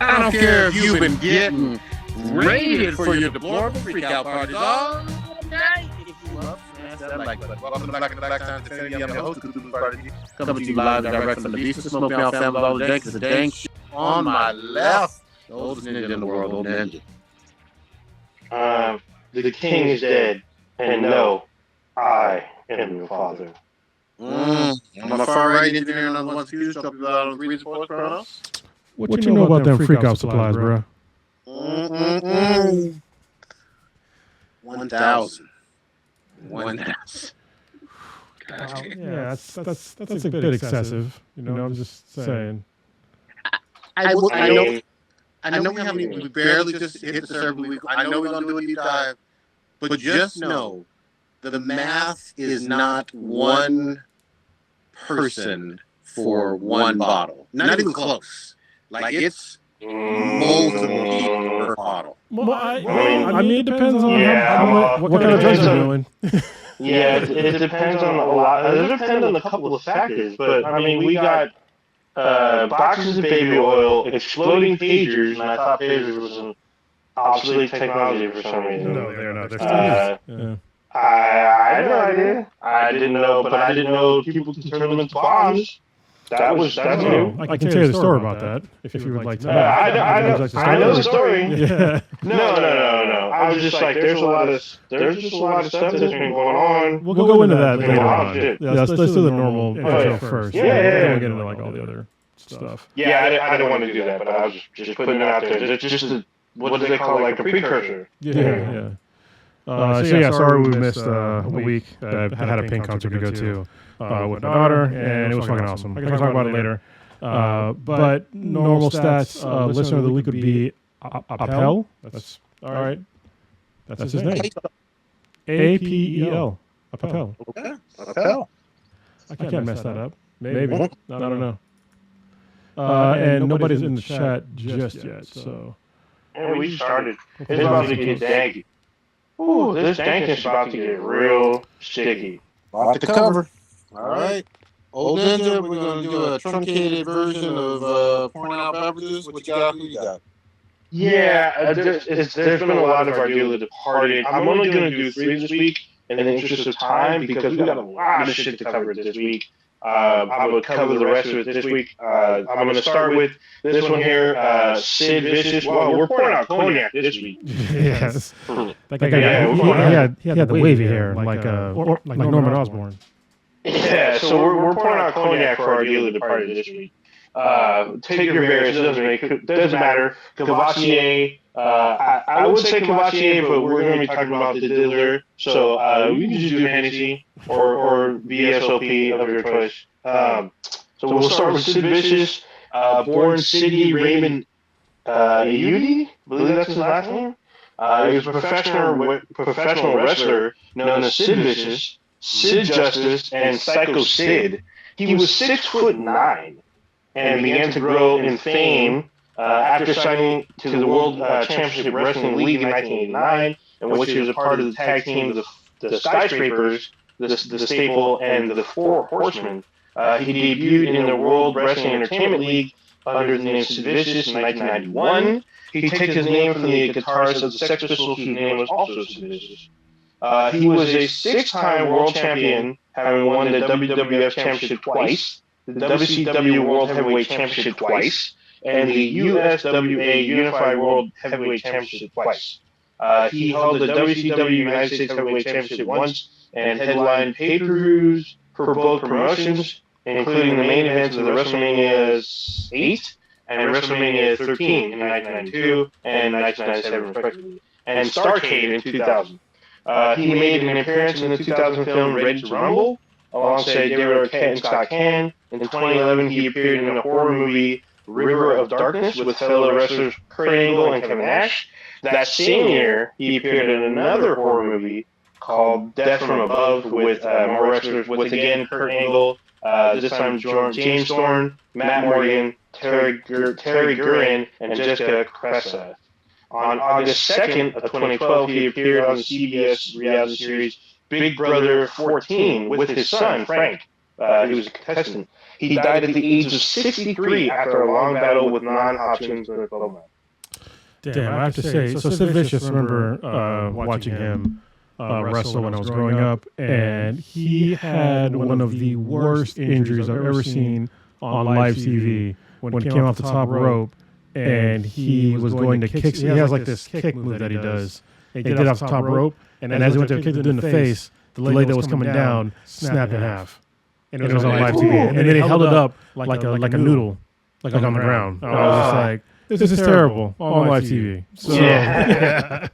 I don't care if you've been getting raided for your deplorable freakout parties all night. If you love smash that like button. Welcome to Black and the Black Times Infinity. I'm your host, Cthulhu Party. Coming to you live and direct from the beast of Smoke Me Out Family all the dank. It's a dank shit on my left. The oldest ninja in the world, old ninja. The king is dead, and no, I am your father. I'm a far right engineer and I'm the one to use stuff about on 3 Sports Chronos. What you know about them freak-out supplies, bro? 1,000. 1,000. Wow, yeah, that's a bit excessive. You know, I'm just saying. I know we barely just hit the server week. I know we're going to do a deep dive, but just know the math is not one person for one bottle. Not even close. Like it's multiple people per bottle. Well, I mean, it depends on what kind of drugs you're doing. Yeah, it depends on a lot. It depends on a couple of factors, but I mean, we got boxes of baby oil, exploding pagers, and I thought pagers was an obsolete technology for some reason. No, they're not. They're still I had no idea. I didn't know people can turn them into bombs. That's new. I can tell you the story about that if you would like to know. I know the story. Yeah. No. I was just like, there's just a lot of stuff that's been going on. We'll go into that later on. Yeah, let's do the normal intro first. Yeah. Then we'll get into like all the other stuff. Yeah, I don't want to do that, but I was just putting it out there. Just what do they call like a precursor? Yeah. Sorry we missed a week. I had a Pink concert to go to with my daughter, and it was fucking awesome. I can talk about it later. But normal stats, listener of the week would be Apel. That's all right. That's his name. Apel. Apel. Apel. I can't mess that up. Maybe. I don't know. And nobody's in the chat just yet. So. And we started. It's about to get danky. Ooh, this dankness is about to get real sticky. Off the cover. All right. Old Ninja, we're going to do a truncated version of pouring out beverages. What you got? Who you got? Yeah, there's been a lot of our dealer departed. I'm only going to do 3 this week in the interest of time because we got a lot of shit to cover this week. I'm going to cover the rest of it this week. I'm going to start with this one here, Sid Vicious. Well, we're pouring out cognac this week. Yes. That guy, he had the wavy hair, like Norman Osborn. Yeah, so we're pouring out cognac for our dealer departed this week. Take your various, doesn't matter. Cavassier, I would say Cavassier, but we're going to be talking about the dealer. So we can just do Hennessy or VSOP of your choice. So we'll start with Sid Vicious, born Sidney Raymond Eudi, I believe that's his last name. He was a professional wrestler known as Sid Vicious, Sid Justice, and Psycho Sid. He was 6'9" and began to grow in fame after signing to the World Championship Wrestling League in 1989, in which he was a part of the tag team of the Skyscrapers, the Staple, and the Four Horsemen. He debuted in the World Wrestling Entertainment League under the name Sid Vicious in 1991. He takes his name from the guitarist of the Sex Pistols, whose name was also Sid Vicious. He was a 6-time world champion, having won the WWF Championship twice, the WCW World Heavyweight Championship twice, and the USWA Unified World Heavyweight Championship twice. He held the WCW United States Heavyweight Championship once and headlined pay-per-views for both promotions, including the main events of the WrestleMania 8 and WrestleMania 13 in 1992 and 1997 respectively, and Starrcade in 2000. He made an appearance in the 2000 film Ready to Rumble alongside David Arquette and Scott Caan. In 2011, he appeared in the horror movie River of Darkness with fellow wrestlers Kurt Angle and Kevin Nash. That same year, he appeared in another horror movie called Death from Above with more wrestlers, with again Kurt Angle, this time James Storm, Matt Morgan, Terry Gurin, and Jessica Cressa. On August 2nd of 2012, he appeared on the CBS reality series Big Brother 14 with his son, Frank. He was a contestant. He died at the age of 63 after a long battle with non-Hodgkin's lymphoma. Damn, I have to say, so Sid Vicious, remember watching him wrestle when I was growing up, and he had one of the worst injuries I've ever seen on live TV when he came off the top rope, and he was going to kick. He has like this kick move that he does. He get off the top rope, and as he went to kick it in the face, the leg that was coming down snapped in half. And it was on live TV. And then he held it up like a noodle, like on the ground. I was just like, this is terrible on live TV. So, yeah.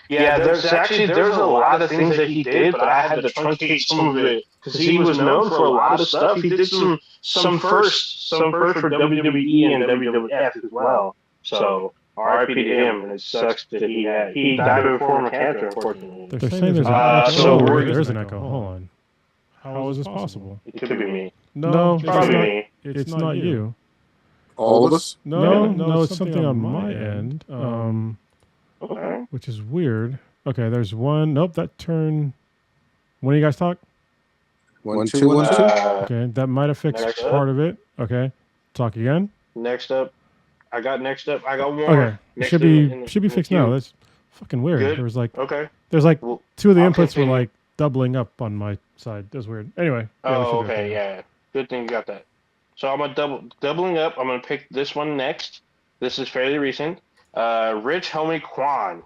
There's a lot of things that he did, but I had to truncate some of it because he was known for a lot of stuff. He did some first for WWE and WWF as well. So R.I.P. to him, and it sucks that he died of a form of cancer, unfortunately. They're saying there's an echo. There's an echo. Hold on. How is this possible? It could be me. No, it's probably me. It's not you. All of us? No, it's something on my end. Okay. Which is weird. Okay, there's one. Nope, that turned. When do you guys talk? 1, 2, 1, 2. Okay, that might have fixed part of it. Okay, talk again. Next up. I got one. Okay, should be fixed now. That's fucking weird. Good? There was like Well, two of the I'll inputs continue. were like doubling up on my side. That's weird. Anyway. Yeah. Good thing you got that. So I'm gonna doubling up. I'm gonna pick this one next. This is fairly recent. Rich Homie Quan,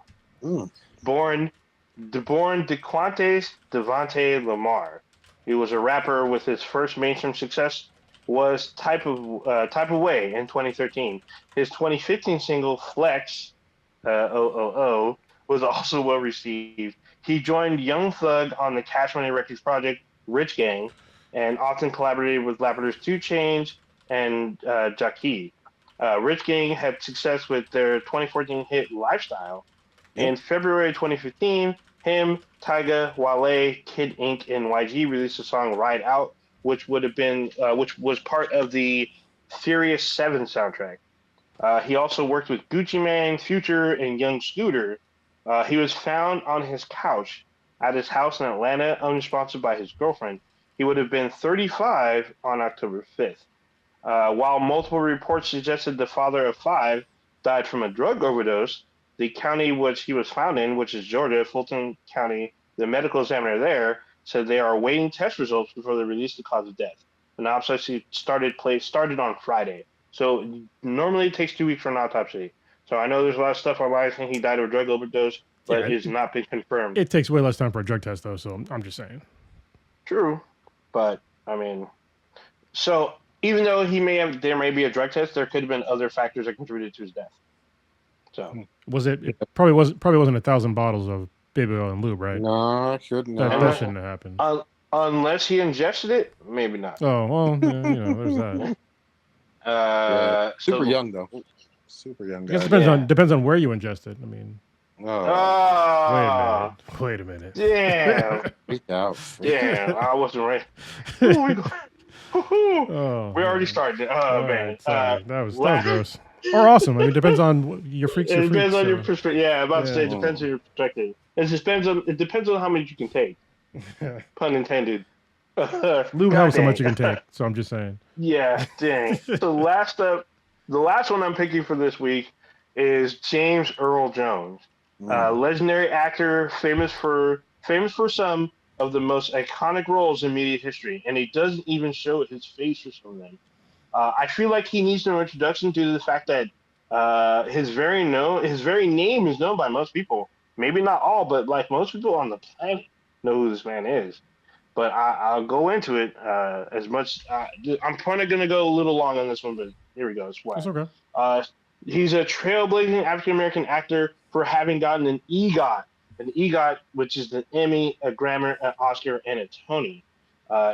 born DeQuantes Devontae Lamar. He was a rapper with his first mainstream success was Type of Way in 2013. His 2015 single Flex, was also well received. He joined Young Thug on the Cash Money Records project Rich Gang, and often collaborated with rappers 2 Chainz and Jackie. Rich Gang had success with their 2014 hit Lifestyle. In February 2015, him, Tyga, Wale, Kid Ink, and YG released the song Ride Out, which was part of the Furious 7 soundtrack. He also worked with Gucci Mane, Future, and Young Scooter. He was found on his couch at his house in Atlanta, unresponsive by his girlfriend. He would have been 35 on October 5th. While multiple reports suggested the father of 5 died from a drug overdose, the county which he was found in, which is Georgia, Fulton County, the medical examiner there said they are awaiting test results before they release the cause of death. An autopsy started on Friday. So normally it takes 2 weeks for an autopsy. So I know there's a lot of stuff online saying he died of a drug overdose, but it has not been confirmed. It takes way less time for a drug test, though, so I'm just saying. True. But, I mean, so even though there may be a drug test, there could have been other factors that contributed to his death. So it probably wasn't 1,000 bottles of baby oil and lube, right? No, it shouldn't. That shouldn't have happened. Unless he ingested it, maybe not. Oh well, yeah, there's that. Super young though. Super young guy. I guess depends on where you ingest it. I mean. Wait a minute. Damn. Freak out. Damn, I wasn't ready. We already started. Man. That was gross. Or awesome. I mean, it depends on your freaks. It depends on your perspective. Yeah, I'm about to say it depends on your perspective. It depends on how much you can take. Pun intended. Lube helps how much you can take. So I'm just saying. Yeah, dang. So the last one I'm picking for this week is James Earl Jones, legendary actor, famous for some of the most iconic roles in media history, and he doesn't even show his face for some of them. I feel like he needs no introduction due to the fact that his very name is known by most people. Maybe not all, but like most people on the planet know who this man is. But I'll go into it as much. I'm probably going to go a little long on this one, but here we go. It's why. That's okay. He's a trailblazing African-American actor for having gotten an EGOT. An EGOT, which is an Emmy, a Grammy, an Oscar, and a Tony.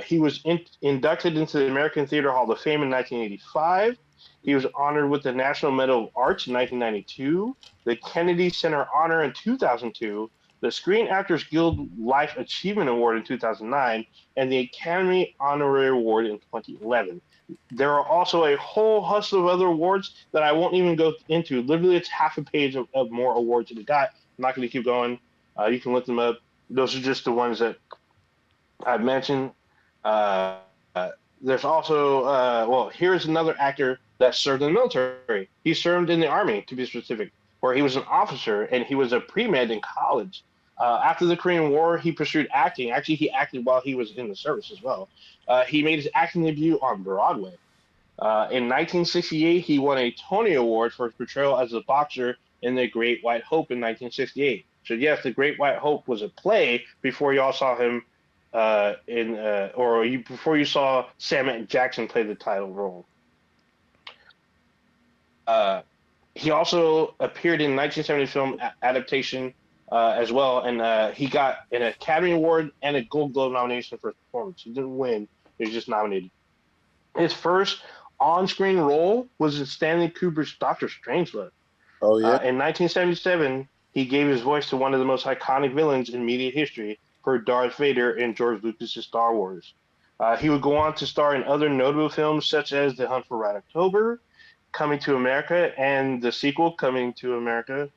He was inducted into the American Theater Hall of Fame in 1985. He was honored with the National Medal of Arts in 1992, the Kennedy Center Honor in 2002, the Screen Actors Guild Life Achievement Award in 2009, and the Academy Honorary Award in 2011. There are also a whole host of other awards that I won't even go into. Literally, it's half a page of more awards that he got. I'm not going to keep going. You can look them up. Those are just the ones that I've mentioned. There's also, here's another actor that served in the military. He served in the Army, to be specific, where he was an officer and he was a pre-med in college. After the Korean War, he pursued acting. Actually, he acted while he was in the service as well. He made his acting debut on Broadway. In 1968, he won a Tony Award for his portrayal as a boxer in The Great White Hope in 1968. So yes, The Great White Hope was a play before y'all saw him before you saw Samuel Jackson play the title role. He also appeared in 1970 film adaptation as well, and he got an Academy Award and a Gold Globe nomination for his performance. He didn't win; he was just nominated. His first on-screen role was in Stanley Kubrick's Doctor Strangelove. Oh yeah. In 1977, he gave his voice to one of the most iconic villains in media history for Darth Vader in George Lucas's Star Wars. He would go on to star in other notable films such as The Hunt for Red October, Coming to America, and the sequel, Coming to America,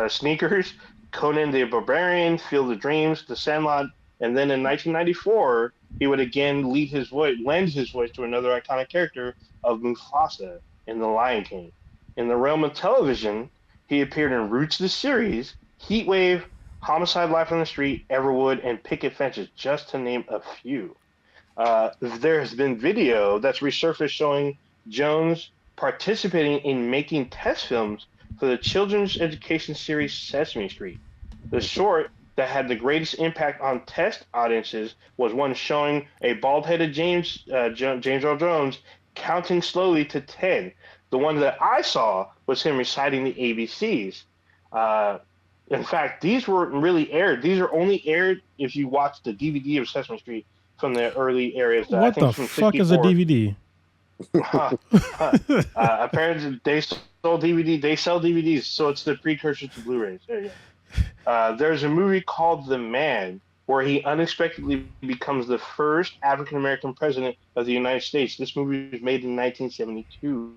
Sneakers, Conan the Barbarian, Field of Dreams, The Sandlot, and then in 1994, he would again lend his voice to another iconic character of Mufasa in The Lion King. In the realm of television, he appeared in Roots the series, Heat Wave, Homicide: Life on the Street, Everwood, and Picket Fences, just to name a few. There has been video that's resurfaced showing Jones participating in making test films for the children's education series Sesame Street. The short that had the greatest impact on test audiences was one showing a bald-headed James Earl Jones counting slowly to 10. The one that I saw was him reciting the ABCs. In fact, these weren't really aired. These are only aired if you watch the DVD of Sesame Street from the early areas. What the fuck is a DVD? Apparently, they sold DVD. They sell DVDs, so it's the precursor to Blu-rays. There you go. There's a movie called The Man, where he unexpectedly becomes the first African American president of the United States. This movie was made in 1972.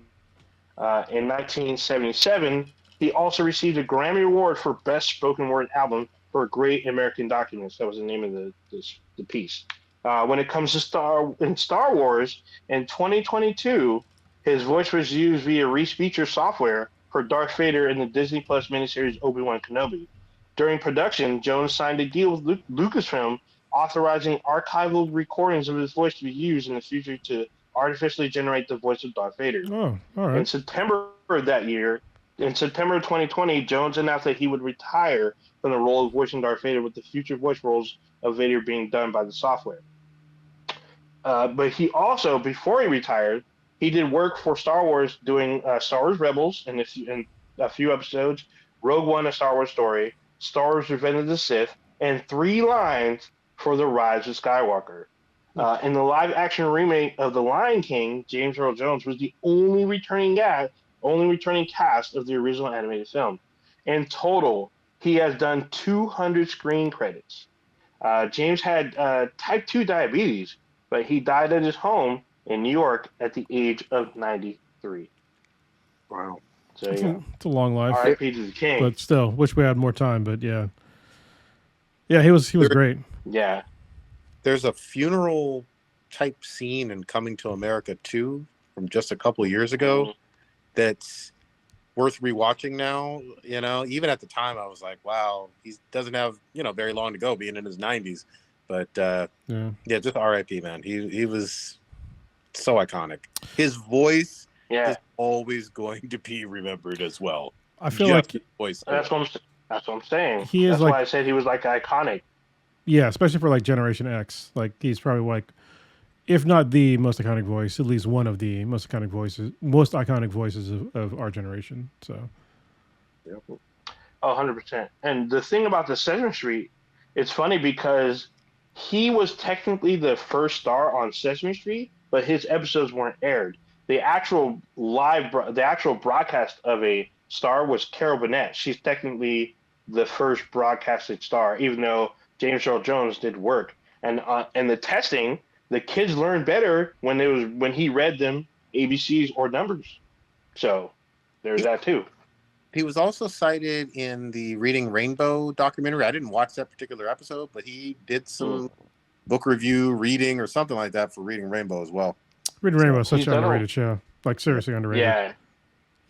In 1977, he also received a Grammy Award for Best Spoken Word Album for Great American Documents. That was the name of the piece. When it comes to Star Wars, in 2022, his voice was used via Reese Feature software for Darth Vader in the Disney Plus miniseries Obi-Wan Kenobi. During production, Jones signed a deal with Lucasfilm, authorizing archival recordings of his voice to be used in the future to artificially generate the voice of Darth Vader. Oh, all right. In September of that year, in September of 2020, Jones announced that he would retire from the role of voicing Darth Vader, with the future voice roles of Vader being done by the software. But he also, before he retired, he did work for Star Wars, doing Star Wars Rebels and a few episodes, Rogue One: A Star Wars Story, Star Wars: Revenge of the Sith, and 3 lines for The Rise of Skywalker. In the live-action remake of The Lion King, James Earl Jones was the only returning cast of the original animated film. In total, he has done 200 screen credits. James had type 2 diabetes, but he died at his home in New York at the age of 93. Wow. So it's a long life. R.I.P. to the king. But still, wish we had more time. But yeah, he was great. Yeah. There's a funeral type scene in Coming to America 2 from just a couple of years ago that's worth rewatching now. You know, even at the time I was like, wow, he doesn't have, very long to go, being in his 90s. But just RIP, man. He was so iconic. His voice is always going to be remembered as well. I feel like voice. That's what I'm saying. That's why I said he was like iconic. Yeah, especially for like Generation X. Like he's probably like, if not the most iconic voice, at least one of the most iconic voices of our generation. So, Oh, 100%. And the thing about the Sesame Street, it's funny because he was technically the first star on Sesame Street, but his episodes weren't aired. The actual broadcast of a star was Carol Burnett. She's technically the first broadcasted star, even though James Earl Jones did work. And the testing, the kids learned better when he read them ABCs or numbers. So there's that too. He was also cited in the Reading Rainbow documentary. I didn't watch that particular episode, but he did some book review, reading, or something like that for Reading Rainbow as well. Reading Rainbow is such He's an done underrated show. Like, seriously underrated. Yeah.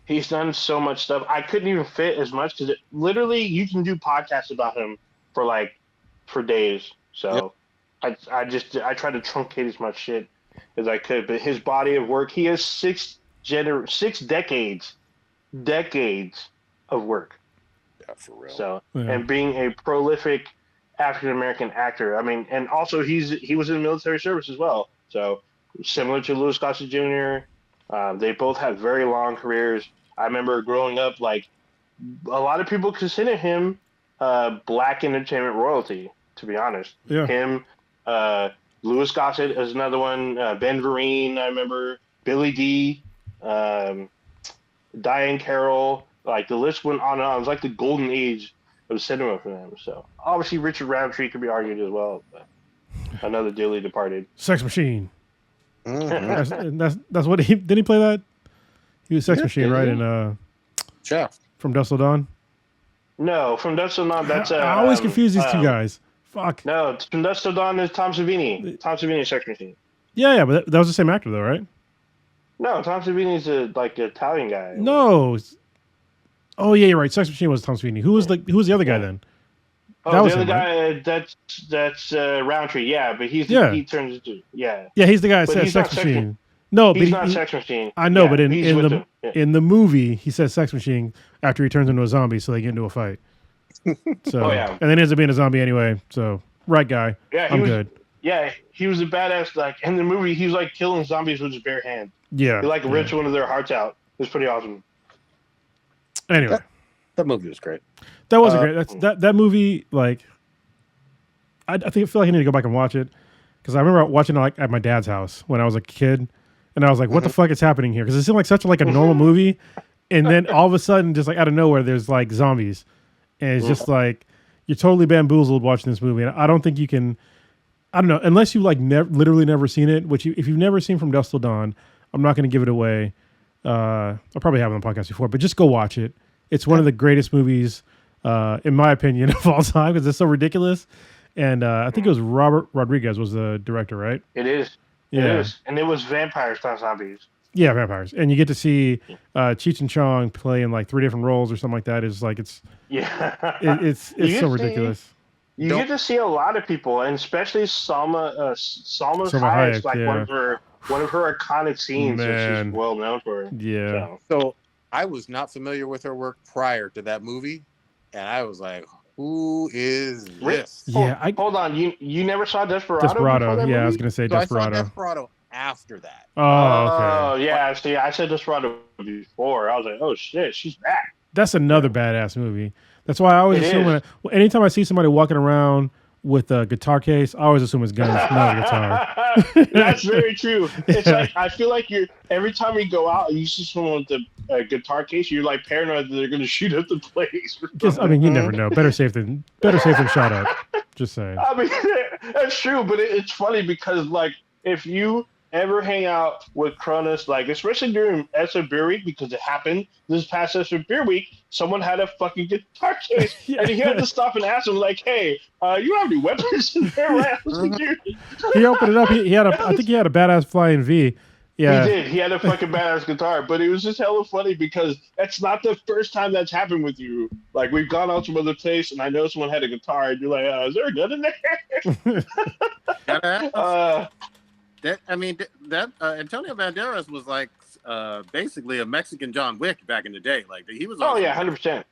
He's done so much stuff. I couldn't even fit as much because literally you can do podcasts about him for days. So I try to truncate as much shit as I could. But his body of work, he has 6 decades of work. Yeah, for real. So and being a prolific African American actor, I mean, and also he was in military service as well. So similar to Louis Gossett Jr. They both have very long careers. I remember growing up, like, a lot of people consider him black entertainment royalty, to be honest. Yeah. Him, Louis Gossett is another one, Ben Vereen, I remember, Billy D, Diane Carroll, like, the list went on and on. It was like the golden age of cinema for them. So, obviously, Richard Roundtree could be argued as well, but another dearly departed. Sex Machine. Mm-hmm. That's what didn't he play that? He was Sex Machine, right? In Shaft. From Dusk Till Dawn. No, From Dusk Till Dawn. That's I always confuse these two guys. Fuck. No, From Dusk Till Dawn is Tom Savini. Tom Savini is Sex Machine. Yeah, but that was the same actor though, right? No, Tom Savini is an Italian guy. No. Oh yeah, you're right. Sex Machine was Tom Savini. Who was the other guy then? Oh, that was the other him, guy. right? That's Roundtree. Yeah, but he turns into Yeah, he's the guy that says Sex Machine. No, he's but not Sex Machine. I know, but in in the movie, he says Sex Machine after he turns into a zombie, so they get into a fight. So, and then he ends up being a zombie anyway. So, right guy. Yeah, I'm good. Yeah, he was a badass. Like in the movie, he was like killing zombies with his bare hand. Yeah, he ripped one of their hearts out. It was pretty awesome. Anyway, that movie was great. That was great. That movie. Like, I feel like I need to go back and watch it because I remember watching it at my dad's house when I was a kid. And I was like, what the fuck is happening here? Because it seemed like such a normal movie. And then all of a sudden, just like out of nowhere, there's like zombies. And it's just like, you're totally bamboozled watching this movie. And I don't think you can, I don't know, unless you literally never seen it, which if you've never seen From Dusk Till Dawn, I'm not going to give it away. I'll probably have it on the podcast before, but just go watch it. It's one of the greatest movies, in my opinion, of all time because it's so ridiculous. And I think it was Robert Rodriguez was the director, right? It is. Yeah. It is. And it was vampires, not zombies. Yeah, vampires. And you get to see Cheech and Chong play in like 3 different roles or something like that. It's like it's so ridiculous. You get to see a lot of people, and especially Salma Hayek, like one of her iconic scenes that she's well known for. Yeah. So I was not familiar with her work prior to that movie, and I was like, who is this? Yeah, hold on. You never saw Desperado? Desperado. Yeah, I was gonna say Desperado. I saw Desperado after that. Oh, okay. Oh, yeah. See, I said Desperado before. I was like, oh shit, she's back. That's another badass movie. That's why I always assume anytime I see somebody walking around with a guitar case, I always assume it's guns, not a guitar. That's very true. It's like I feel like every time we go out and you see someone with a guitar case, you're like paranoid that they're going to shoot up the place. I mean, you never know. Better safe than shot up. Just saying. I mean, that's true, but it's funny because like if you ever hang out with Cronus, like especially during ESSA Beer Week, because it happened this past ESSA Beer Week, someone had a fucking guitar case, and he had to stop and ask him, like, "Hey, you don't have any weapons in there, right?" He opened it up. I think he had a badass Flying V. Yeah, he did. He had a fucking badass guitar, but it was just hella funny because that's not the first time that's happened with you. Like we've gone out to another place, and I know someone had a guitar, and you're like, "Is there a gun in there?" Antonio Banderas was like basically a Mexican John Wick back in the day. Like he was. Oh yeah, 100%.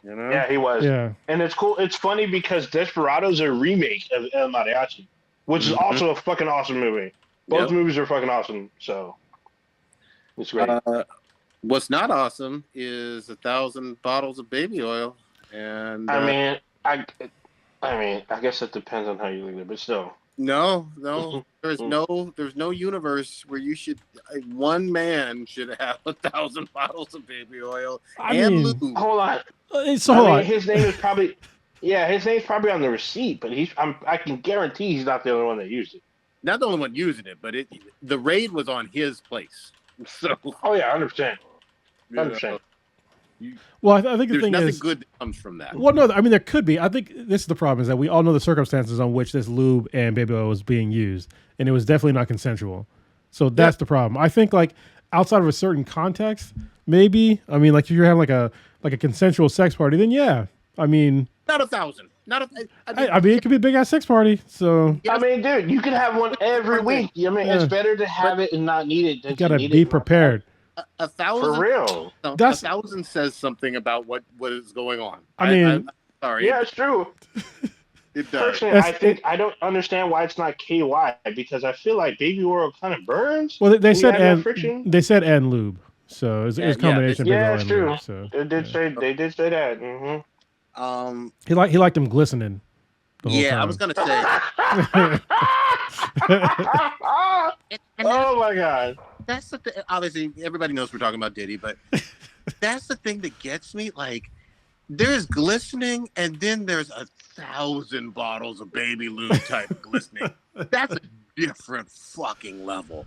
You know? Yeah, he was. Yeah, and it's cool. It's funny because Desperado's a remake of El Mariachi, which is also a fucking awesome movie. Both movies are fucking awesome. So it's great. What's not awesome is 1,000 bottles of baby oil, and I guess it depends on how you look at it, but still. No, there's no universe where one man should have 1,000 bottles of baby oil and lube. Hold on. His name is probably on the receipt, but I can guarantee he's not the only one that used it. Not the only one using it, but the raid was on his place. So. Oh yeah, 100%. 100%. Well, I think the There's thing nothing is, good that comes from that. well, no, I mean there could be. I think this is the problem: is that we all know the circumstances on which this lube and baby oil was being used, and it was definitely not consensual. So that's the problem. I think like outside of a certain context, maybe. I mean, like if you're having like a consensual sex party, then yeah. I mean, Not 1,000. Not a. I mean, it could be a big ass sex party. So I mean, dude, you can have one every week. I mean, it's better to have it and not need it than you gotta need be it. prepared. 1,000 For real. No, That's- 1,000 says something about what is going on. I mean, I'm sorry. Yeah, it's true. It does. Personally, I don't understand why it's not KY because I feel like baby oil kind of burns. Well, they when said you add more and friction. they said and lube, so it's a combination. Yeah, of it's baby oil true. and lube, so, They did say that. Mm-hmm. he liked them glistening. The whole Yeah, time. I was gonna say. Oh my god. That's the thing. Obviously, everybody knows we're talking about Diddy, but that's the thing that gets me. Like, there's glistening, and then there's 1,000 bottles of baby lube type glistening. That's a different fucking level.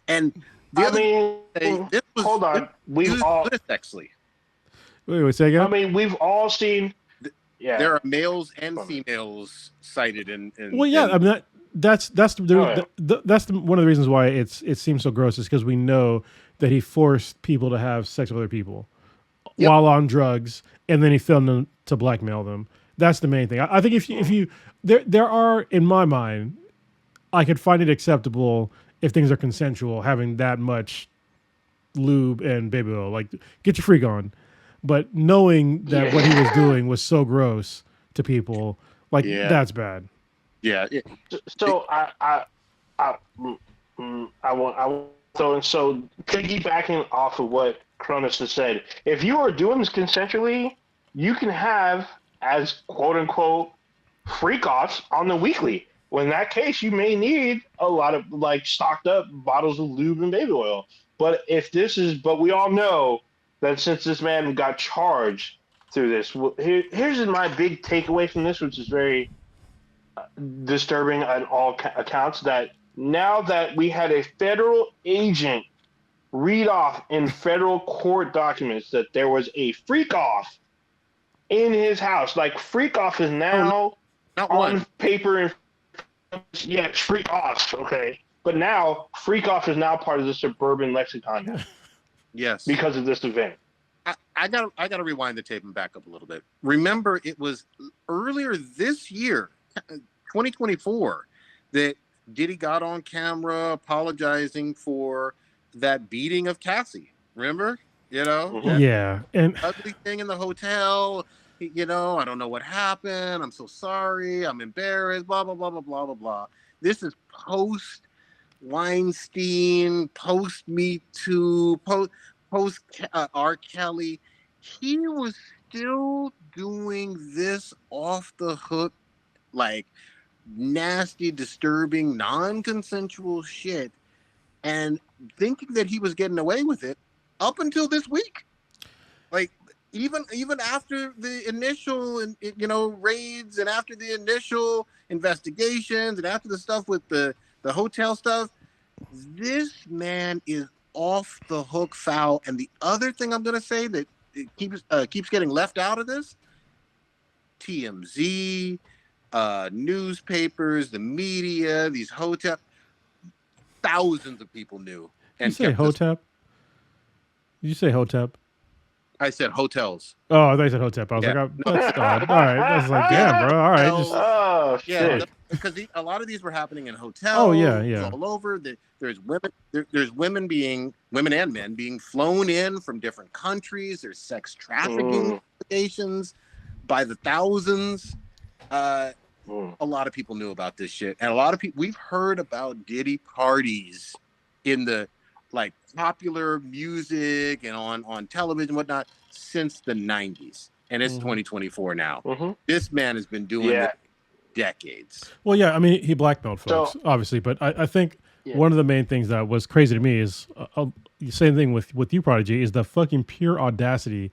And the other thing, this was, hold on. We've all. Unisexly. Wait, say again. I mean, we've all seen. Yeah. There are males and females cited in. Well, yeah, I mean that's one of the reasons why it seems so gross is because we know that he forced people to have sex with other people while on drugs, and then he filmed them to blackmail them. That's the main thing. I think if you there are, in my mind, I could find it acceptable if things are consensual, having that much lube and baby oil. Like, get your freak on. But knowing that what he was doing was so gross to people, like that's bad. Yeah. So I want so piggybacking off of what Cronus has said, if you are doing this consensually, you can have as quote unquote freak offs on the weekly. Well, in that case, you may need a lot of like stocked up bottles of lube and baby oil. But but we all know that since this man got charged through this, here's my big takeaway from this, which is very disturbing on all accounts, that now that we had a federal agent read off in federal court documents that there was a freak off in his house, like freak off is now on paper and freak off, okay, but now freak off is now part of the suburban lexicon now. Yes. Because of this event. I gotta rewind the tape and back up a little bit. Remember, it was earlier this year, 2024, that Diddy got on camera apologizing for that beating of Cassie. Remember? You know? Yeah. And ugly thing in the hotel. You know, I don't know what happened. I'm so sorry. I'm embarrassed. Blah, blah, blah, blah, blah, blah, blah. This is post Weinstein, post Me Too, post R. Kelly. He was still doing this off the hook, like nasty, disturbing, non-consensual shit, and thinking that he was getting away with it up until this week. Like even after the initial, raids, and after the initial investigations, and after the stuff with the hotel stuff, this man is off the hook foul. And the other thing I'm going to say that it keeps getting left out of this, TMZ, newspapers, the media, these hotels, thousands of people knew. And you say hotep? Did you say hotep? I said hotels. Oh, I thought you said hotep. I was like, that's odd. All right. I was like, damn, bro. All right. Shit. Because a lot of these were happening in hotels. Oh, yeah. All over. There's women. There's women and men being flown in from different countries. There's sex trafficking allegations by the thousands. A lot of people knew about this shit, and a lot of people, we've heard about Diddy parties in the like popular music and on television and whatnot since the 90s, and it's 2024 now. This man has been doing it decades. Well, yeah, I mean, he blackmailed folks, obviously, but I think one of the main things that was crazy to me is the same thing with you, Prodigy, is the fucking pure audacity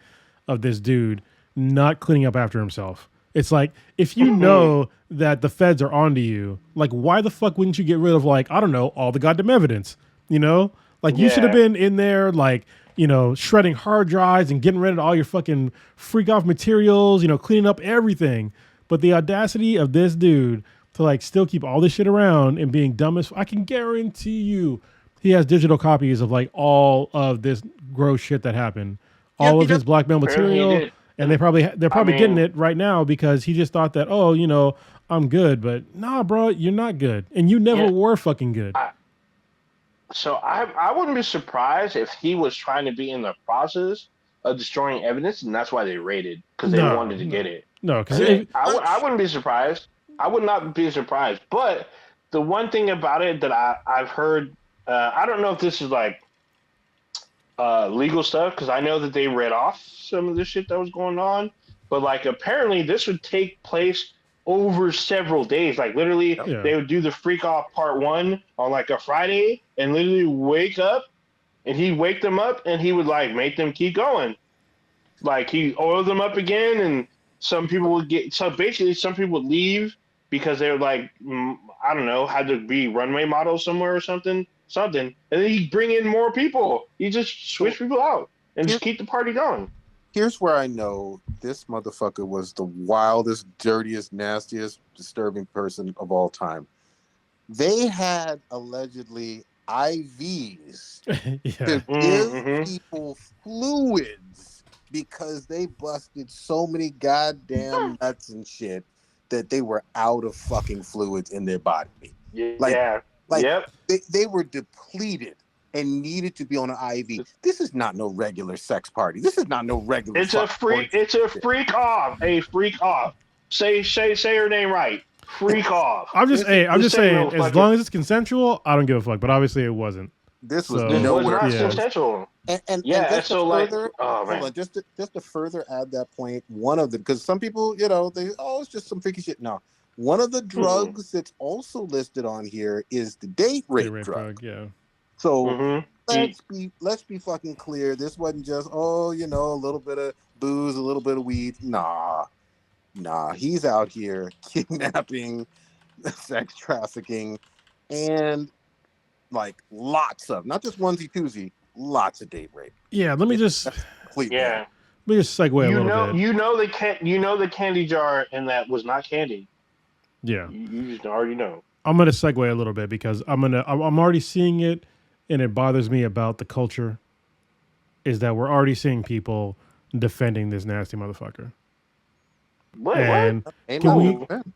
of this dude not cleaning up after himself. It's like, if you know that the feds are onto you, like, why the fuck wouldn't you get rid of, like, I don't know, all the goddamn evidence, you know? Like you should have been in there, like, you know, shredding hard drives and getting rid of all your fucking freak off materials, you know, cleaning up everything. But the audacity of this dude to like still keep all this shit around and being dumb as I can guarantee you he has digital copies of like all of this gross shit that happened. All of his blackmail material. And they're probably getting it right now because he just thought that, oh, you know, I'm good. But nah, bro, you're not good. And you never were fucking good. So I wouldn't be surprised if he was trying to be in the process of destroying evidence, and that's why they raided, because they wanted to get it. No, because I wouldn't be surprised. I would not be surprised. But the one thing about it that I've heard, I don't know if this is like legal stuff, because I know that they read off some of the shit that was going on, but like apparently this would take place over several days. Like literally they would do the freak off part 1 on like a Friday and literally wake up, and he'd wake them up and he would like make them keep going. Like he oiled them up again, and some people would some people would leave because they were like, I don't know, had to be runway models somewhere or something. And then he'd bring in more people. He just switch people out and just keep the party going. Here's where I know this motherfucker was the wildest, dirtiest, nastiest, disturbing person of all time. They had allegedly IVs to give people fluids because they busted so many goddamn nuts and shit that they were out of fucking fluids in their body. They were depleted and needed to be on an IV. This is not no regular sex party. This is not no regular. It's a freak. Party. It's a freak off. A freak off. Say her name right. Freak off. I'm just saying. As long as it's consensual, I don't give a fuck. But obviously, it wasn't. This was nowhere consensual. And just to further add that point, one of them, because some people, you know, it's just some freaky shit. No, one of the drugs that's also listed on here is the date rape drug. Yeah. So let's be fucking clear. This wasn't just a little bit of booze, a little bit of weed. Nah. He's out here kidnapping, sex trafficking, and like lots of, not just onesie twosie, lots of date rape. Yeah. Let me just segue a little bit. You know the candy jar and that was not candy. Yeah. You just already know. I'm gonna segue a little bit because I'm already seeing it. And it bothers me about the culture is that we're already seeing people defending this nasty motherfucker. What?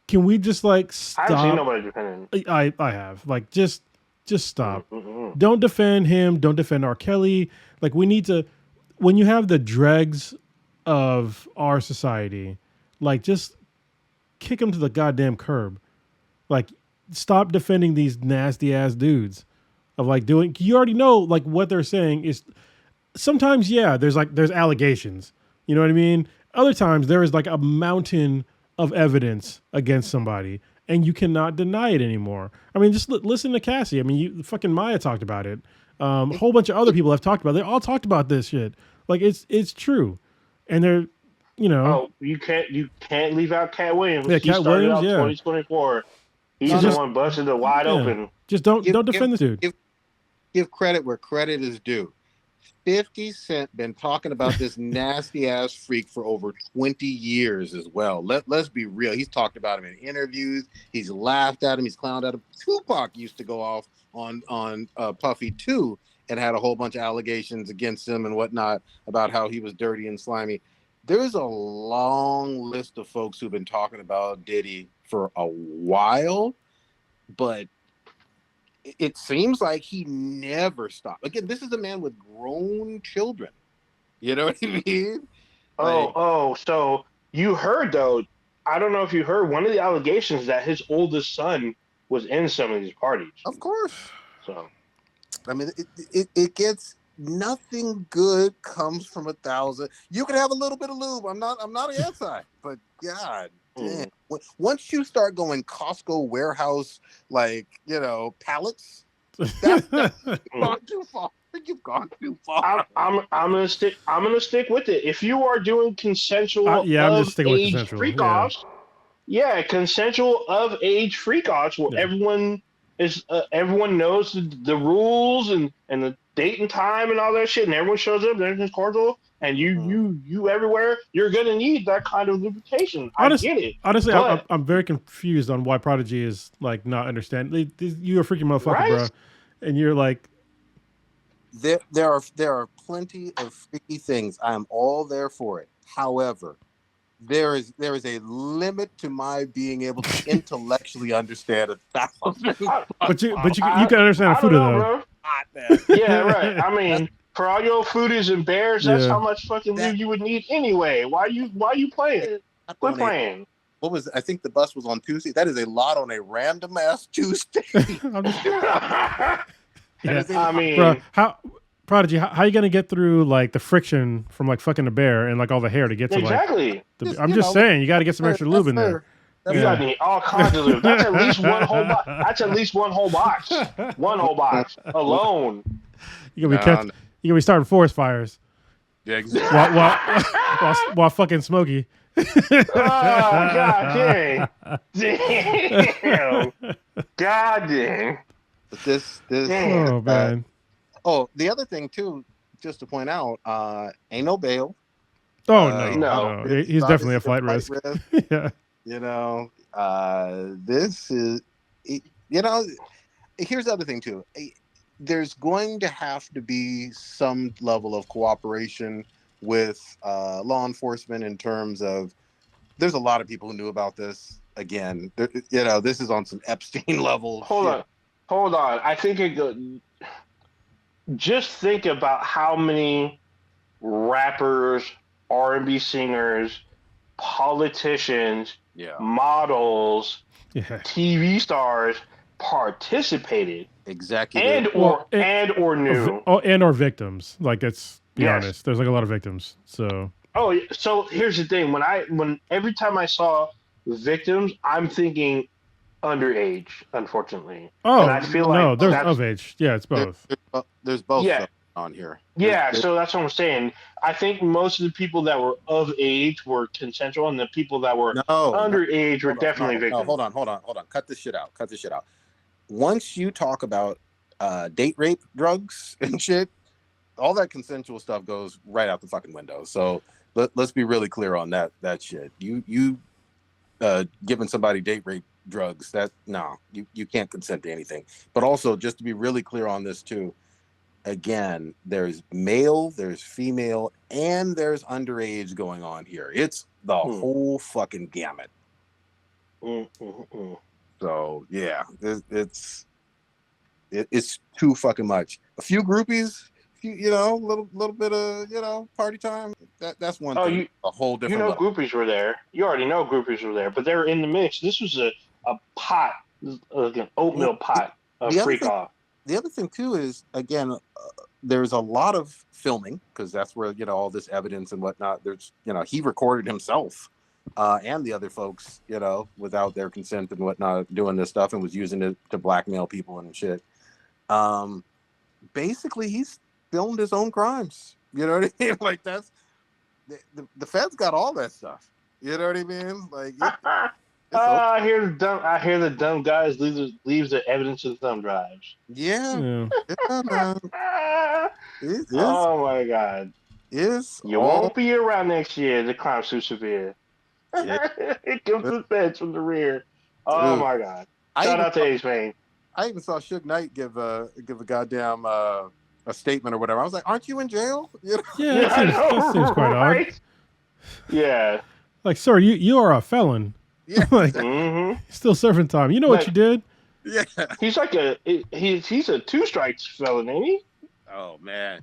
Can we just like stop? I haven't seen nobody defending. I have. Like just stop. Mm-hmm. Don't defend him. Don't defend R. Kelly. Like we need to, when you have the dregs of our society, like just kick him to the goddamn curb. Like stop defending these nasty ass dudes. Of like doing, you already know like what they're saying is sometimes there's allegations, you know what I mean? Other times there is like a mountain of evidence against somebody and you cannot deny it anymore. I mean, just listen to Cassie. I mean, fucking Maya talked about it. A whole bunch of other people have talked about it. They all talked about this shit. Like it's true, and they're, you know. Oh, you can't leave out Cat Williams. Yeah, Cat Williams. 2024. He's the one busted it wide open. Just don't defend this dude. Give credit where credit is due. 50 Cent been talking about this nasty ass freak for over 20 years as well. Let's be real. He's talked about him in interviews. He's laughed at him. He's clowned at him. Tupac used to go off on Puffy too and had a whole bunch of allegations against him and whatnot about how he was dirty and slimy. There's a long list of folks who've been talking about Diddy for a while, but it seems like he never stopped. Again, this is a man with grown children. You know what I mean? So you heard, though, I don't know if you heard, one of the allegations that his oldest son was in some of these parties. Of course. So, I mean, it gets, nothing good comes from 1,000. You can have a little bit of lube. I'm not an anti, but God damn. Once you start going Costco warehouse, like, you know, pallets, that's gone too far. You've gone too far. I'm gonna stick with it. If you are doing consensual I'm just sticking with consensual freak offs, consensual of age freak offs where everyone Is everyone knows the rules and the date and time and all that shit, and everyone shows up. Everything's cordial, and you everywhere. You're gonna need that kind of lubrication. I get it. Honestly, but, I'm very confused on why Prodigy is like not understanding. You're a freaking motherfucker, right? bro, and you're like, there are plenty of freaky things. I am all there for it. However, there is a limit to my being able to intellectually understand 1,000. but you can understand a Fuda though. Yeah, right. I mean, for all your foodies and bears, that's Yeah. how much fucking lube you would need anyway. Why you playing? Quit playing. What was? I think the bus was on Tuesday. That is a lot on a random ass Tuesday. Yeah. I mean, bro, Prodigy, how you gonna get through like the friction from like fucking a bear and like all the hair to get to exactly. like? I'm just saying, you got to get some extra lube in there. You gotta need all kinds of lube. That's at least one whole box. That's at least one whole box. One whole box alone. You're gonna be starting forest fires. Yeah, exactly. while fucking Smokey. Oh god dang. Damn. God dang. But this Oh man. The other thing too, just to point out, ain't no bail. Oh no. He's definitely a flight risk. Yeah. You know, this is, here's the other thing too. There's going to have to be some level of cooperation with law enforcement in terms of, there's a lot of people who knew about this. Again, this is on some Epstein level. Hold on. I think just think about how many rappers, R&B singers, politicians, models, TV stars participated. Exactly. And or knew. And or victims. Like, let's be honest. There's like a lot of victims. So so here's the thing. When every time I saw victims, I'm thinking underage, unfortunately. Oh, and I feel like there's of age. Yeah, it's both. There's both on here. Yeah, so that's what I'm saying. I think most of the people that were of age were consensual, and the people that were underage were definitely victims. Hold on. Cut this shit out. Once you talk about date rape, drugs, and shit, all that consensual stuff goes right out the fucking window. So let's be really clear on that shit. You giving somebody date rape drugs, you can't consent to anything. But also, just to be really clear on this too, again, there's male, there's female, and there's underage going on here. It's the whole fucking gamut. So yeah, it's too fucking much. A few groupies, little bit of party time. That's one thing. A whole different. Level. Groupies were there. You already know groupies were there, but they were in the mix. This was a pot, like an oatmeal pot of freak off. The other thing too is, again, there's a lot of filming, because that's where all this evidence and whatnot. There's he recorded himself and the other folks without their consent and whatnot doing this stuff, and was using it to blackmail people and shit. Basically, he's filmed his own crimes. You know what I mean? Like, that's the feds got all that stuff. You know what I mean? Like. I hear the dumb guys leaves the evidence of the thumb drives. Yeah. Oh my god. You won't be around next year. The crime too severe. It comes to feds from the rear. Oh my god. Shout out to Ace Payne. I even saw Suge Knight give a goddamn a statement or whatever. I was like, "Aren't you in jail?" Yeah, that seems quite odd. Yeah. Like, sir, you are a felon. Yeah. Like, still serving time. You know what you did? Yeah. He's like he's a 2 strikes felon, ain't he? Oh man.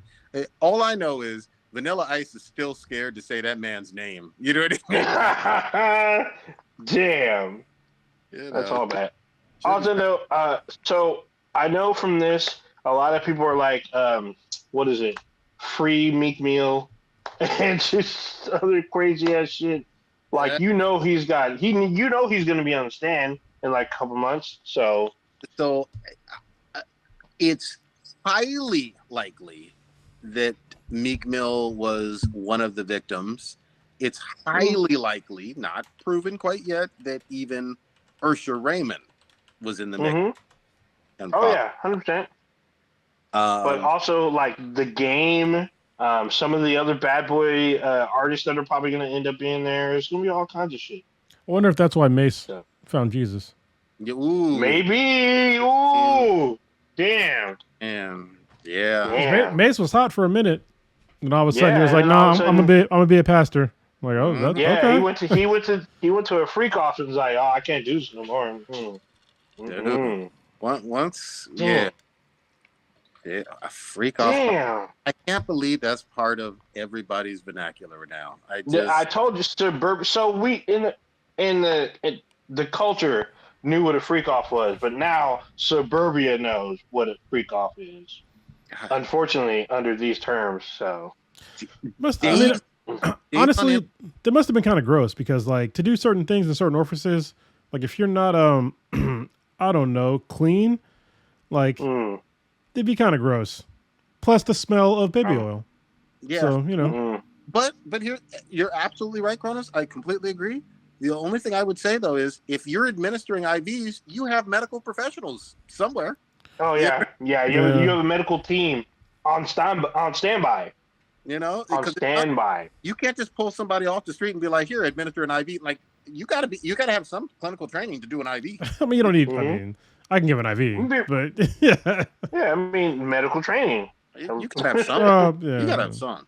All I know is Vanilla Ice is still scared to say that man's name. You know what I mean? Damn. That's all bad. Also, though, so I know from this, a lot of people are like, what is it? Free Meek Mill and just other crazy ass shit. Like, he's going to be on the stand in like a couple months. So it's highly likely that Meek Mill was one of the victims. It's highly likely, not proven quite yet, that even Usher Raymond was in the mix. and Oh yeah, 100%. But also like the game, some of the other bad boy artists that are probably going to end up being there. It's going to be all kinds of shit. I wonder if that's why Mace found Jesus. ooh, Maybe. Ooh, damn. and yeah. Damn. Mace was hot for a minute, and all of a sudden he was Yeah, like, and "No, all I'm, of a I'm gonna be a pastor." I'm like, oh, that's Yeah, okay. he went to a freak off and was like, "Oh, I can't do this no more." Dude, once, Damn. yeah, a freak off. Damn. I can't believe that's part of everybody's vernacular now. I told you, so we in the culture knew what a freak off was, but now suburbia knows what a freak off is. Unfortunately, under these terms, so honestly, that must have been kind of gross because, like, to do certain things in certain orifices, like if you're not I don't know, clean, like it'd be kind of gross. Plus the smell of baby oil. Yeah. So, you know. But here, you're absolutely right, Cronus. I completely agree. The only thing I would say though is if you're administering IVs, you have medical professionals somewhere. Oh yeah, you have a medical team on standby. You know, on standby. You can't just pull somebody off the street and be like, "Here, administer an IV." Like you gotta have some clinical training to do an IV. I mean, you don't need. I mean, I can give an IV, but yeah. Yeah, I mean, medical training. You can have some. You gotta have some.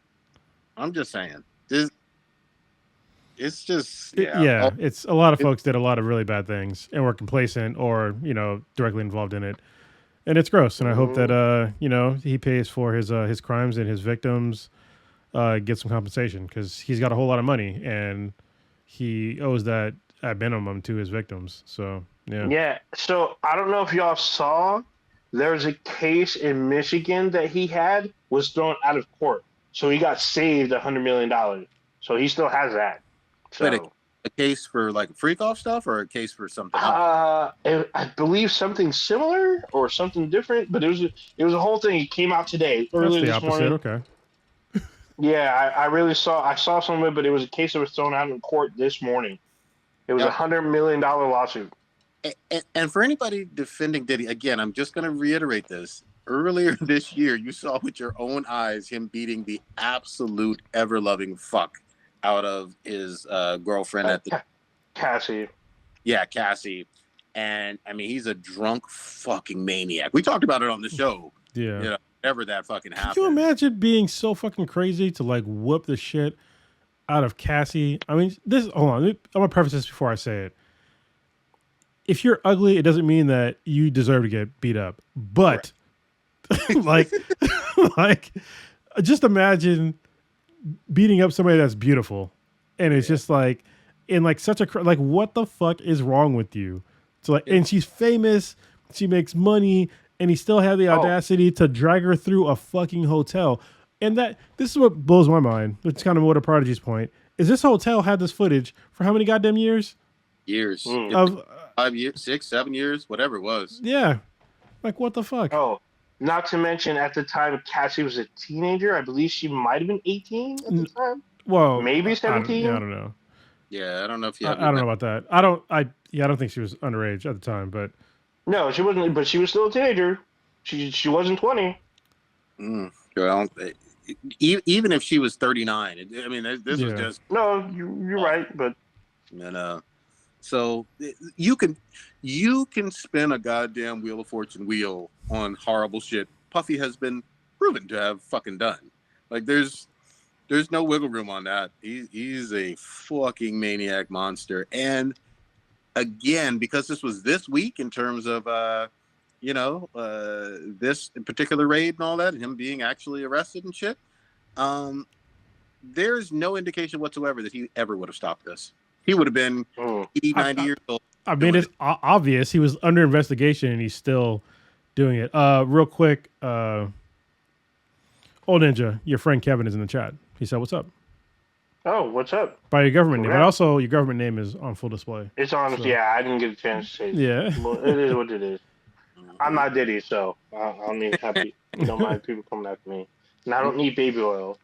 I'm just saying. It's just it's a lot of folks did a lot of really bad things and were complacent or directly involved in it, and it's gross. And I hope that he pays for his crimes and his victims get some compensation because he's got a whole lot of money and he owes that at minimum to his victims. So yeah. So I don't know if y'all saw, there's a case in Michigan that he was thrown out of court, so he got saved $100 million. So he still has that. So, wait, a case for like freak off stuff or a case for something else? I believe something similar or something different, but it was a whole thing. It came out today, early this morning. Okay. Yeah, I saw some of it, but it was a case that was thrown out in court this morning. It was $100 million lawsuit. And for anybody defending Diddy, again, I'm just going to reiterate this. Earlier this year, you saw with your own eyes him beating the absolute ever-loving fuck out of his girlfriend at the Cassie. Yeah, Cassie. And I mean, he's a drunk fucking maniac. We talked about it on the show. Yeah. Whenever that fucking happened. Can you imagine being so fucking crazy to like whoop the shit out of Cassie? I mean, hold on. I'm gonna preface this before I say it. If you're ugly, it doesn't mean that you deserve to get beat up. But like just imagine beating up somebody that's beautiful, and it's just like in like such a like what the fuck is wrong with you? So like, and she's famous, she makes money, and he still had the audacity to drag her through a fucking hotel. And this is what blows my mind. It's kind of what a Prodigy's point is. This hotel had this footage for how many goddamn years? Of 5 years, 6, 7 years, whatever it was. Yeah, like what the fuck? Oh. Not to mention, at the time, Cassie was a teenager. I believe she might have been 18 at the time. Well, maybe 17. I don't know. Yeah, I don't know if I don't know about that. I don't think she was underage at the time, but no, she wasn't. But she was still a teenager. She wasn't 20. Well, even if she was 39, I mean, this was just no. You're right, but so you can spin a goddamn Wheel of Fortune wheel on horrible shit Puffy has been proven to have fucking done. Like there's no wiggle room on that. He's a fucking maniac monster. And again, because this was this week in terms of this particular raid and all that, and him being actually arrested and shit, there's no indication whatsoever that he ever would have stopped this. He would have been 80, 90 years old. I mean, it's obvious he was under investigation and he's still doing it. Real quick, Old Ninja, your friend Kevin is in the chat. He said, "What's up?" Oh, what's up? By your government name, but also your government name is on full display. It's on. So. Yeah, I didn't get a chance to say it. Yeah, well, it is what it is. I'm not Diddy, so I don't need happy. Don't mind people coming after me. And I don't need baby oil.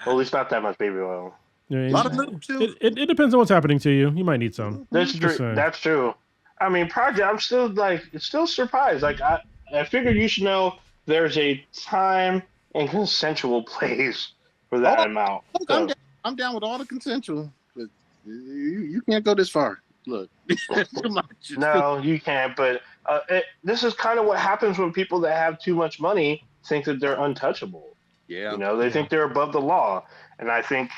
Well, at least not that much baby oil. Yeah, a lot of little too. It depends on what's happening to you. You might need some. That's true. That's true. I mean, Project, I'm still surprised. Like, I figured you should know there's a time and consensual place for Oh, that amount. look, So, I'm down with all the consensual, but you can't go this far. Look, it's too much. no, you can't. But this is kind of what happens when people that have too much money think that they're untouchable. Yeah. They think they're above the law. And I think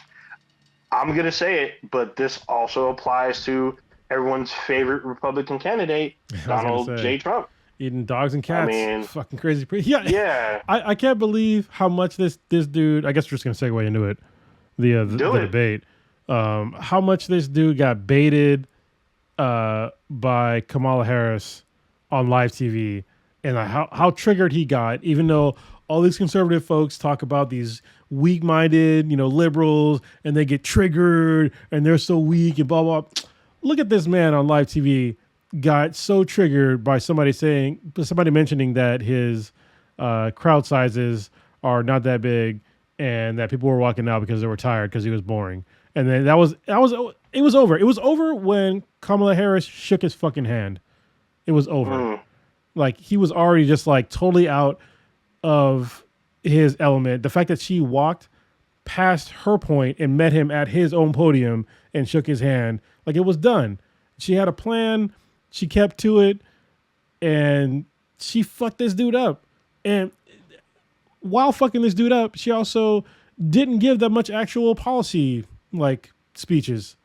I'm going to say it, but this also applies to everyone's favorite Republican candidate, Donald J. Trump. Eating dogs and cats. I mean, fucking crazy. Yeah. Yeah. I can't believe how much this dude, I guess we're just going to segue into it, the debate. How much this dude got baited by Kamala Harris on live TV, and how triggered he got, even though all these conservative folks talk about these weak-minded, liberals, and they get triggered and they're so weak and blah, blah. Look at this man on live TV got so triggered by somebody mentioning that his crowd sizes are not that big and that people were walking out because they were tired because he was boring. And then it was over. It was over when Kamala Harris shook his fucking hand. It was over. Like, he was already just like totally out of his element. The fact that she walked past her point and met him at his own podium and shook his hand, like, it was done. She had a plan. She kept to it, and she fucked this dude up. And while fucking this dude up, she also didn't give that much actual policy like speeches.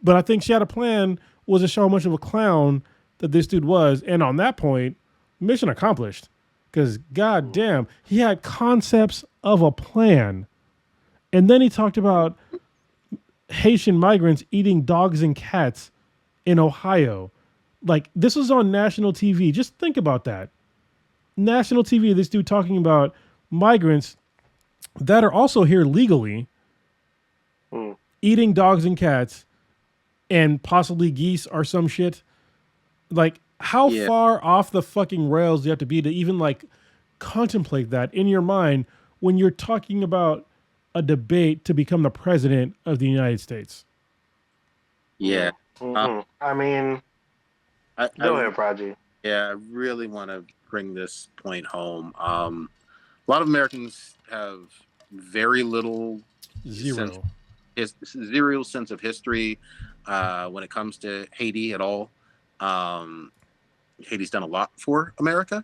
But I think she had a plan, was to show how much of a clown that this dude was. And on that point, mission accomplished. Because goddamn, he had concepts of a plan. And then he talked about Haitian migrants eating dogs and cats in Ohio. Like, this was on national TV. Just think about that. National TV, this dude talking about migrants that are also here legally eating dogs and cats and possibly geese or some shit. Like, how far off the fucking rails do you have to be to even like contemplate that in your mind when you're talking about a debate to become the president of the United States? Yeah. I mean, go ahead, Prodigy. Yeah, I really want to bring this point home. A lot of Americans have very little zero sense of history when it comes to Haiti at all. Haiti's done a lot for America,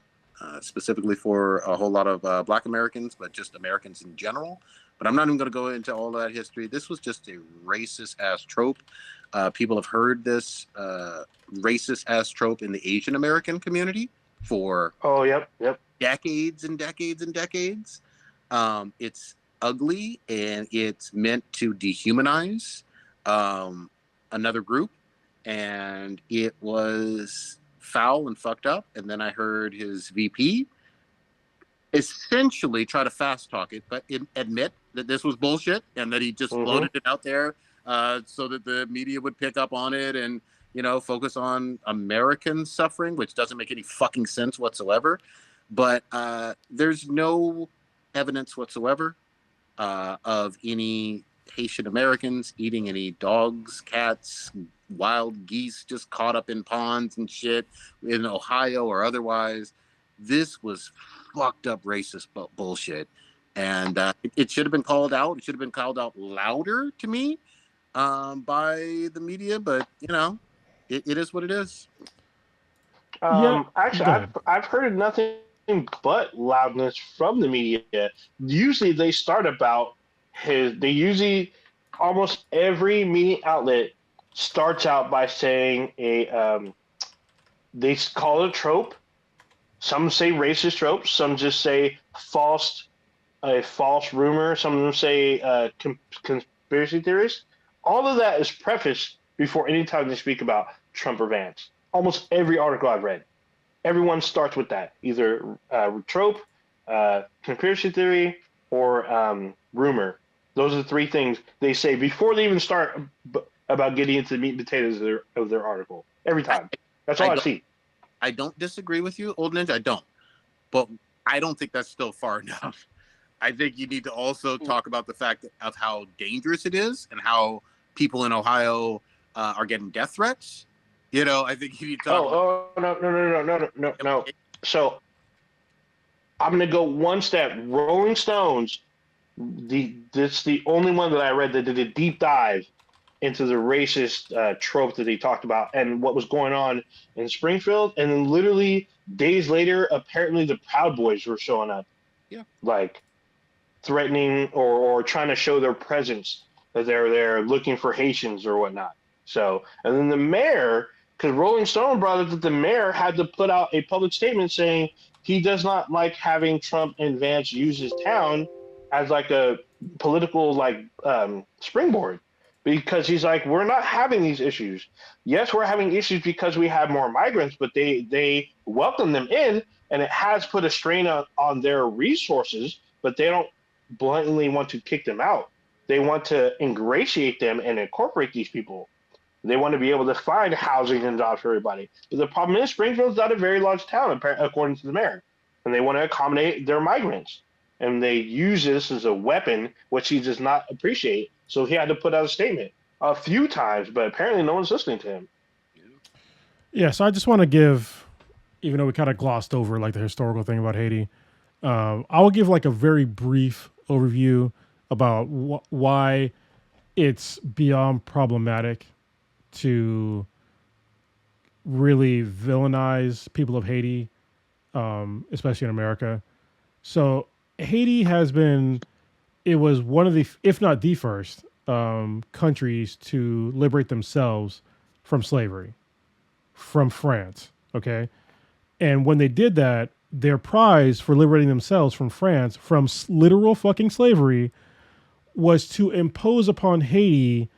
specifically for a whole lot of Black Americans, but just Americans in general. But I'm not even going to go into all that history. This was just a racist-ass trope. People have heard this racist-ass trope in the Asian American community for decades and decades and decades. It's ugly, and it's meant to dehumanize another group, and it was foul and fucked up. And then I heard his VP essentially try to fast talk it, but admit that this was bullshit and that he just floated it out there so that the media would pick up on it and, focus on American suffering, which doesn't make any fucking sense whatsoever. But there's no evidence whatsoever of any Haitian Americans eating any dogs, cats, wild geese just caught up in ponds and shit in Ohio or otherwise. This was fucked up racist bullshit. And it should have been called out. It should have been called out louder to me by the media. But, it is what it is. Actually, I've heard nothing but loudness from the media. Usually they start about almost every media outlet starts out by saying they call it a trope. Some say racist trope. Some just say a false rumor. Some of them say conspiracy theories. All of that is prefaced before any time they speak about Trump or Vance. Almost every article I've read, everyone starts with that, either trope, conspiracy theory, or rumor. Those are the three things they say before they even start about getting into the meat and potatoes of their article. Every time. That's all I see. I don't disagree with you, Old Ninja. I don't. But I don't think that's still far enough. I think you need to also talk about the fact of how dangerous it is and how people in Ohio are getting death threats You know, I think you talk. No. So I'm gonna go one step. Rolling Stones. That's the only one that I read that did a deep dive into the racist trope that they talked about and what was going on in Springfield. And then literally days later, apparently the Proud Boys were showing up. Yeah. Like threatening or trying to show their presence, that they're there looking for Haitians or whatnot. So, and then the mayor, because Rolling Stone brought up that the mayor had to put out a public statement saying he does not like having Trump and Vance use his town as like a political springboard, because he's like, we're not having these issues. Yes, we're having issues because we have more migrants, but they welcome them in, and it has put a strain on their resources, but they don't bluntly want to kick them out. They want to ingratiate them and incorporate these people. They want to be able to find housing and jobs for everybody. But the problem is Springfield's not a very large town, according to the mayor, and they want to accommodate their migrants. And they use this as a weapon, which he does not appreciate. So he had to put out a statement a few times, but apparently no one's listening to him. Yeah, so I just want to give, even though we kind of glossed over like the historical thing about Haiti, I will give like a very brief overview about why it's beyond problematic to really villainize people of Haiti, especially in America. So Haiti it was one of the, if not the first, countries to liberate themselves from slavery, from France, okay? And when they did that, their prize for liberating themselves from France, from literal fucking slavery, was to impose upon Haiti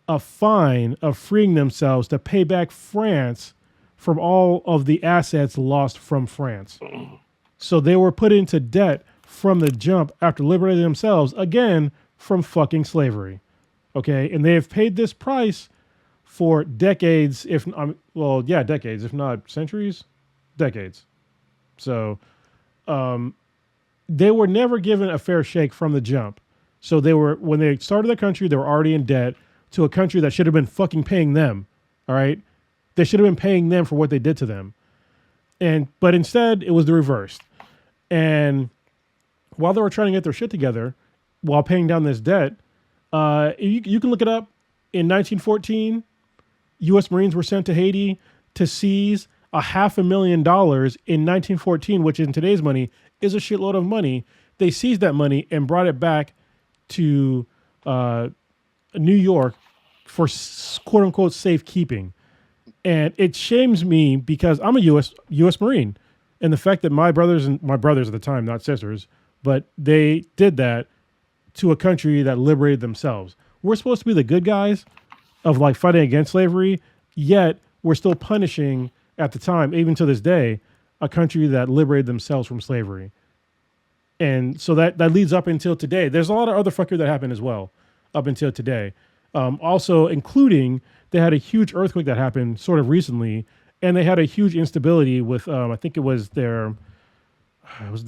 a fine of freeing themselves to pay back France from all of the assets lost from France. So they were put into debt from the jump after liberating themselves, again, from fucking slavery. Okay? And they have paid this price for decades, decades, if not centuries. Decades. So they were never given a fair shake from the jump. So when they started the country, they were already in debt to a country that should have been fucking paying them. All right? They should have been paying them for what they did to them. But instead, it was the reverse. And while they were trying to get their shit together, while paying down this debt, you can look it up. In 1914, U.S. Marines were sent to Haiti to seize $500,000 in 1914, which in today's money is a shitload of money. They seized that money and brought it back to New York for quote unquote safekeeping. And it shames me because I'm a U.S. Marine. And the fact that my brothers at the time, not sisters, but they did that to a country that liberated themselves. We're supposed to be the good guys of like fighting against slavery, yet we're still punishing at the time, even to this day, a country that liberated themselves from slavery. And so that leads up until today. There's a lot of other fuckery that happened as well up until today. Also, including they had a huge earthquake that happened sort of recently, and they had a huge instability with, I think it was the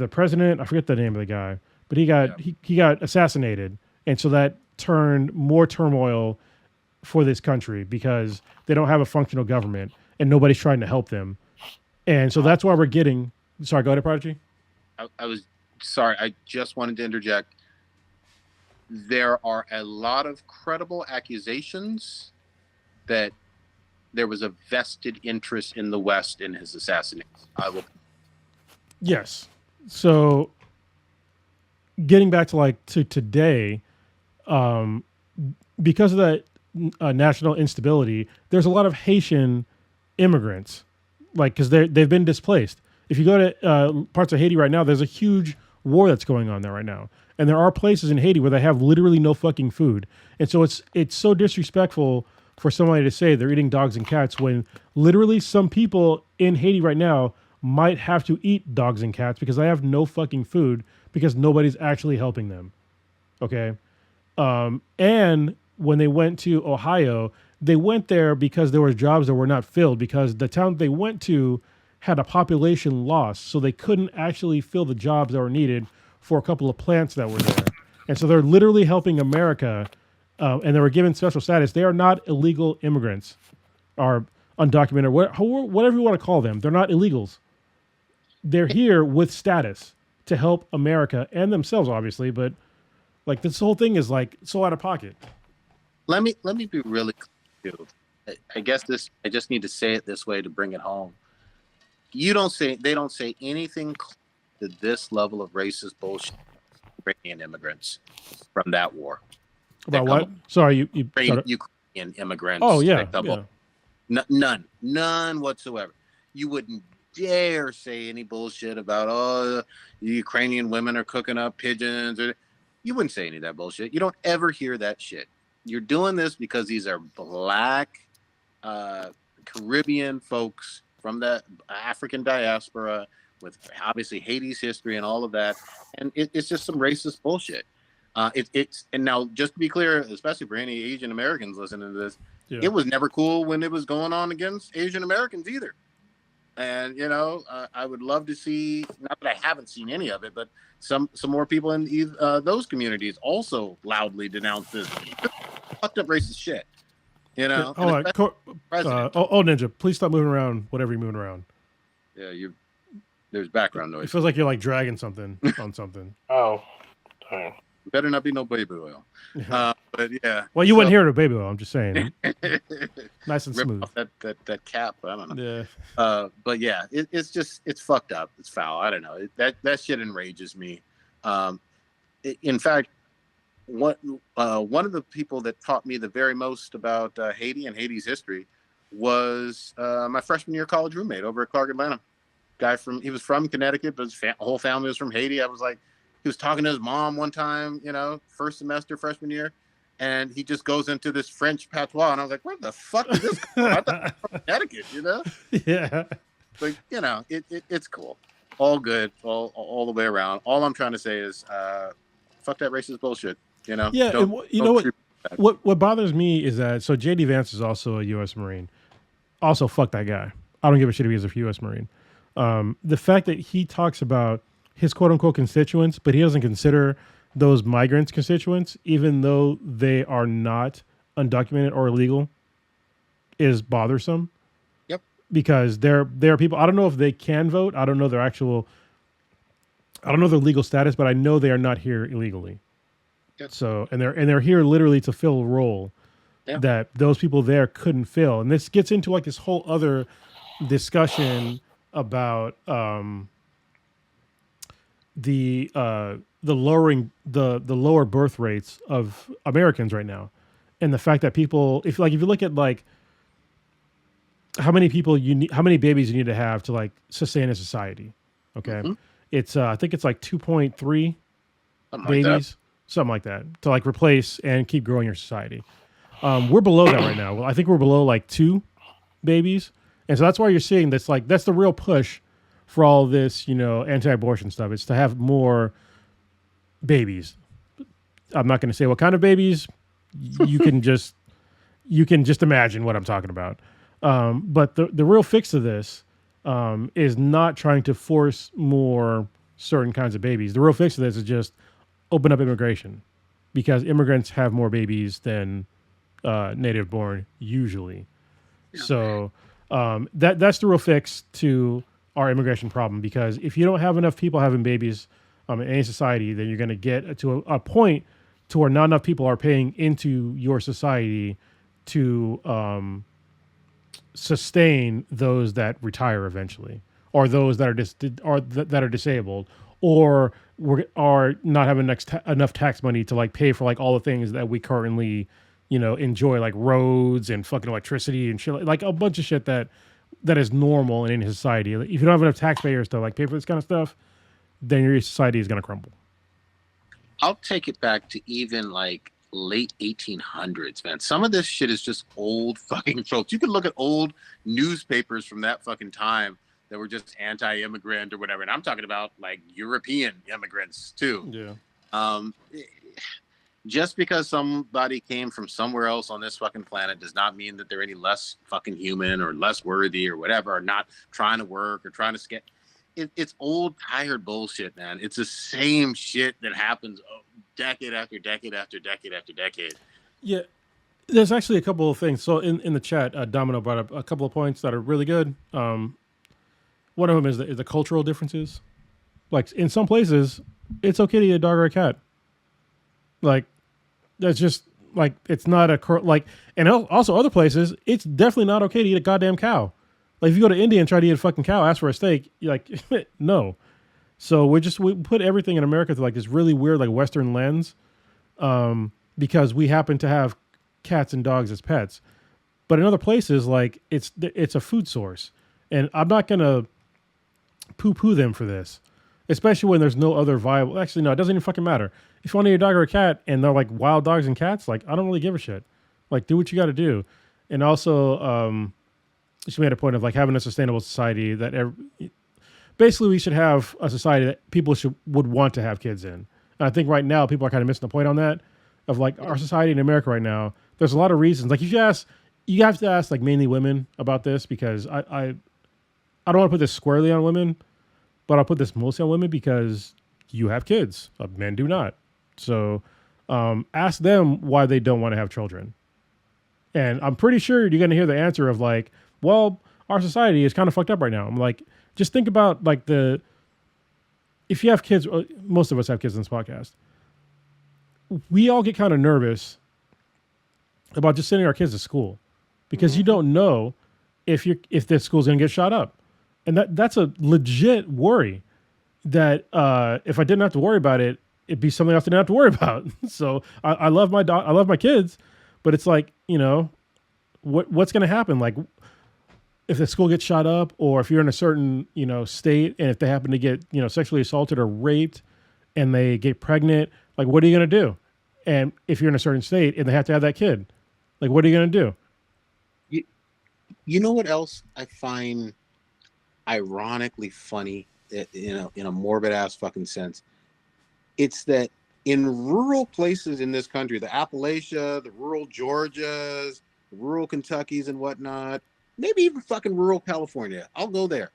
president. I forget the name of the guy, but he got assassinated. And so that turned more turmoil for this country because they don't have a functional government and nobody's trying to help them. And so that's why we're getting, sorry, go ahead, Prodigy. I was sorry. I just wanted to interject. There are a lot of credible accusations that there was a vested interest in the West in his assassination. Yes. So getting back to today, because of that national instability, there's a lot of Haitian immigrants, because they've been displaced. If you go to parts of Haiti right now, there's a huge war that's going on there right now. And there are places in Haiti where they have literally no fucking food. And so it's so disrespectful for somebody to say they're eating dogs and cats when literally some people in Haiti right now might have to eat dogs and cats because they have no fucking food because nobody's actually helping them. Okay? And when they went to Ohio, they went there because there were jobs that were not filled because the town they went to had a population loss. So they couldn't actually fill the jobs that were needed for a couple of plants that were there. And so they're literally helping America, and they were given special status. They are not illegal immigrants. undocumented, whatever you want to call them. They're not illegals. They're here with status to help America and themselves, obviously. But like this whole thing is like so out of pocket. Let me be really clear. I guess I just need to say it this way to bring it home. They don't say anything to this level of racist bullshit. Ukrainian immigrants from that war. About what? Sorry, Ukrainian immigrants. Oh yeah, None whatsoever. You wouldn't dare say any bullshit about the Ukrainian women are cooking up pigeons, or you wouldn't say any of that bullshit. You don't ever hear that shit. You're doing this because these are black Caribbean folks from the African diaspora with obviously Haiti's history and all of that, and it's just some racist bullshit. And now just to be clear, especially for any Asian Americans listening to this, it was never cool when it was going on against Asian Americans either. And I would love to see, not that I haven't seen any of it, but some more people in those communities also loudly denounce this fucked up racist shit. Ninja, please stop moving around. Whatever you're moving around. Yeah, there's background noise. It feels like you're like dragging something on something. Oh, darn. Better not be no baby oil. But yeah. Well, you wouldn't hear it with baby oil. I'm just saying. Nice and smooth. Off that cap. I don't know. Yeah. But yeah, it's fucked up. It's foul. I don't know. That shit enrages me. In fact, one of the people that taught me the very most about Haiti and Haiti's history was my freshman year college roommate over at Clark Atlanta. He was from Connecticut, but his whole family was from Haiti. I was like, he was talking to his mom one time, first semester, freshman year, and he just goes into this French patois, and I was like, where the fuck is this come from? I thought it was from Connecticut, Yeah. Like, it's cool. All good, all the way around. All I'm trying to say is, fuck that racist bullshit, Yeah, what bothers me is that, so J.D. Vance is also a U.S. Marine. Also, fuck that guy. I don't give a shit if he's a U.S. Marine. The fact that he talks about his quote-unquote constituents, but he doesn't consider those migrants constituents, even though they are not undocumented or illegal, is bothersome. Yep. Because there are people, I don't know if they can vote. I don't know their legal status, but I know they are not here illegally. Yep. So, and they're here literally to fill a role that those people there couldn't fill. And this gets into like this whole other discussion about the lower birth rates of Americans right now, and the fact that people, if you look at like how many babies you need to have to like sustain a society, okay, it's I think it's like 2.3 babies, something like that, to like replace and keep growing your society. We're below that right now. Well, I think we're below like 2 babies, and so that's why you're seeing this. Like that's the real push for all this, anti-abortion stuff. It's to have more babies. I'm not going to say what kind of babies. You can just imagine what I'm talking about. But the real fix to this is not trying to force more certain kinds of babies. The real fix to this is just open up immigration, because immigrants have more babies than native born usually. Okay. So that's the real fix to our immigration problem, because if you don't have enough people having babies in any society, then you're going to get to a point to where not enough people are paying into your society to sustain those that retire eventually, or those that are disabled, or are not having enough tax money to like pay for like all the things that we currently enjoy, like roads and fucking electricity and shit, like a bunch of shit that is normal in any society. If you don't have enough taxpayers to like pay for this kind of stuff, then your society is going to crumble. I'll take it back to even like late 1800s, man. Some of this shit is just old fucking tropes. You can look at old newspapers from that fucking time that were just anti-immigrant or whatever. And I'm talking about like European immigrants too. Yeah. Just because somebody came from somewhere else on this fucking planet does not mean that they're any less fucking human or less worthy or whatever, or not trying to work or trying to skate. It's old, tired bullshit, man. It's the same shit that happens decade after decade after decade after decade. Yeah. There's actually a couple of things. So in the chat, Domino brought up a couple of points that are really good. One of them is the cultural differences. Like in some places, it's okay to eat a dog or a cat. Like that's just like it's not like, and also other places, it's definitely not okay to eat a goddamn cow. Like if you go to India and try to eat a fucking cow, ask for a steak, you're like no. So we put everything in America through like this really weird like Western lens, because we happen to have cats and dogs as pets. But in other places, like it's a food source, and I'm not gonna poo-poo them for this, especially when there's no other viable. Actually, no, it doesn't even fucking matter. If you want to eat a dog or a cat, and they're like wild dogs and cats, like I don't really give a shit. Like do what you got to do, and also, she made a point of like having a sustainable society that basically we should have a society that people would want to have kids in. And I think right now people are kind of missing the point on that. Of like our society in America right now, there's a lot of reasons. Like if you have to ask like mainly women about this, because I don't want to put this squarely on women, but I'll put this mostly on women because you have kids. Men do not. So ask them why they don't want to have children. And I'm pretty sure you're going to hear the answer of like, well, our society is kind of fucked up right now. I'm like, just think about like if you have kids, most of us have kids in this podcast. We all get kind of nervous about just sending our kids to school because you don't know if the school's going to get shot up. And that's a legit worry that if I didn't have to worry about it, it'd be something else I didn't have to worry about. So I love my I love my kids, but it's like, what's going to happen? Like if the school gets shot up, or if you're in a certain, state, and if they happen to get, sexually assaulted or raped and they get pregnant, like, what are you going to do? And if you're in a certain state and they have to have that kid, like, what are you going to do? You know what else I find ironically funny, in a morbid ass fucking sense? It's that in rural places in this country, the Appalachia, the rural Georgias, the rural Kentuckys and whatnot, maybe even fucking rural California, I'll go there.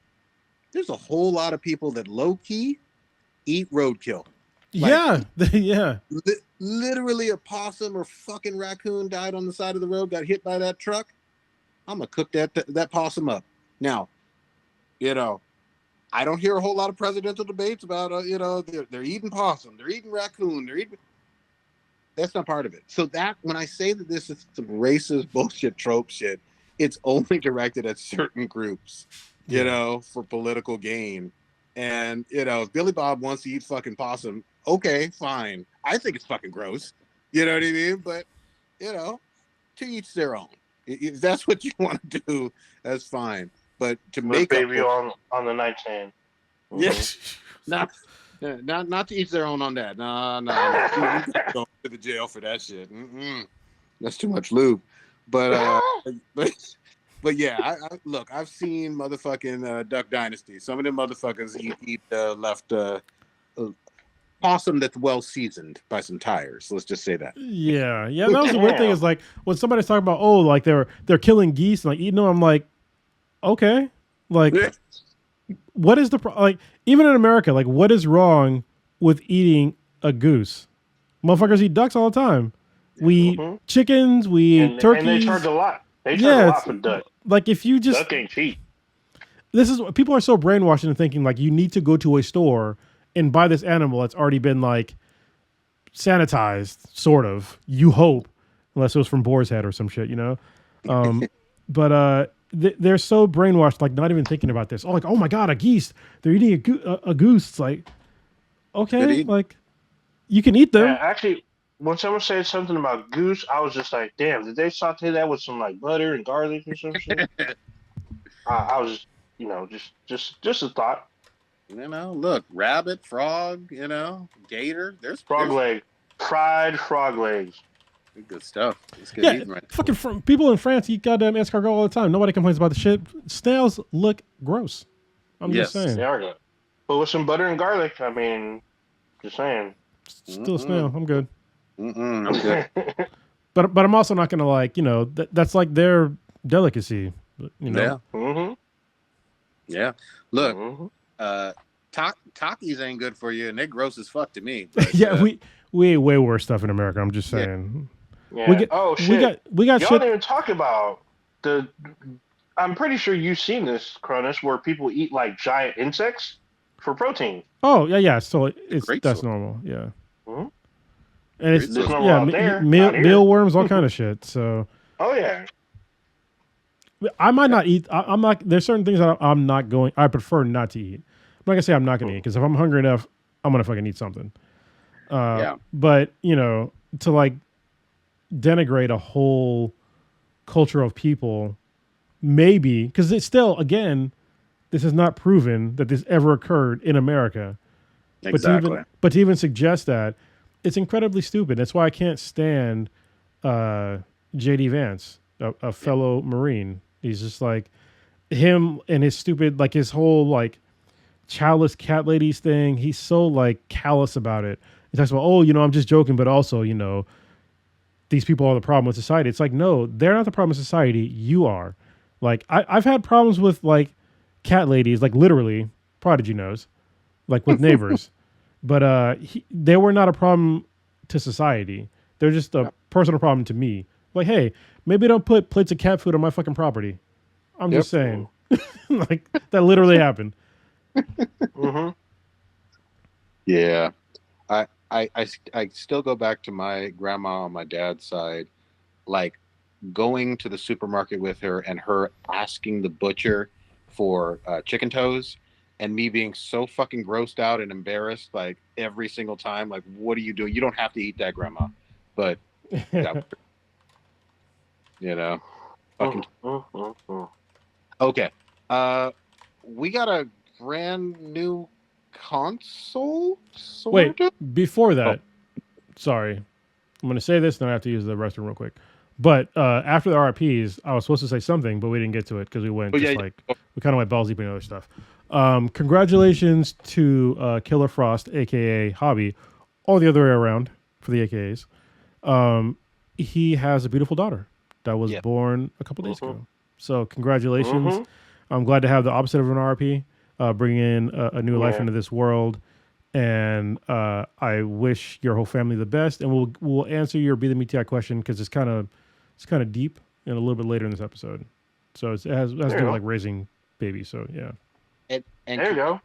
There's a whole lot of people that low key eat roadkill. Like, yeah. Literally a possum or fucking raccoon died on the side of the road, got hit by that truck. I'm gonna cook that possum up. Now, I don't hear a whole lot of presidential debates about, they're eating possum, they're eating raccoon, that's not part of it. So that when I say that this is some racist bullshit trope shit, it's only directed at certain groups, for political gain. And, if Billy Bob wants to eat fucking possum, okay, fine. I think it's fucking gross. You know what I mean? But, to each their own. If that's what you want to do, that's fine. But to make baby on the nightstand. Mm-hmm. Yes. Not to each their own on that. No. You go to the jail for that shit. That's too much lube. But yeah, look, I've seen motherfucking Duck Dynasty. Some of them motherfuckers eat left possum that's well seasoned by some tires. Let's just say that. Yeah. That was the weird thing is like when somebody's talking about like they're killing geese and like eating them, I'm like, okay, like what is the like even in America, like what is wrong with eating a goose? Motherfuckers eat ducks all the time. We eat chickens, we eat turkeys. And they charge a lot. They charge a lot for duck. Like if you just duck ain't cheap. This is people are so brainwashed into thinking like you need to go to a store and buy this animal that's already been like sanitized, sort of. You hope, unless it was from Boar's Head or some shit, But they're so brainwashed, like not even thinking about this. Oh my god, a geese! They're eating a goose. It's like, okay, like you can eat them. Yeah, actually, when someone said something about goose, I was just like, damn, did they saute that with some like butter and garlic or some shit? I was, just a thought. Look, rabbit, frog, gator. There's leg, fried frog legs. Good stuff. It's good eating right now. Fucking people in France eat goddamn escargot all the time. Nobody complains about the shit. Snails look gross. I'm just saying. They are good. But with some butter and garlic, I mean, just saying. Still a snail. I'm good. I'm good. But I'm also not gonna like, that's like their delicacy. Yeah. Mm-hmm. Yeah. Look, Takis ain't good for you, and they're gross as fuck to me. But, yeah, we eat way worse stuff in America. I'm just saying. Yeah. We get Oh we shit. got we got Y'all shit. didn't even talk about the. I'm pretty sure you've seen this, Cronus, where people eat like giant insects for protein. Oh yeah. So Great that's source. normal. Yeah, Mm-hmm. and it's Great This source. normal yeah out there, not here. mealworms, all kind of shit. So Oh yeah. I might not eat. I'm not. There's certain things that I'm not going. I prefer not to eat. I'm not gonna say I'm not gonna eat because if I'm hungry enough, I'm gonna fucking eat something. Yeah. But to like denigrate a whole culture of people, maybe because it's still again, this is not proven that this ever occurred in America. Exactly. But to even suggest that, it's incredibly stupid. That's why I can't stand JD Vance, a fellow Marine. He's just like him and his stupid, like his whole like childless cat ladies thing. He's so like callous about it. He talks about, oh, I'm just joking, but also, these people are the problem with society. It's like, no, they're not the problem with society. You are. Like, I've had problems with like cat ladies, like literally, Prodigy knows, like with neighbors. But they were not a problem to society. They're just a personal problem to me. Like, hey, maybe don't put plates of cat food on my fucking property. I'm just saying. Like, that literally happened. Mm-hmm. Yeah. I still go back to my grandma on my dad's side, like going to the supermarket with her and her asking the butcher for chicken toes and me being so fucking grossed out and embarrassed like every single time. Like, what are you doing? You don't have to eat that, grandma. But that, fucking okay. We got a brand new console, Wait, sort of. before that, sorry, I'm going to say this, and I have to use the restroom real quick. But after the RPs, I was supposed to say something, but we didn't get to it because we went we kind of went balls deep into other stuff. Congratulations to Killer Frost, aka Hobby, or the other way around for the AKAs. He has a beautiful daughter that was born a couple days ago. So congratulations. I'm glad to have the opposite of an RP, bringing in a new life into this world. And I wish your whole family the best. And we'll answer your Be the Meaty question because it's kind of deep and a little bit later in this episode. So it has to do with like raising babies. So yeah. And there you go.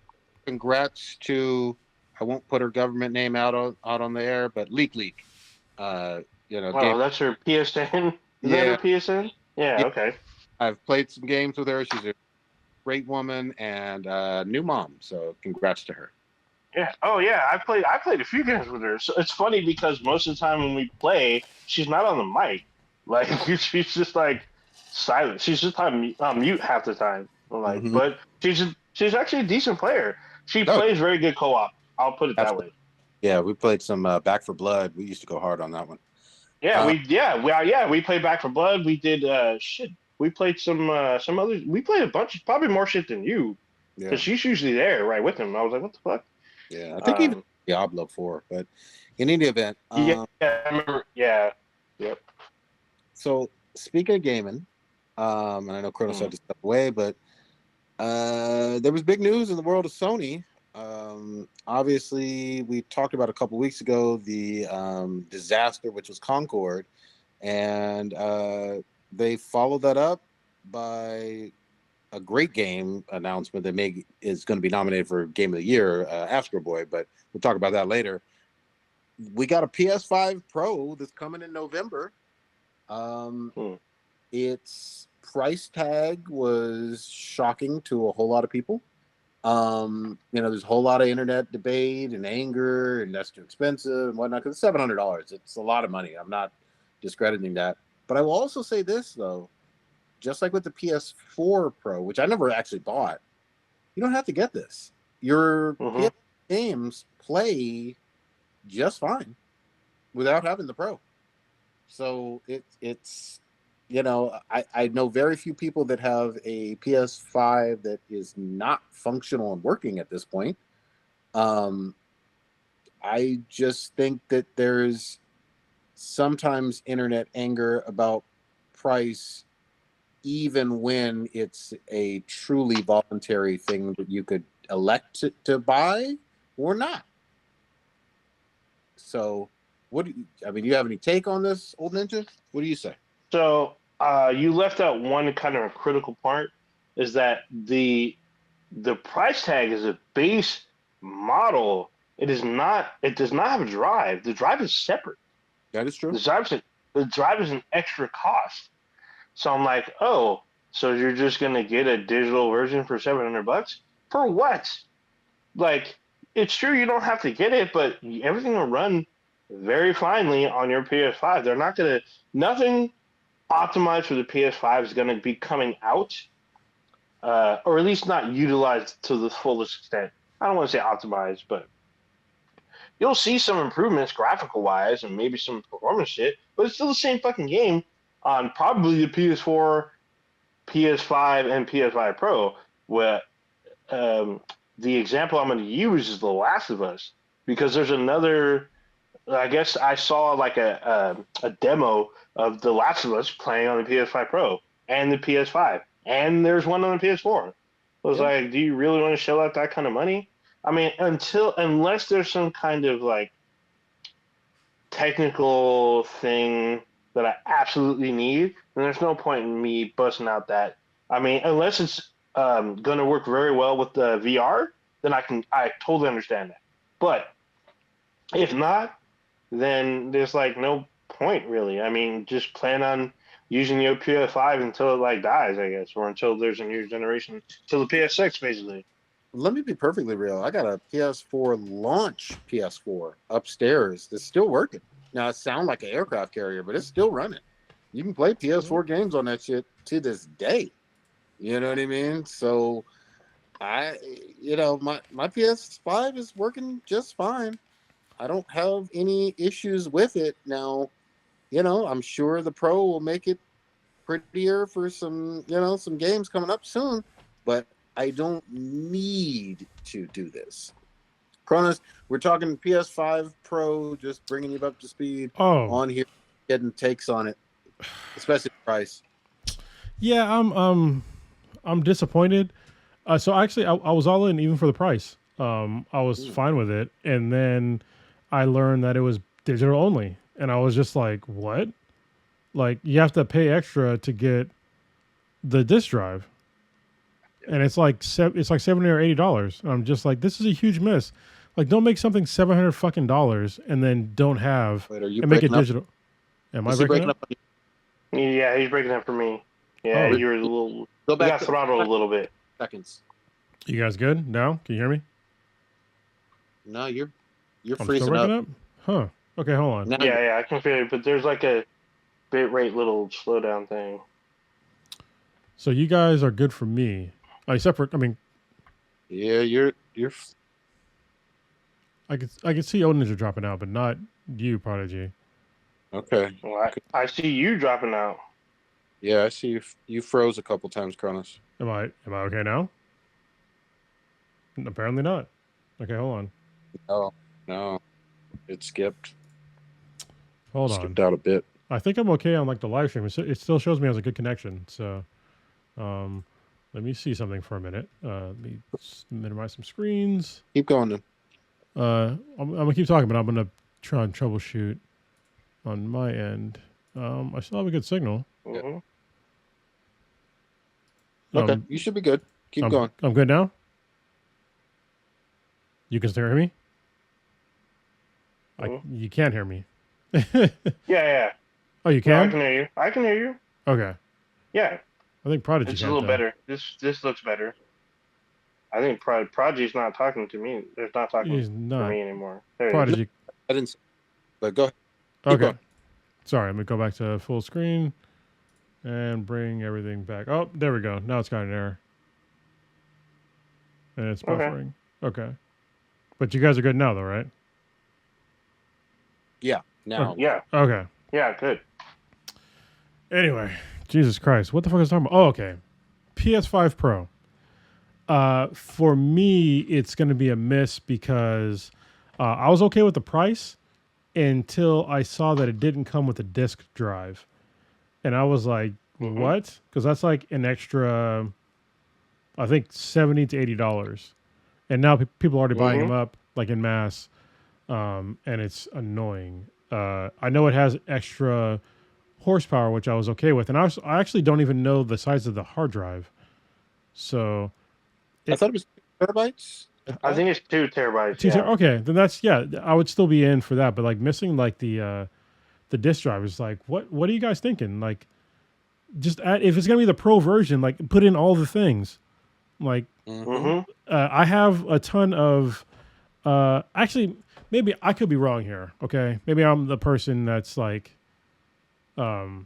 Congrats to, I won't put her government name out on the air, but Leak. Oh, that's her PSN. Is that her PSN? Yeah. Okay. I've played some games with her. She's a great woman and new mom. So congrats to her. Yeah. Oh yeah. I played a few games with her. So it's funny because most of the time when we play, she's not on the mic. Like she's just like silent. She's just on mute half the time. Like, but she's actually a decent player. She plays very good co-op. I'll put it that way. Yeah, we played some Back for Blood. We used to go hard on that one. Yeah, we played Back for Blood. We did We played some other. We played a bunch, probably more shit than you, because she's usually there right with him. I was like, what the fuck? Yeah, I think even Diablo 4, but in any event, I remember. Yeah, yep. So speaking of gaming, and I know Kronos had to step away, but there was big news in the world of Sony. Obviously, we talked about a couple weeks ago the disaster, which was Concord, and they followed that up by a great game announcement that is going to be nominated for Game of the Year, Astro Boy, but we'll talk about that later. We got a PS5 Pro that's coming in November. Its price tag was shocking to a whole lot of people. There's a whole lot of internet debate and anger, and that's too expensive and whatnot, because it's $700. It's a lot of money. I'm not discrediting that. But I will also say this, though. Just like with the PS4 Pro, which I never actually bought, you don't have to get this. Your PS games play just fine without having the Pro. So it's I know very few people that have a PS5 that is not functional and working at this point. I just think that there's sometimes internet anger about price, even when it's a truly voluntary thing that you could elect to buy or not. So I mean, you have any take on this, old ninja? What do you say? So you left out one kind of a critical part, is that the price tag is a base model. It is not. It does not have a drive. The drive is separate. That is true. The drive is an extra cost. So I'm like, oh, so you're just gonna get a digital version for $700 for what? Like, it's true you don't have to get it, but everything will run very finely on your PS5. They're not gonna nothing optimized for the PS5 is gonna be coming out, or at least not utilized to the fullest extent. I don't want to say optimized, but you'll see some improvements graphical wise and maybe some performance shit, but it's still the same fucking game on probably the PS4, PS5, and PS5 Pro. Where the example I'm going to use is The Last of Us, because there's another. I guess I saw like a demo of The Last of Us playing on the PS5 Pro and the PS5, and there's one on the PS4. I was like, do you really want to shell out that kind of money? I mean, unless there's some kind of like technical thing that I absolutely need, then there's no point in me busting out that. I mean, unless it's going to work very well with the VR, then I totally understand that. But if not, then there's like no point really. I mean, just plan on using your PS5 until it like dies, I guess, or until there's a new generation, till the PS6 basically. Let me be perfectly real. I got a PS4 launch PS4 upstairs that's still working. Now it sounds like an aircraft carrier, but it's still running. You can play PS4 games on that shit to this day. You know what I mean? So my PS5 is working just fine. I don't have any issues with it. Now, I'm sure the Pro will make it prettier for some games coming up soon, but I don't need to do this. Cronus, we're talking PS5 Pro, just bringing you up to speed on here, getting takes on it, especially the price. Yeah, I'm disappointed. So actually, I was all in even for the price. I was fine with it, and then I learned that it was digital only, and I was just like, "What? Like you have to pay extra to get the disc drive?" And it's like $70 or $80. I'm just like, this is a huge miss. Like, don't make something $700 and then don't have and make it digital. Am I breaking up? Yeah, he's breaking up for me. Yeah, you're a little. Go back. You got throttled a little bit. Seconds. You guys good now? Can you hear me? No, you're I'm freezing still breaking up. Huh? Okay, hold on. Now yeah, I can feel it, but there's like a bitrate little slowdown thing. So you guys are good for me. Except for, yeah, you're. I could see Old Ninja dropping out, but not you, Prodigy. Okay. Well, I see you dropping out. Yeah, I see you froze a couple times, Cronus. Am I okay now? Apparently not. Okay, hold on. No, it skipped. Hold on. Skipped out a bit. I think I'm okay on like the live stream. It still shows me as a good connection. So, let me see something for a minute. Let me minimize some screens. Keep going then. I'm gonna keep talking, but I'm gonna try and troubleshoot on my end. I still have a good signal. Mm-hmm. Okay, you should be good. Keep going. I'm good now. You can still hear me? Mm-hmm. You can't hear me. Yeah. Oh, you can? No, I can hear you. Okay. Yeah. I think Prodigy. It's a little better. This looks better. I think Prodigy's not talking to me. He's not talking to me anymore. Prodigy. I didn't. But go ahead. Okay. Going. Sorry, I'm gonna go back to full screen and bring everything back. Oh, there we go. Now it's got an error. And it's buffering. Okay. But you guys are good now, though, right? Yeah. Now. Yeah. Okay. Yeah. Good. Anyway, Jesus Christ, what the fuck is I talking about? Oh, okay. PS5 Pro. For me, it's going to be a miss because I was okay with the price until I saw that it didn't come with a disk drive. And I was like, what? Because that's like an extra, I think, $70 to $80. And now people are already buying them up, like en masse. And it's annoying. I know it has extra horsepower, which I was okay with, and I actually don't even know the size of the hard drive. So I thought it was terabytes. I think it's 2 terabytes. Okay, then that's I would still be in for that. But like missing like the disk drive is like, what are you guys thinking? Like, just if it's gonna be the pro version, like put in all the things. Like, I have a ton of. Actually, maybe I could be wrong here. Okay, maybe I'm the person that's like, out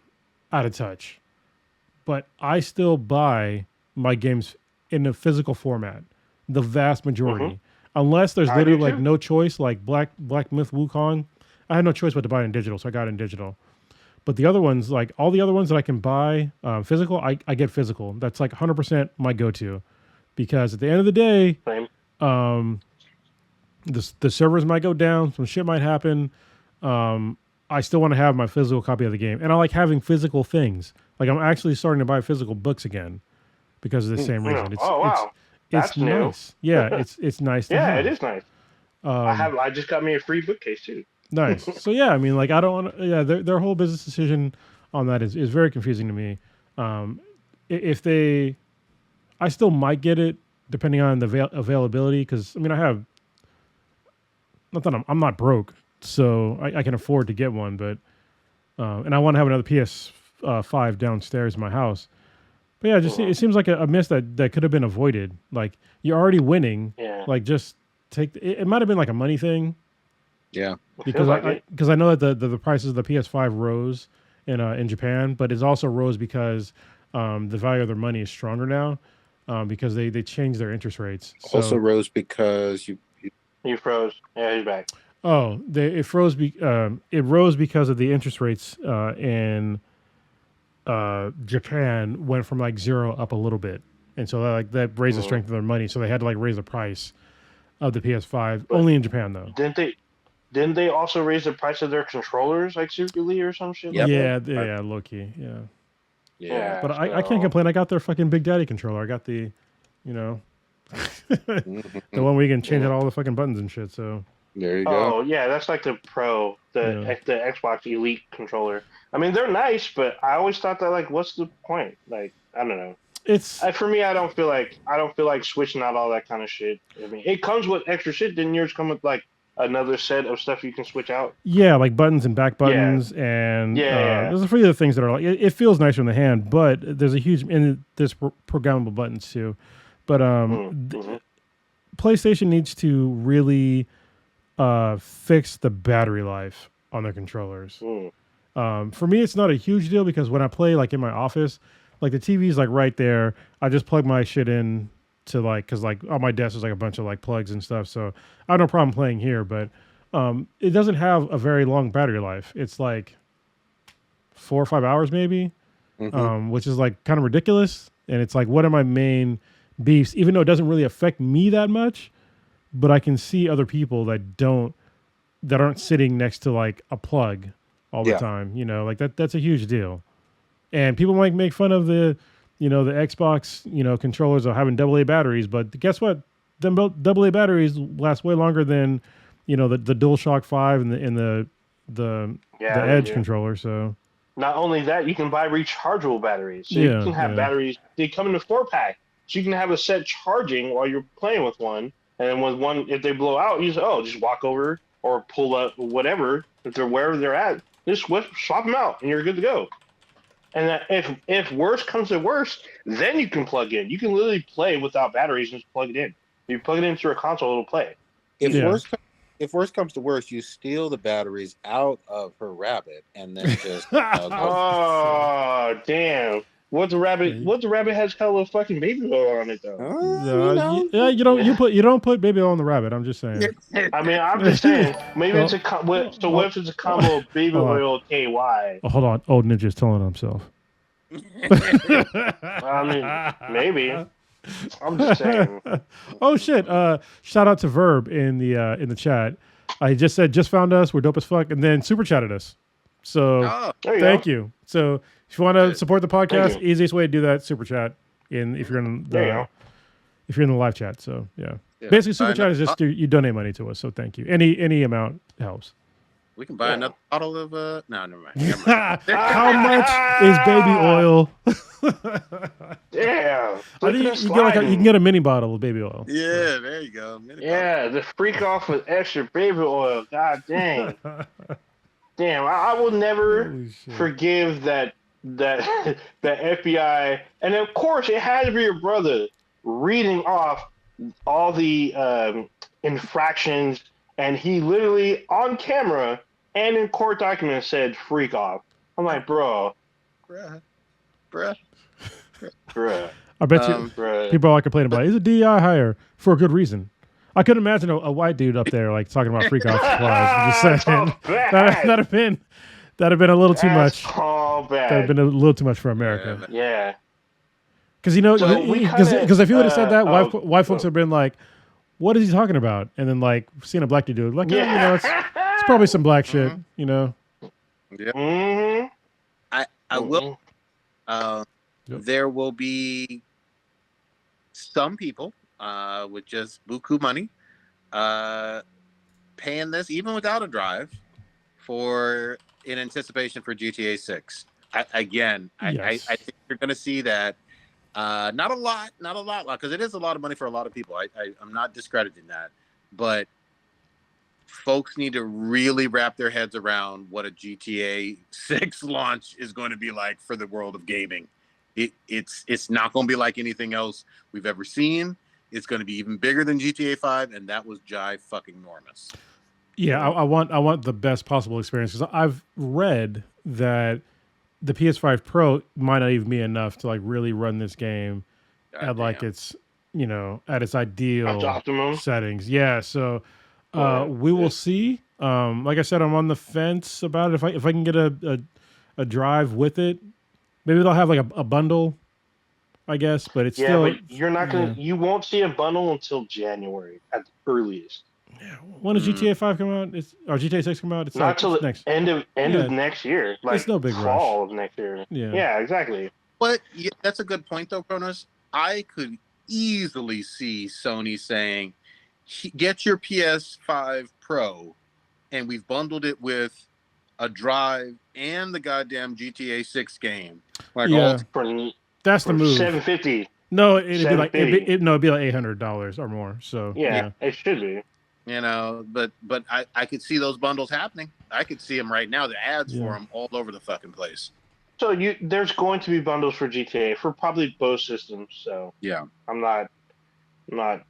of touch. But I still buy my games in a physical format. The vast majority, unless there's literally like no choice, like Black Myth Wukong, I had no choice but to buy it in digital, so I got it in digital. But the other ones, like all the other ones that I can buy physical, I get physical. That's like 100% my go-to, because at the end of the day, the servers might go down, some shit might happen. I still want to have my physical copy of the game, and I like having physical things. Like I'm actually starting to buy physical books again because of the same reason. It's nice. Yeah, it's nice to have. Yeah, it is nice. I just got me a free bookcase too. Nice. So yeah, I mean, like I don't want. Yeah, their whole business decision on that is very confusing to me. I still might get it depending on the availability, because I mean I have. Not that I'm not broke, so I can afford to get one, but and I want to have another PS5 downstairs in my house. But yeah, just it seems like a miss that could have been avoided. Like you're already winning. Yeah. Like just take it might have been like a money thing. Yeah. Because I know that the prices of the PS5 rose in Japan, but it's also rose because the value of their money is stronger now because they changed their interest rates. So, also rose because you froze. Yeah, he's back. Oh, it froze. It rose because of the interest rates in Japan went from like 0 up a little bit, and so that raised the strength of their money. So they had to like raise the price of the PS5. But only in Japan though. Didn't they also raise the price of their controllers like secretly or some shit? Yep. Yeah, low key, yeah. But I can't complain. I got their fucking Big Daddy controller. I got the, the one where you can change out all the fucking buttons and shit. So there you go. Oh yeah, that's like the Pro, the Xbox Elite controller. I mean, they're nice, but I always thought that like, what's the point? Like, I don't know. For me, I don't feel like switching out all that kind of shit. I mean, it comes with extra shit. Didn't yours come with like another set of stuff you can switch out? Yeah, like buttons and back buttons, and there's a few other things that are like it feels nicer in the hand, but there's there's programmable buttons too. But PlayStation needs to really fix the battery life on their controllers. For me, it's not a huge deal because when I play like in my office, like the TV's like right there. I just plug my shit in to because like on my desk is like a bunch of like plugs and stuff. So I have no problem playing here, but it doesn't have a very long battery life. It's like 4 or 5 hours maybe, which is like kind of ridiculous. And it's like one of my main beefs, even though it doesn't really affect me that much, but I can see other people that aren't sitting next to like a plug all the time, like that's a huge deal. And people might make fun of the Xbox, controllers are having AA batteries, but guess what? Them AA batteries last way longer than, the DualShock 5 and the Edge controller. So not only that, you can buy rechargeable batteries. So you can have batteries. They come in a 4-pack, so you can have a set charging while you're playing with one. And then with one, if they blow out, you say, just walk over or pull up whatever, if they're wherever they're at, just swap them out and you're good to go. And that if worse comes to worse, then you can plug in. You can literally play without batteries and just plug it in. If you plug it into a console, it'll play. If worse comes to worse, you steal the batteries out of her rabbit and then just. Oh damn! What the rabbit has got a little fucking baby oil on it though. You don't put baby oil on the rabbit. I'm just saying. I mean, I'm just saying. Maybe it's a what if it's a combo of baby oil KY? Oh, hold on, old ninja's telling himself. I mean, maybe. I'm just saying. Oh shit! Shout out to Verb in the chat. I just found us. We're dope as fuck, and then super chatted us. So thank you. So if you want to support the podcast, easiest way to do that, super chat. If you're in the live chat. So yeah. Basically super chat is just you donate money to us. So thank you. Any amount helps. We can buy another bottle of no, never mind. How much is baby oil? Yeah, I think you can get a mini bottle of baby oil. Yeah, there you go. The freak off with extra baby oil. God dang. Damn, I will never forgive that FBI, and of course it had to be your brother reading off all the infractions, and he literally on camera and in court documents said "freak off." I'm like, bruh. I bet you people are complaining about it. He's a DEI hire for a good reason. I couldn't imagine a white dude up there like talking about freak off supplies. I'm just saying that'd have been a little too much. That'd have been a little too much for America. Yeah. Because because if you would have said that, white folks would have been like, "What is he talking about?" And then like seeing a black dude do it, like, it's probably some black shit, Yeah. I will. There will be some people with just buku money paying this, even without a drive, in anticipation for GTA 6. I think you're going to see that. Not a lot, because it is a lot of money for a lot of people. I'm not discrediting that, but folks need to really wrap their heads around what a GTA 6 launch is going to be like for the world of gaming. It's not going to be like anything else we've ever seen. It's going to be even bigger than GTA 5, and that was fucking enormous. Yeah, I want the best possible experience, because I've read that the PS5 Pro might not even be enough to like really run this game at like its at its ideal settings. Yeah, so we will see. Like I said, I'm on the fence about it. If I can get a drive with it, maybe they'll have like a bundle, I guess. But it's still. But you're not gonna. You won't see a bundle until January at the earliest. Yeah. When does GTA 5 come out? Or GTA 6 come out? It's not until the end of next year. Like it's no big fall rush. Of next year. Yeah, exactly. But that's a good point, though, Cronus. I could easily see Sony saying, "Get your PS5 Pro, and we've bundled it with a drive and the goddamn GTA 6 game." Like that's the move. $750. No, it'd be like $800 or more. So yeah, it should be. But I could see those bundles happening. I could see them right now. The ads for them all over the fucking place. So there's going to be bundles for GTA for probably both systems. So yeah, I'm not. The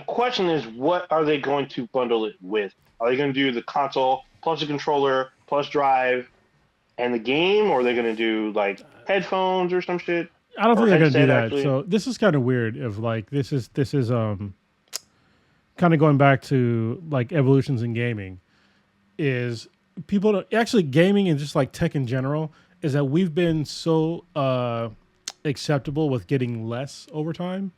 question is, what are they going to bundle it with? Are they going to do the console plus the controller plus drive and the game, or are they going to do like headphones or some shit? I don't think they're going to do that. Actually. So this is kind of weird. Of like this is kind of going back to like evolutions in gaming. Is people don't, actually gaming and just like tech in general is that we've been so acceptable with getting less over time.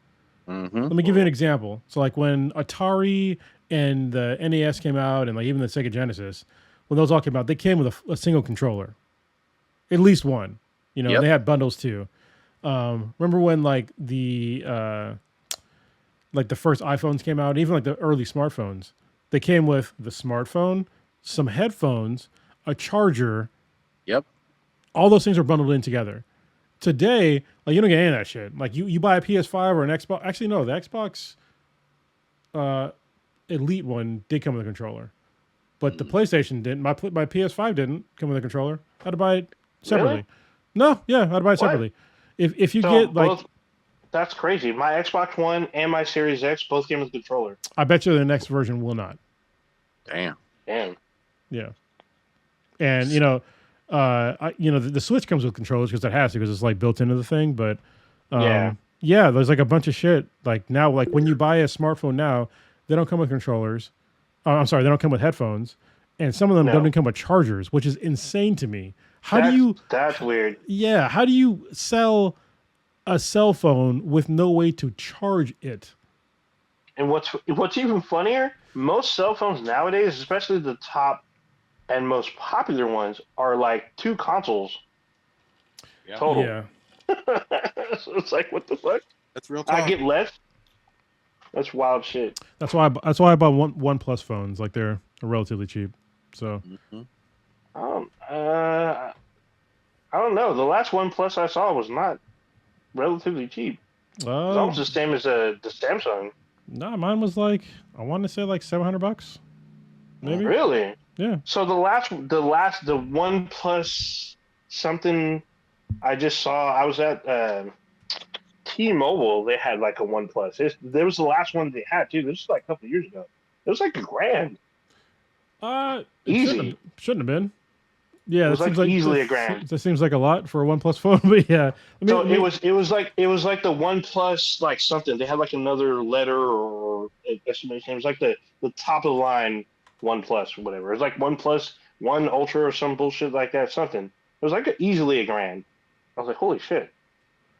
Mm-hmm. Let me give you an example. So like when Atari and the NES came out, and like even the Sega Genesis, when those all came out, they came with a single controller, at least one. They had bundles too. Remember when like the first iPhones came out, even like the early smartphones, they came with the smartphone, some headphones, a charger. Yep. All those things are bundled in together. Today, like you don't get any of that shit. Like you buy a PS5 or an Xbox. Actually, no, the Xbox Elite one did come with a controller, but the PlayStation didn't. My PS5 didn't come with a controller. I had to buy it separately. Really? No, yeah, I had to buy it separately. If you get like both, that's crazy. My Xbox One and my Series X both came with a controller. I bet you the next version will not. Damn. Yeah. And the Switch comes with controllers because it has to, because it's like built into the thing. But there's like a bunch of shit. Like now, like when you buy a smartphone now, they don't come with controllers. I'm sorry, they don't come with headphones, and some of them don't even come with chargers, which is insane to me. That's weird. Yeah, how do you sell a cell phone with no way to charge it? And what's even funnier, most cell phones nowadays, especially the top and most popular ones, are like 2 consoles total. Yeah. So it's like, what the fuck? That's real talk. I get less. That's wild shit. That's why I bought OnePlus phones. Like they're relatively cheap. So I don't know. The last OnePlus I saw was not relatively cheap. It's almost the same as the Samsung. No, mine was like, I want to say like $700, maybe. Really? Yeah. So the OnePlus something I just saw. I was at T-Mobile. They had like a OnePlus. There was the last one they had too. This was like a couple of years ago. It was like $1,000. Easy. Shouldn't have been. Yeah, it was like easily $1,000. That seems like a lot for a OnePlus phone, but yeah. It was like the OnePlus like something. They had like another letter or estimation. It was like the top of the line OnePlus or whatever. It was like OnePlus One Ultra or some bullshit like that. Something. It was like easily $1,000. I was like, holy shit.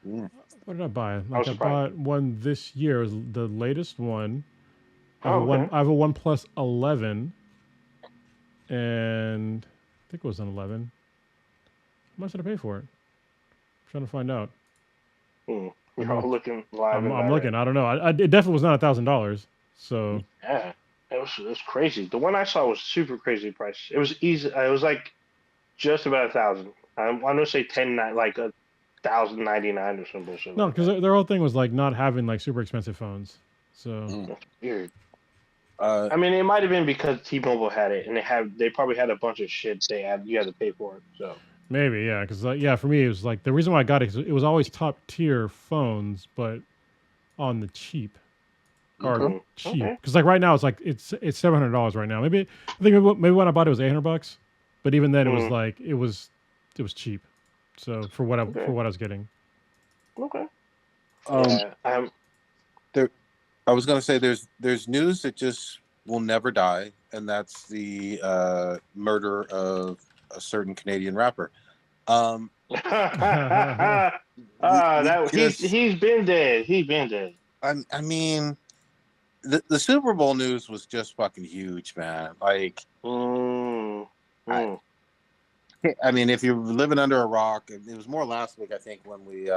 Yeah. What did I buy? Like I bought one this year. It was the latest one. I have a OnePlus 11, and I think it was an 11. How much did I pay for it? I'm trying to find out. You're all looking live. I'm looking. I don't know. It definitely was not $1,000. So yeah, it was crazy. The one I saw was super crazy price. It was easy. It was like just about $1,000. I'm going to say like $1,099 or some bullshit. No, because their whole thing was like not having like super expensive phones. So that's weird. I mean, it might have been because T-Mobile had it, and they probably had a bunch of shit you had to pay for it. So maybe, yeah, because for me it was like the reason why I got it, 'cause it was always top tier phones, but on the cheap or cheap. Because like right now it's like it's $700 right now. Maybe maybe when I bought it was $800, but even then it was like it was cheap. So for what I was getting. Okay. I was going to say there's news that just will never die, and that's the murder of a certain Canadian rapper. He's been dead. He's been dead. I mean, the Super Bowl news was just fucking huge, man. Like, I mean, if you're living under a rock, it was more last week, I think, when we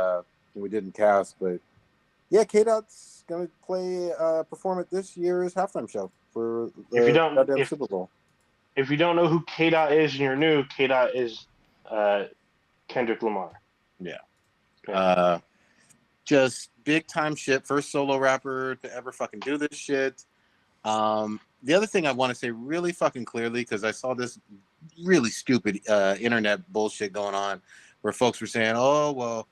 didn't cast, but. Yeah, K-Dot's going to perform at this year's halftime show for the Super Bowl. If you don't know who K-Dot is and you're new, K-Dot is Kendrick Lamar. Yeah. Just big time shit. First solo rapper to ever fucking do this shit. The other thing I want to say really fucking clearly, because I saw this really stupid internet bullshit going on where folks were saying, oh, well,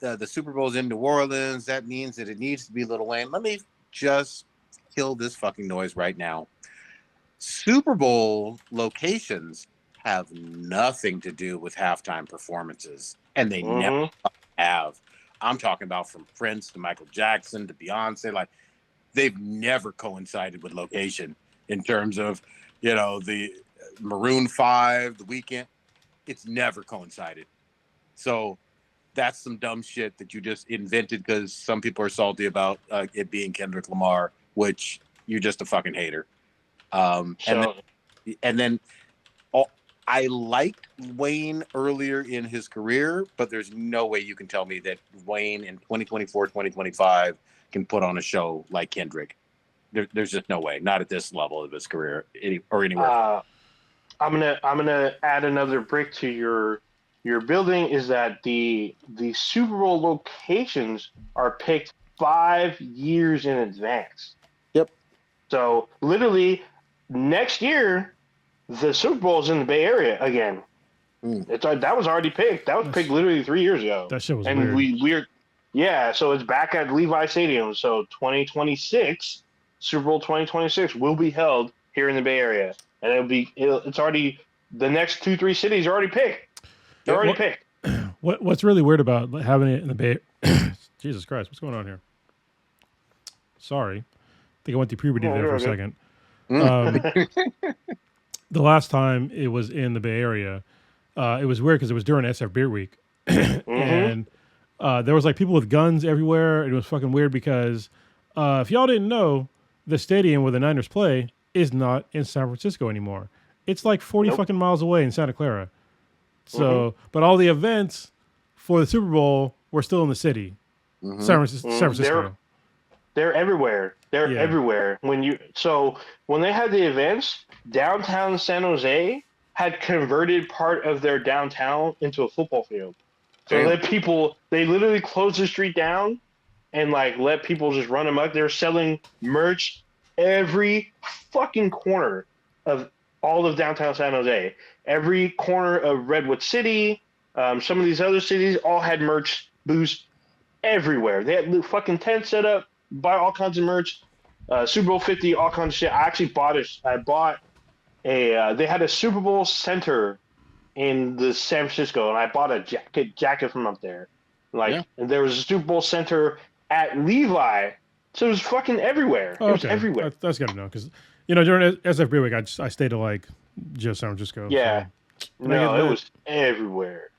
the Super Bowl's in New Orleans. That means that it needs to be Lil Wayne. Let me just kill this fucking noise right now. Super Bowl locations have nothing to do with halftime performances, and they never have. I'm talking about from Prince to Michael Jackson to Beyonce. Like, they've never coincided with location in terms of, the Maroon 5, The Weeknd. It's never coincided. So that's some dumb shit that you just invented because some people are salty about it being Kendrick Lamar, which you're just a fucking hater. And then I liked Wayne earlier in his career, but there's no way you can tell me that Wayne in 2024, 2025 can put on a show like Kendrick. There's just no way, not at this level of his career or anywhere. I'm gonna add another brick to your building. Is that the Super Bowl locations are picked 5 years in advance. Yep. So literally next year, the Super Bowl is in the Bay Area again. That was already picked. That was picked literally 3 years ago. That shit was weird. So it's back at Levi Stadium. So 2026, Super Bowl 2026 will be held here in the Bay Area, and it's already the next 2-3 cities are already picked. They're already picked. What's really weird about having it in the Bay? Jesus Christ, what's going on here? Sorry, I think I went through puberty there for a second. The last time it was in the Bay Area, it was weird because it was during SF Beer Week, and there was like people with guns everywhere. And it was fucking weird because if y'all didn't know, the stadium where the Niners play is not in San Francisco anymore. It's like 40 fucking miles away in Santa Clara. So, but all the events for the Super Bowl were still in the city, San Francisco. They're everywhere. They're everywhere. When they had the events, downtown San Jose had converted part of their downtown into a football field. So they literally closed the street down and like let people just run amok. They're selling merch every fucking corner of all of downtown San Jose. Every corner of Redwood City, some of these other cities all had merch booths everywhere. They had the fucking tents set up, buy all kinds of merch. Super Bowl 50, all kinds of shit. I actually bought they had a Super Bowl center in the San Francisco, and I bought a jacket from up there. And there was a Super Bowl center at Levi, so it was fucking everywhere. Oh, it was everywhere. That's good to know, because during SFB week I stayed to like just San Francisco. Yeah, so. It was everywhere.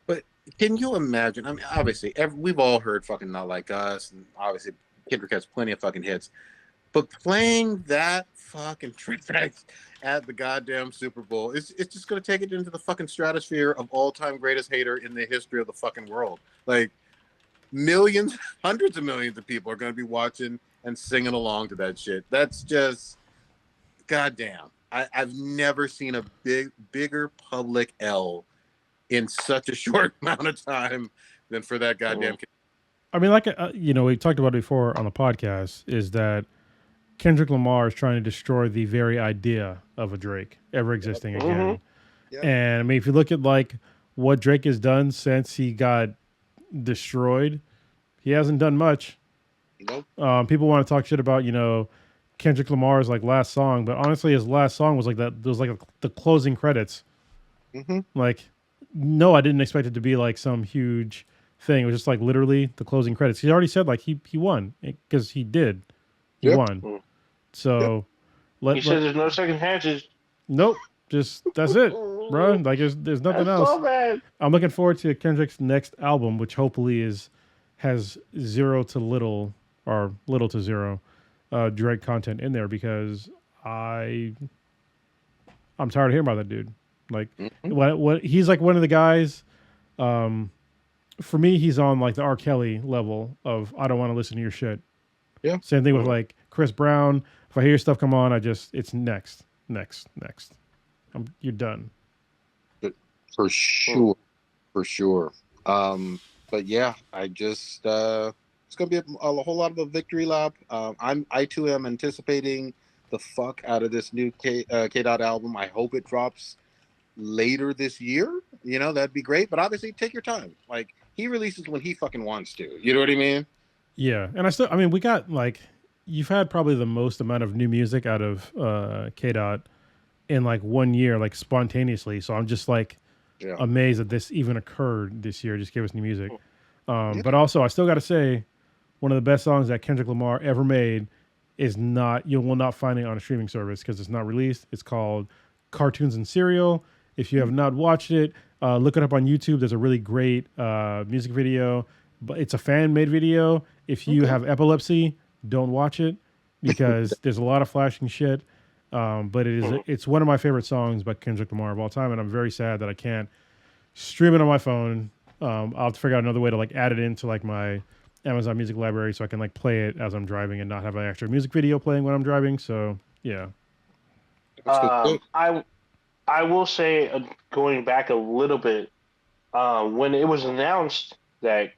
But can you imagine? I mean, obviously, we've all heard fucking Not Like Us, and obviously Kendrick has plenty of fucking hits. But playing that fucking track at the goddamn Super Bowl, it's just going to take it into the fucking stratosphere of all-time greatest hater in the history of the fucking world. Like, millions, hundreds of millions of people are going to be watching and singing along to that shit. That's just, goddamn. I've never seen a bigger public L in such a short amount of time than for that goddamn kid. I mean, like, we talked about it before on the podcast, is that Kendrick Lamar is trying to destroy the very idea of a Drake ever existing again. Yep. And I mean, if you look at like what Drake has done since he got destroyed, he hasn't done much. Nope. People want to talk shit about, Kendrick Lamar's like last song, but honestly, his last song was like that. It was like the closing credits. Mm-hmm. Like, no, I didn't expect it to be like some huge thing. It was just like literally the closing credits. He already said like he won because he did. He won. So he said there's no second chances. Nope. Just that's it, bro. Like there's nothing else. So bad. I'm looking forward to Kendrick's next album, which hopefully has zero to little or little to zero Drake content in there, because I'm tired of hearing about that dude. Like what he's like one of the guys. For me, he's on like the R. Kelly level of I don't want to listen to your shit. Yeah. Same thing with like Chris Brown. If I hear your stuff come on, it's next. You're done. But for sure. But yeah, I just it's gonna be a whole lot of a victory lap. I too am anticipating the fuck out of this new K Dot album. I hope it drops later this year. That'd be great. But obviously, take your time. Like, he releases when he fucking wants to. You know what I mean? Yeah, and we got like, you've had probably the most amount of new music out of K Dot in like 1 year, like spontaneously. So I'm just like amazed that this even occurred this year. Just give us new music. But also, I still got to say, one of the best songs that Kendrick Lamar ever made is you will not find it on a streaming service because it's not released. It's called Cartoons and Cereal. If you have not watched it, look it up on YouTube. There's a really great music video, but it's a fan-made video. If you have epilepsy, don't watch it because there's a lot of flashing shit. But it's one of my favorite songs by Kendrick Lamar of all time, and I'm very sad that I can't stream it on my phone. I'll have to figure out another way to like add it into like my Amazon Music library so I can like play it as I'm driving and not have an extra music video playing when I'm driving. So yeah. I will say, going back a little bit, when it was announced that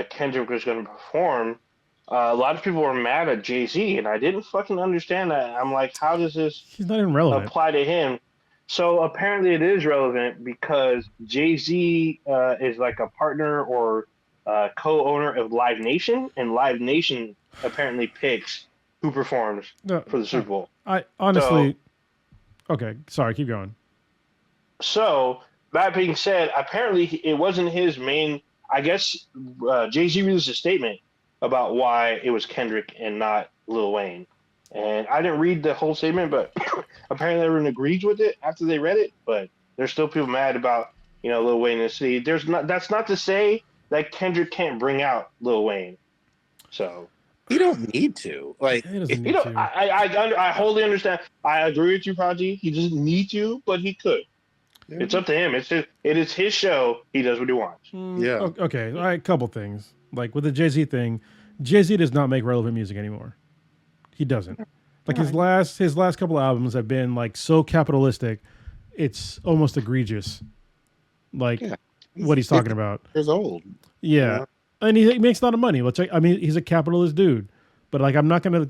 Kendrick was going to perform, a lot of people were mad at Jay-Z, and I didn't fucking understand that. I'm like, how does this He's not even relevant. apply to him? So apparently it is relevant because Jay-Z is like a partner or co-owner of Live Nation, and Live Nation apparently picks who performs for the Super Bowl. I honestly... Okay, sorry, keep going. So, that being said, apparently it wasn't his main... I guess Jay-Z released a statement about why it was Kendrick and not Lil Wayne. And I didn't read the whole statement, but apparently everyone agrees with it after they read it. But there's still people mad about, Lil Wayne and the city. That's not to say that Kendrick can't bring out Lil Wayne. So... He don't need to. Like, I wholly understand. I agree with you, Prodigy. He doesn't need to, but he could. Yeah. It's up to him. It is his show. He does what he wants. Yeah. Okay. All right. Couple things. Like with the Jay-Z thing, Jay-Z does not make relevant music anymore. He doesn't. Like his last couple of albums have been like so capitalistic, it's almost egregious. Like what he's talking about. Years old. Yeah. You know? And he makes a lot of money. I mean, he's a capitalist dude. But like I'm not gonna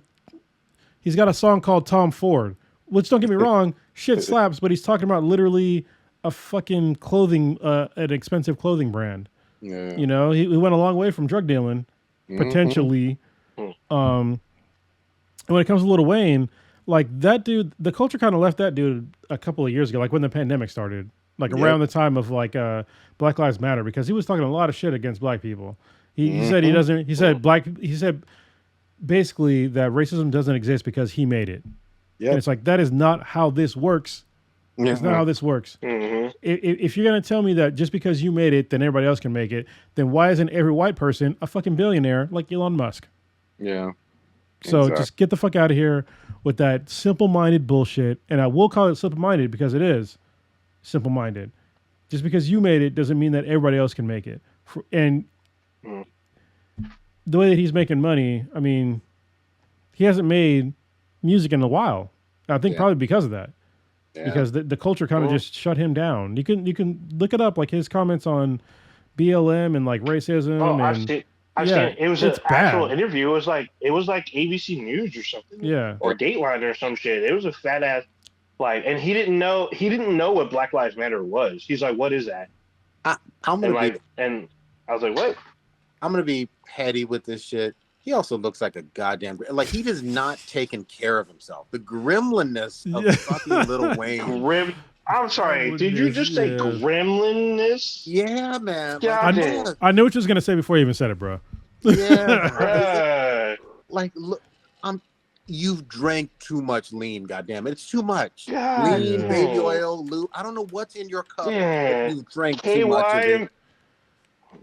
he's got a song called Tom Ford, which don't get me wrong, shit slaps, but he's talking about literally a fucking clothing an expensive clothing brand. Yeah. You know, he went a long way from drug dealing, potentially. And when it comes to Lil Wayne, like that dude, the culture kind of left that dude a couple of years ago, like when the pandemic started, like around the time of like Black Lives Matter, because he was talking a lot of shit against black people. He said he doesn't. He said basically that racism doesn't exist because he made it. Yeah, it's like that is not how this works. It's not how this works. If you're gonna tell me that just because you made it, then everybody else can make it, then why isn't every white person a fucking billionaire like Elon Musk? Yeah. So just get the fuck out of here with that simple-minded bullshit. And I will call it simple-minded because it is simple-minded. Just because you made it doesn't mean that everybody else can make it. And the way that he's making money, I mean, he hasn't made music in a while. I think probably because of that. Yeah. Because the culture kind of just shut him down. You can look it up, like his comments on BLM and like racism. Oh, and, I've seen it. It was an actual interview. It was like ABC News or something. Yeah. Or Dateline or some shit. It was a fat ass and he didn't know what Black Lives Matter was. He's like, what is that? And I was like, what? I'm gonna be petty with this shit. He also looks like a goddamn like he does not taking care of himself. The gremlinness of fucking Lil Wayne. I'm sorry. Did you just say gremlinness? Yeah, man. I knew what you was gonna say before you even said it, bro. Yeah. Like, look, you've drank too much lean. Goddamn it, it's too much. Lean, baby oil, lube. I don't know what's in your cup. You drank too much of it.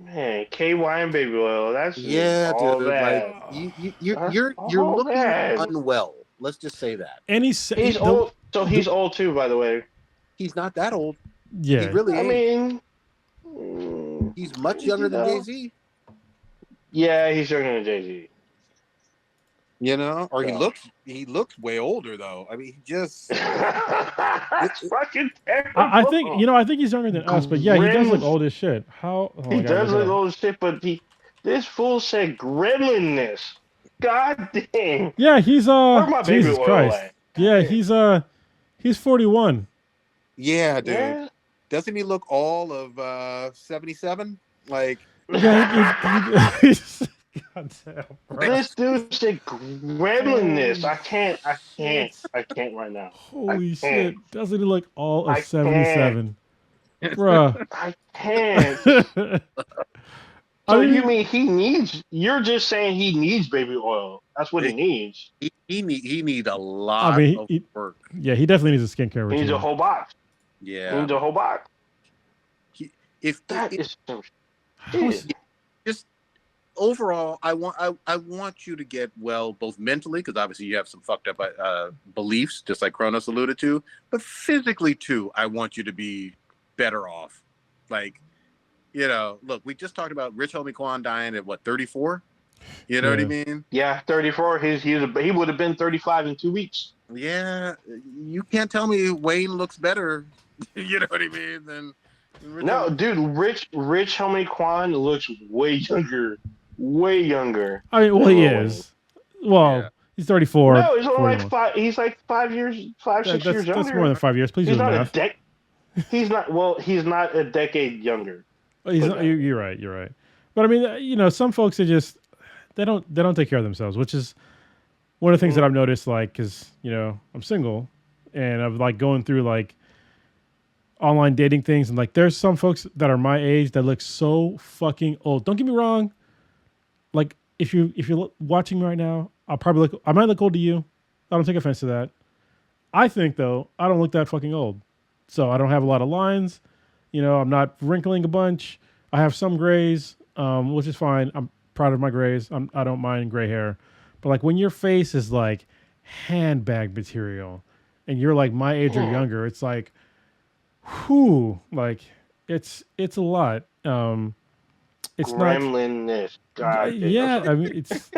Man, KY and baby oil. That's all dude. Bad. Like you're looking unwell. Let's just say that. And he's old. So he's old too, by the way. He's not that old. Yeah, he really ain't. I mean, he's much younger than Jay-Z. Yeah, he's younger than Jay-Z. You know, or he looks way older though. I mean, he just it's fucking terrible. I think he's younger than us, but yeah, he does look old as shit. He does look old as shit, but this fool said gremlinness. God dang. Yeah, he's Where's my baby Jesus oil Christ. at? Yeah, he's 41. Yeah, dude. Yeah. Doesn't he look all of 77? Like, yeah, God damn, bro. This dude said gremlinness. I can't right now. Holy shit. Doesn't he look all of 77? Bruh. I can't. You mean you're just saying he needs baby oil. That's what he needs. He needs a lot of work. Yeah, he definitely needs a skincare routine. He needs a whole box. Yeah. He needs a whole box. Just overall, I want you to get well, both mentally, because obviously you have some fucked up beliefs, just like Kronos alluded to, but physically too. I want you to be better off. Like, you know, look, we just talked about Rich Homie Quan dying at 34. You know what I mean? Yeah, 34. He would have been 35 in 2 weeks. Yeah, you can't tell me Wayne looks better. You know what I mean? Than no, dude, Rich Homie Quan looks way younger. Way younger. I mean, well, he is. Well, he's 34. No, he's only like 5. He's like 6 years younger. That's more than 5 years. Please do the math. He's not. Well, he's not a decade younger. You're right. But I mean, you know, some folks are just they don't take care of themselves, which is one of the things that I've noticed. Like, because you know, I'm single, and I'm like going through like online dating things, and like there's some folks that are my age that look so fucking old. Don't get me wrong. Like if you're watching me right now, I might look old to you. I don't take offense to that. I think though, I don't look that fucking old. So I don't have a lot of lines. You know, I'm not wrinkling a bunch. I have some grays, which is fine. I'm proud of my grays. I don't mind gray hair. But like when your face is like handbag material and you're like my age or younger, it's like, whew, like it's a lot. it's not. Gremlin-ness. God. Yeah, I mean, it's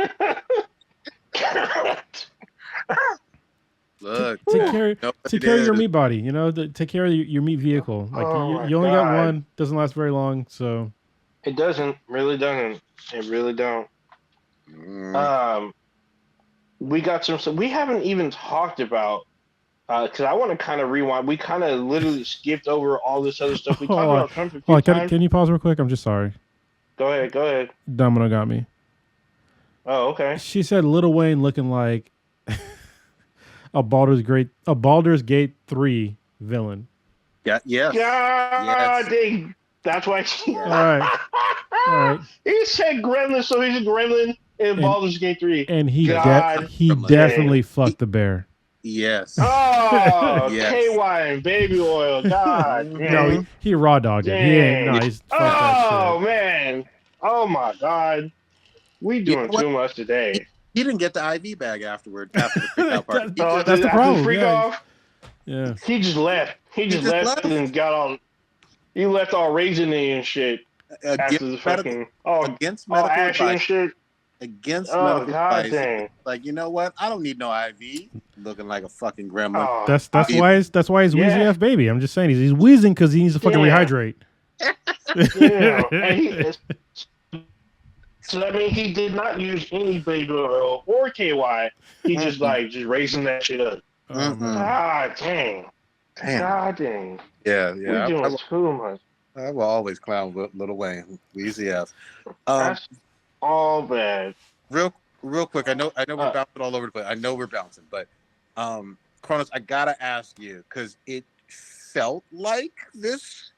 Look, take care know what take it care of your is. meat body. You know, take care of your meat vehicle. Like Oh my you only got God. one. Doesn't last very long. So It doesn't. Really doesn't. It really don't. Mm, We got some. We haven't even talked about because I want to kind of rewind. We kind of literally skipped over all this other stuff. We talked hold on, about Trump a few hold on. times. Can you pause real quick? I'm just sorry. Go ahead. Go ahead. Domino got me. Oh, okay. She said Lil Wayne looking like a Baldur's Gate 3 villain. yeah, yes. God dang. That's why she. All right. All right. He said gremlin, so he's a gremlin in Baldur's Gate 3. And he God definitely fucked the bear. Yes. Oh, Yes. KY and baby oil. God. No, he raw dogged it. He ain't. No, he's fucked that Oh, man. Oh, my God. We You doing know what? too much today. He didn't get the IV bag after the freak out party. He Oh, just- That's the after problem, Freak yeah. off, Yeah. he just left. He just left and got all. He left all raisiny and shit after the fucking. against all medical ashy and advice. shit. Against Oh, medical God advice. dang. Like, you know what? I don't need no IV. Looking like a fucking gremlin. Oh, That's I- why he's wheezy Yeah. F baby. I'm just saying he's wheezing because he needs to fucking Yeah. rehydrate. yeah. And so that means he did not use any baby oil or KY. He just just raising that shit up. Mm-mm. God dang. Damn. God dang. Yeah, We yeah. doing too much. I will always clown Lil Wayne. Easy F. That's all bad. Real quick. I know we're bouncing all over the place. I know we're bouncing, but Kronos, I gotta ask you because it felt like this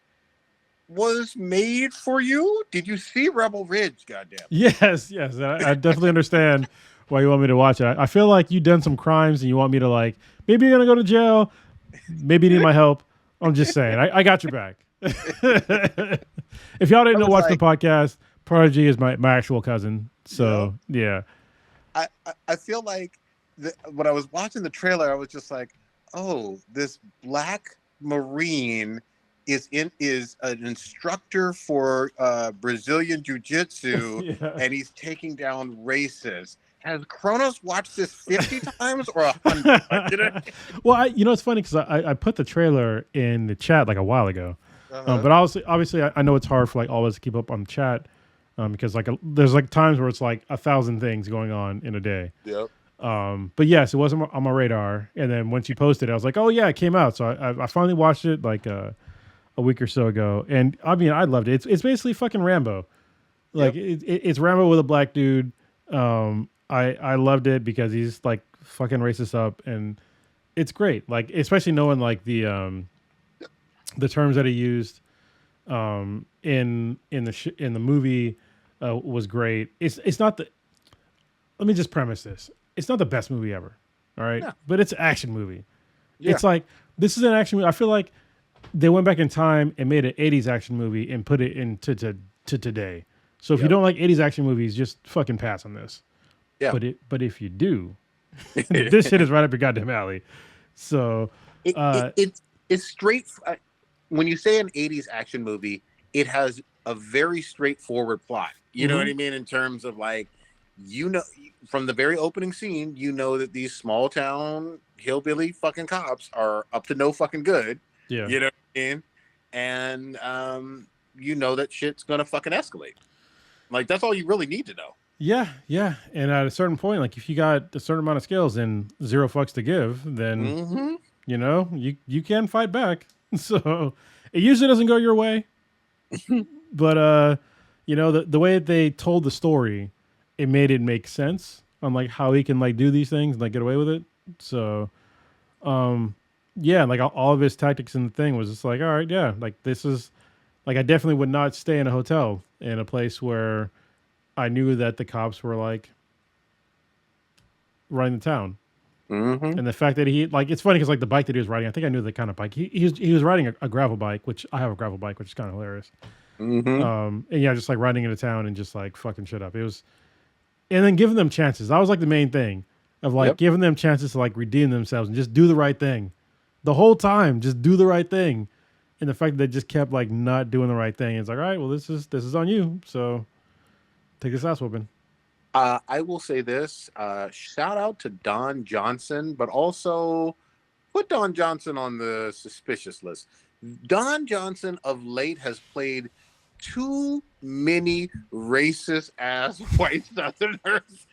was made for you. Did you see Rebel Ridge? Goddamn. Yes. I definitely understand why you want me to watch it. I feel like you've done some crimes and you want me to like, maybe you're gonna go to jail, maybe you need my help. I'm just saying, I got your back. If y'all didn't know, watch the podcast. Prodigy is my actual cousin. So yeah. I feel like when I was watching the trailer, I was just like, oh, this black Marine is an instructor for Brazilian Jiu-Jitsu, and he's taking down racists. Has Kronos watched this 50 times or 100? Well, it's funny because I put the trailer in the chat like a while ago, but obviously I know it's hard for like all of us to keep up on the chat because like there's like times where it's like 1,000 things going on in a day. Yep. But yes, it wasn't on my radar, and then once you posted it, I was like, oh yeah, it came out. So I finally watched it like a week or so ago, and I mean I loved it. It's basically fucking Rambo, like it's Rambo with a black dude. I loved it because he's like fucking racist up, and it's great. Like especially knowing like the terms that he used in the movie was great. It's not the. Let me just premise this. It's not the best movie ever, all right? Yeah. But it's an action movie. Yeah. It's like this is an action movie. I feel like they went back in time and made an 80s action movie and put it into to today. So if you don't like 80s action movies, just fucking pass on this. Yeah. But if you do, this shit is right up your goddamn alley. So it's straight. When you say an 80s action movie, it has a very straightforward plot. You know what I mean? In terms of like, from the very opening scene, that these small town hillbilly fucking cops are up to no fucking good. Yeah. You know what I mean? And that shit's gonna fucking escalate. Like that's all you really need to know. Yeah. And at a certain point, like if you got a certain amount of skills and zero fucks to give, then you can fight back. So it usually doesn't go your way. But the way that they told the story, it made it make sense on like how he can like do these things and like get away with it. So like all of his tactics in the thing was just like, all right, yeah, like this is like I definitely would not stay in a hotel in a place where I knew that the cops were like running the town. And the fact that he like, it's funny because like the bike that he was riding, I think I knew the kind of bike he was riding a gravel bike, which I have a gravel bike, which is kind of hilarious. And yeah, just like riding into town and just like fucking shit up. It was, and then giving them chances. That was like the main thing of like giving them chances to like redeem themselves and just do the right thing the whole time. Just do the right thing. and the fact that they just kept like not doing the right thing. It's like, all right, well, this is on you. So take this ass whooping. I will say this: shout out to Don Johnson, but also put Don Johnson on the suspicious list. Don Johnson of late has played too many racist ass white Southerners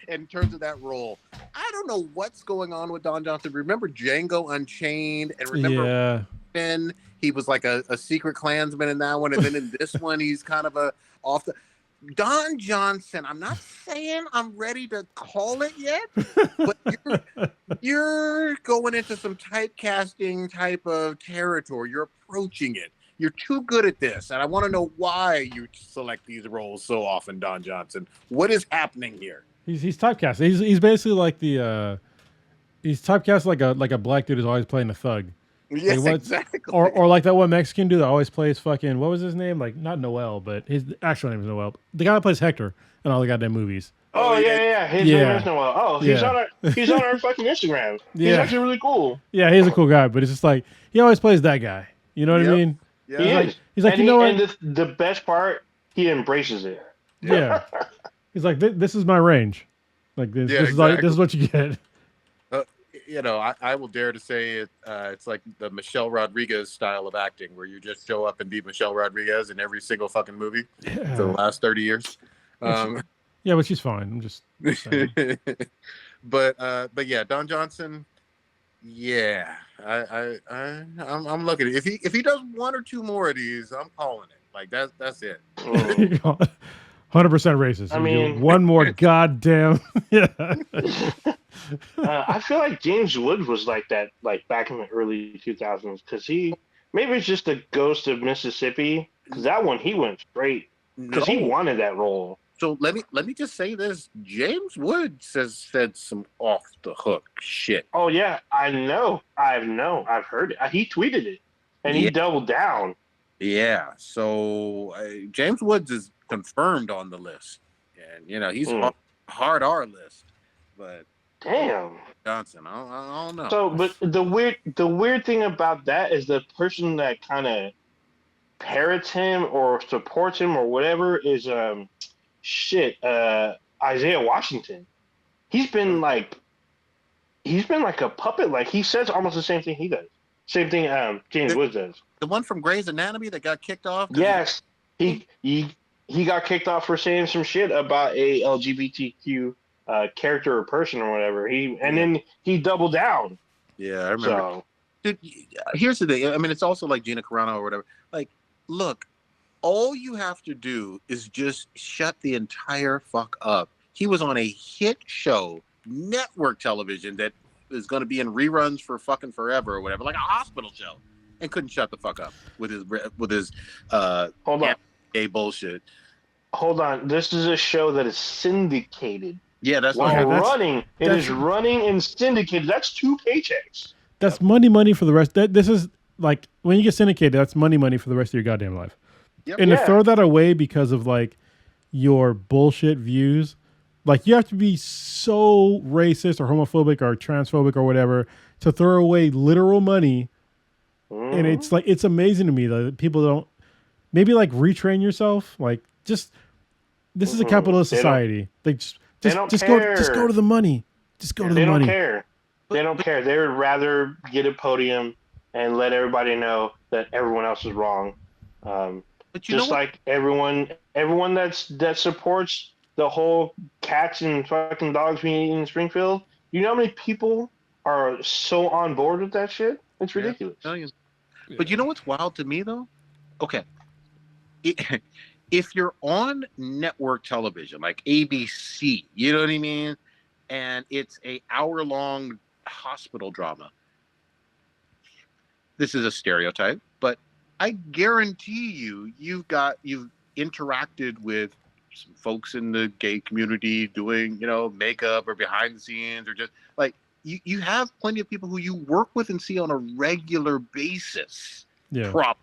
in terms of that role. I don't know what's going on with Don Johnson. Remember Django Unchained, and remember Ben? He was like a secret Klansman in that one, and then in this one, he's kind of a off the. Don Johnson, I'm not saying I'm ready to call it yet, but you're going into some typecasting type of territory. You're approaching it. You're too good at this, and I want to know why you select these roles so often, Don Johnson. What is happening here? He's typecast. He's basically like he's typecast like a black dude who's always playing a thug. Yes, like exactly. Or like that one Mexican dude that always plays fucking, what was his name? Like, not Noel, but his actual name is Noel. The guy that plays Hector in all the goddamn movies. Oh yeah. His name is Noel. Oh, he's on our fucking Instagram. He's actually really cool. Yeah, he's a cool guy, but it's just like he always plays that guy. You know what I mean? Yeah. He's like, you know what? And the best part, he embraces it. Yeah. He's like, this is my range. Like this is like this is what you get. I will dare to say it's like the Michelle Rodriguez style of acting, where you just show up and be Michelle Rodriguez in every single fucking movie for the last 30 years. Yeah, but she's fine. I'm just saying. But yeah, Don Johnson. Yeah, I'm looking at it. If he does one or two more of these, I'm calling it. Like that's it. 100% racist. I mean, one more goddamn. Yeah. I feel like James Woods was like that, like back in the early 2000s, because maybe it's just the Ghost of Mississippi, because that one he went straight because he wanted that role. So let me just say this: James Woods has said some off the hook shit. Oh yeah, I've heard it. He tweeted it, and he doubled down. Yeah, so James Woods is confirmed on the list, and he's hard our list, but. Damn, Johnson. I don't know. So, but the weird thing about that is the person that kind of parrots him or supports him or whatever is Isaiah Washington. He's been like a puppet. Like he says almost the same thing he does. Same thing James Woods does. The one from Grey's Anatomy that got kicked off. Yes, he got kicked off for saying some shit about a LGBTQ. Character or person or whatever. Then he doubled down. Yeah, I remember. So, dude, here's the thing. I mean, it's also like Gina Carano or whatever. Like, look, all you have to do is just shut the entire fuck up. He was on a hit show, network television, that is going to be in reruns for fucking forever or whatever, like a hospital show, and couldn't shut the fuck up with his hold on, gay bullshit. Hold on, this is a show that is syndicated. Yeah, that's running. It is running and syndicated. That's 2 paychecks. That's money for the rest. This is like when you get syndicated. That's money for the rest of your goddamn life. Yep. And to throw that away because of like your bullshit views, like you have to be so racist or homophobic or transphobic or whatever to throw away literal money. Mm. And it's like it's amazing to me that people don't maybe like retrain yourself. Like just this is a capitalist society. Like just go to the money. Just go to the money. They don't care. They don't care. They would rather get a podium and let everybody know that everyone else is wrong. But just like everyone that supports the whole cats and fucking dogs being eaten in Springfield, you know how many people are so on board with that shit? It's ridiculous. Yeah. But you know what's wild to me though? Okay. If you're on network television, like ABC, you know what I mean? And it's a hour-long hospital drama. This is a stereotype, but I guarantee you've interacted with some folks in the gay community doing, makeup or behind the scenes or just like you have plenty of people who you work with and see on a regular basis. Yeah.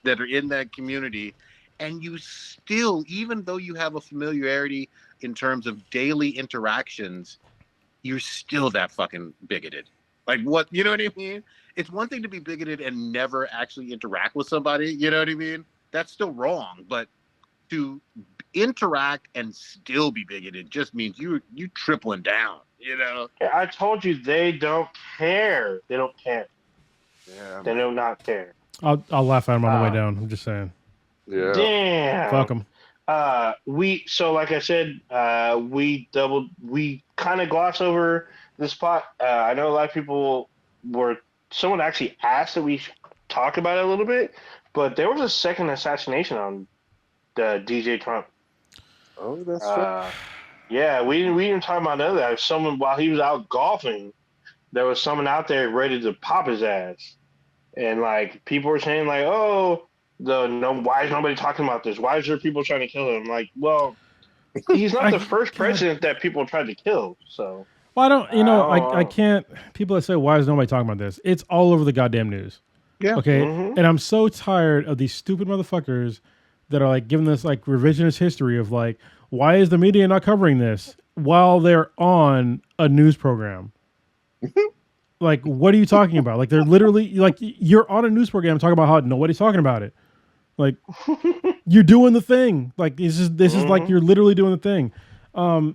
That are in that community. And you still, even though you have a familiarity in terms of daily interactions, you're still that fucking bigoted. Like what? You know what I mean? It's one thing to be bigoted and never actually interact with somebody. You know what I mean? That's still wrong. But to interact and still be bigoted just means you tripling down. You know? I told you they don't care. They don't care. Yeah. They do not care. I'll laugh at him on the way down. I'm just saying. Yeah. Damn. Fuck him. Like I said, we kind of gloss over the spot. I know a lot of people someone actually asked that we talk about it a little bit, but there was a second assassination on DJ Trump. Oh, that's right. Yeah, we didn't talk about none of that. Someone, while he was out golfing, there was someone out there ready to pop his ass. And like people were saying like, oh, why is nobody talking about this? Why is there people trying to kill him? Like, well, he's not the first president that people tried to kill. So well, I can't. People that say, why is nobody talking about this? It's all over the goddamn news. Yeah. Okay. Mhm. And I'm so tired of these stupid motherfuckers that are like giving this like revisionist history of like, why is the media not covering this while they're on a news program? Like, what are you talking about? Like, they're literally like, you're on a news program talking about how nobody's talking about it. Like, you're doing the thing. Like, this is like you're literally doing the thing.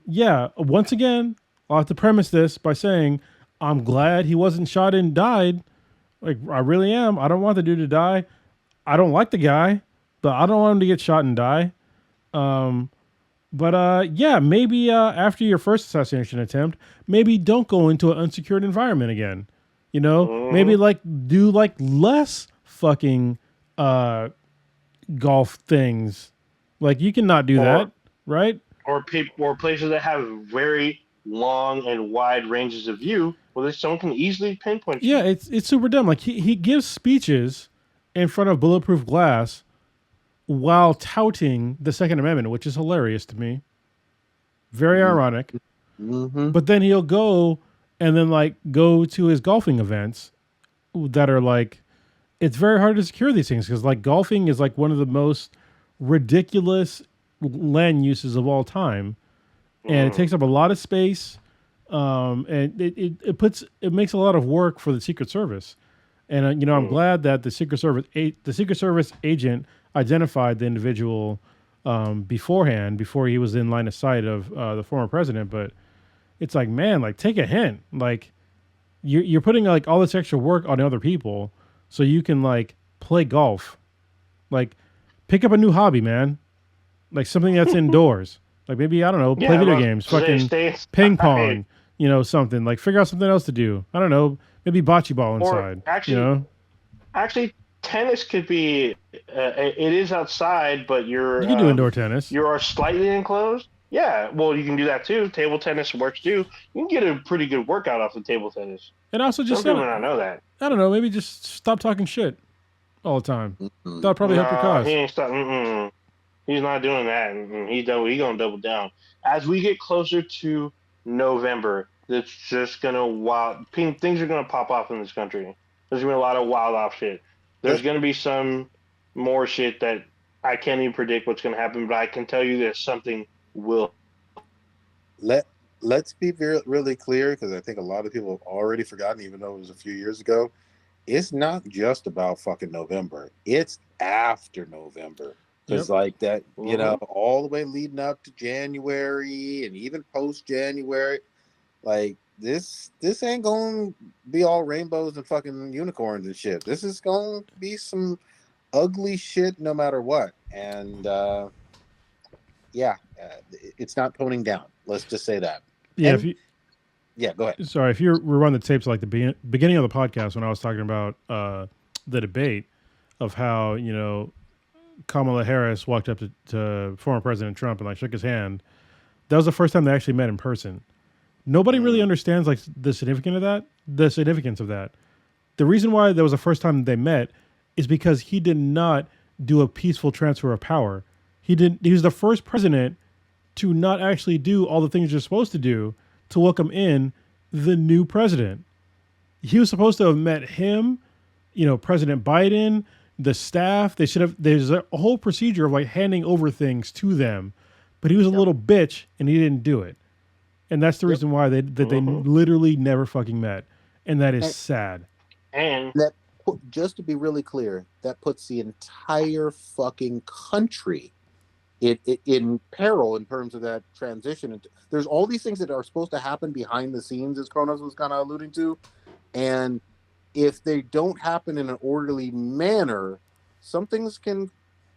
Yeah. Once again, I'll have to premise this by saying I'm glad he wasn't shot and died. Like, I really am. I don't want the dude to die. I don't like the guy, but I don't want him to get shot and die. Yeah, maybe after your first assassination attempt, maybe don't go into an unsecured environment again. You know, maybe like do like less fucking golf things. Like you cannot do that, right? Or places that have very long and wide ranges of view, where someone can easily pinpoint you. Yeah, it's super dumb. Like he gives speeches in front of bulletproof glass while touting the Second Amendment, which is hilarious to me. Very ironic. Mm-hmm. But then he'll go and then like go to his golfing events that are like, it's very hard to secure these things because like golfing is like one of the most ridiculous land uses of all time. And it takes up a lot of space. And it makes a lot of work for the Secret Service. And I'm glad that the Secret Service agent identified the individual beforehand, before he was in line of sight of the former president. But it's like, man, like take a hint. Like you're putting like all this extra work on other people so you can like play golf. Like pick up a new hobby, man. Like something that's indoors. Like maybe, I don't know, play video games, fucking ping pong, something. Like figure out something else to do. I don't know, maybe bocce ball inside. Or actually, tennis could be, it is outside, but you can do indoor tennis. You are slightly enclosed. Yeah, well, you can do that too. Table tennis works too. You can get a pretty good workout off of table tennis. And also just some people don't know that. I don't know, maybe just stop talking shit all the time. That'll probably help your cause. He ain't stop. He's not doing that. He's gonna double down. As we get closer to November, it's just gonna things are gonna pop off in this country. There's gonna be a lot of wild off shit. There's gonna be some more shit that I can't even predict what's gonna happen, but I can tell you that something will. Let's be really clear, because I think a lot of people have already forgotten, even though it was a few years ago. It's not just about fucking November. It's after November. Because like that, all the way leading up to January and even post January, like this ain't gonna be all rainbows and fucking unicorns and shit. This is gonna be some ugly shit no matter what. And it's not toning down. Let's just say that. Yeah. Go ahead. Sorry, if you rerun the tapes like the beginning of the podcast when I was talking about the debate of how Kamala Harris walked up to former President Trump and like shook his hand. That was the first time they actually met in person. Nobody really understands like the significance of that. The reason why that was the first time they met is because he did not do a peaceful transfer of power. He was the first president to not actually do all the things you're supposed to do to welcome in the new president. He was supposed to have met him, President Biden, the staff. There's a whole procedure of like handing over things to them, but he was a little bitch and he didn't do it. And that's the reason why they literally never fucking met. and that is sad. And that, just to be really clear, that puts the entire fucking country in peril in terms of that transition. There's all these things that are supposed to happen behind the scenes, as Kronos was kind of alluding to, and if they don't happen in an orderly manner, some things can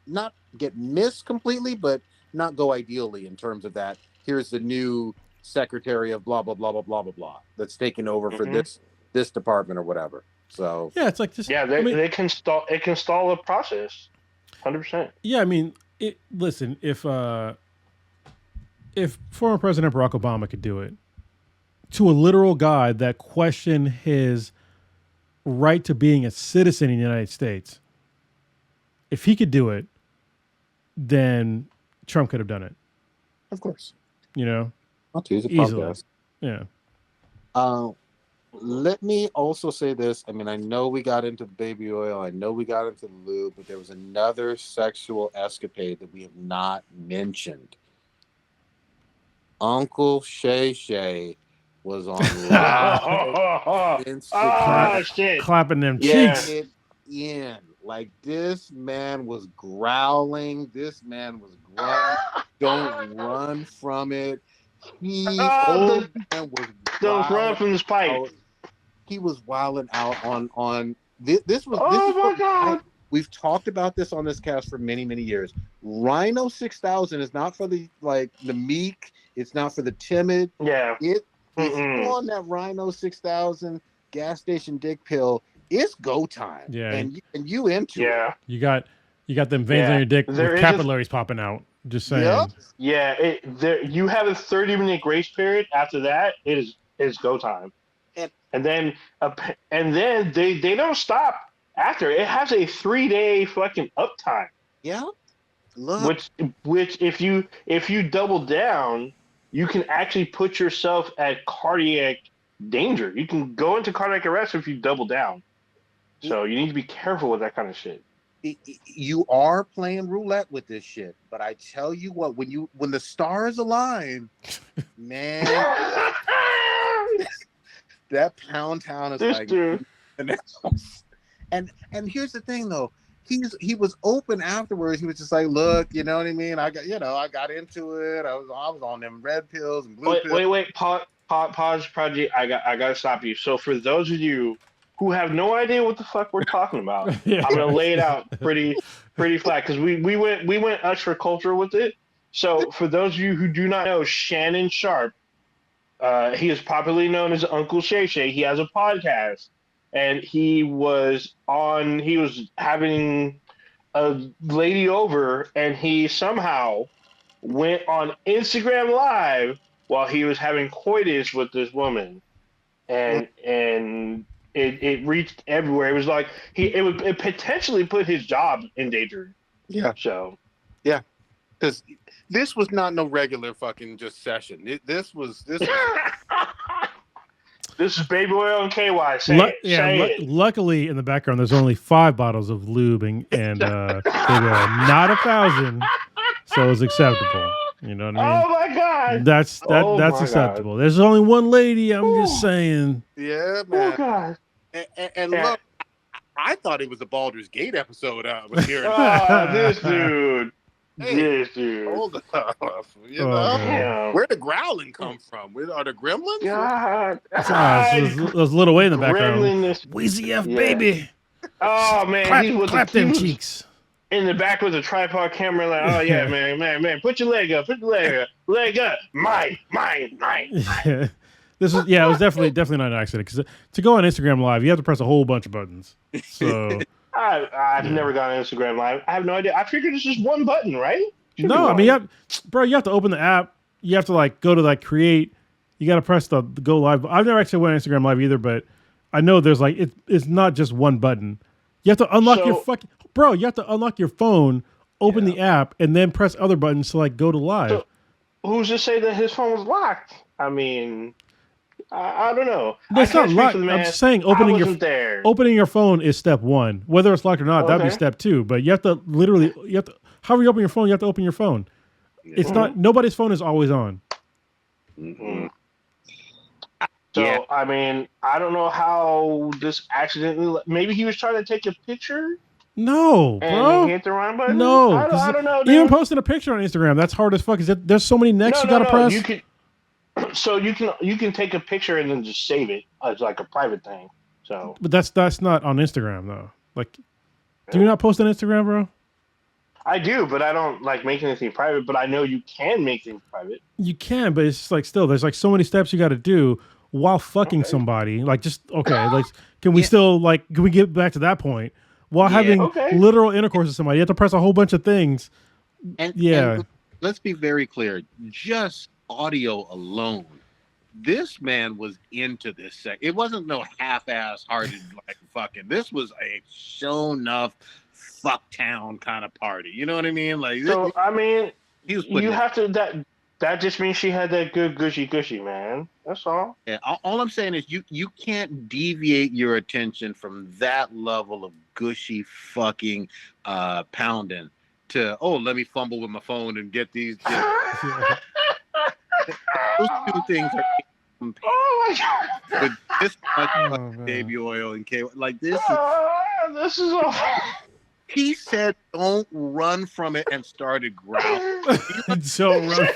not get missed completely, but not go ideally in terms of that. Here's the new secretary of blah blah blah blah blah blah blah that's taking over for this department or whatever. So yeah, it's like just they can stall. It can stall a process, 100%. Yeah, I mean, listen, if former President Barack Obama could do it, to a literal guy that questioned his right to being a citizen in the United States, if he could do it, then Trump could have done it. of course, You know, I'll choose a easily. podcast. Yeah. Let me also say this. I mean, I know we got into the baby oil. I know we got into the lube, but there was another sexual escapade that we have not mentioned. Uncle Shay Shay was on live Instagram. Shit. Clapping them Yeah. cheeks. It in. Like, this man was growling. This man was growling. Don't run from it. Old man was Don't run from this pipe. out. He was wilding out on this was. Oh this is my what- God. We've talked about this on this cast for many, many years. Rhino 6000 is not for the meek. It's not for the timid. Yeah. If you on that Rhino 6000 gas station dick pill, it's go time. Yeah. And you into it. Yeah. You got them veins on your dick There with is capillaries popping out. Just saying. Yep. Yeah. You have a 30-minute grace period. After that, it's go time. And then they don't stop after. It has a 3-day fucking uptime. Yeah. Look. Which if you double down, you can actually put yourself at cardiac danger. You can go into cardiac arrest if you double down. So you need to be careful with that kind of shit. You are playing roulette with this shit, but I tell you what, when the stars align, man, that Pound Town is This like, dude. and here's the thing though, he was open afterwards. He was just like, look, you know what I mean? I got into it. I was on them red pills and blue pills. Wait, pause, Project. I gotta stop you. So for those of you who have no idea what the fuck we're talking about, Yeah. I'm gonna lay it out pretty flat because we went ultra culture with it. So for those of you who do not know, Shannon Sharpe, he is popularly known as Uncle Shay Shay. He has a podcast, and he was having a lady over, and he somehow went on Instagram Live while he was having coitus with this woman, and it reached everywhere. It was like it potentially put his job in danger. Yeah. So. Yeah. Because this was not no regular fucking just session. This was. This is baby oil and KY. Say it. Luckily, in the background, there's only 5 bottles of lube and baby oil, not 1,000, so it's acceptable. You know what I mean? Oh my God! That's acceptable. God. There's only one lady. I'm just saying. Yeah, man. Oh God! And look, I thought it was a Baldur's Gate episode. I was hearing. This dude. This dude. Hold up. You know, where'd the growling come from? Are the gremlins? God. There's Lil Wayne in the background. Wheezy F baby. Oh man, he's with clap them cheeks. In the back with a tripod camera, like, oh yeah, man, put your leg up, leg up, mine. Yeah. It was definitely not an accident because to go on Instagram Live, you have to press a whole bunch of buttons. So I've never gone on Instagram Live. I have no idea. I figured it's just one button, right? No, I mean, you have to open the app. You have to go to create. You got to press the go live. I've never actually went on Instagram Live either, but I know there's it's not just one button. You have to unlock your fucking. Bro, you have to unlock your phone, open the app, and then press other buttons to go to live. So, who's to say that his phone was locked? I mean, I don't know. It's not locked. I'm just saying opening your phone is step 1. Whether it's locked or not, that'd be step 2. But you have to however you open your phone, you have to open your phone. It's not nobody's phone is always on. Mm-hmm. So I mean, I don't know how this accidentally. Maybe he was trying to take a picture. No, and bro. he hit the wrong button. No, I don't know. Dude. Even posting a picture on Instagram, that's hard as fuck. There's so many necks you gotta press. You can. So you can take a picture and then just save it as like a private thing. So, but that's not on Instagram though. Like, do you not post on Instagram, bro? I do, but I don't like make anything private. But I know you can make things private. You can, but it's just like still, there's like so many steps you got to do while fucking somebody. Like, just like, can we still can we get back to that point while having literal intercourse with somebody? You have to press a whole bunch of things. And let's be very clear. Just audio alone, this man was into this it wasn't no half-ass hearted like fucking. This was a show enough fucktown kind of party, you know what I mean? Like, so I mean, he was you have to that just means she had that good gushy man. That's all. Yeah, all I'm saying is you can't deviate your attention from that level of gushy fucking pounding to let me fumble with my phone and get these. Those two things are with this much baby oil and K. Like this. This is awful. He said, "Don't run from it," and started growling. Don't run.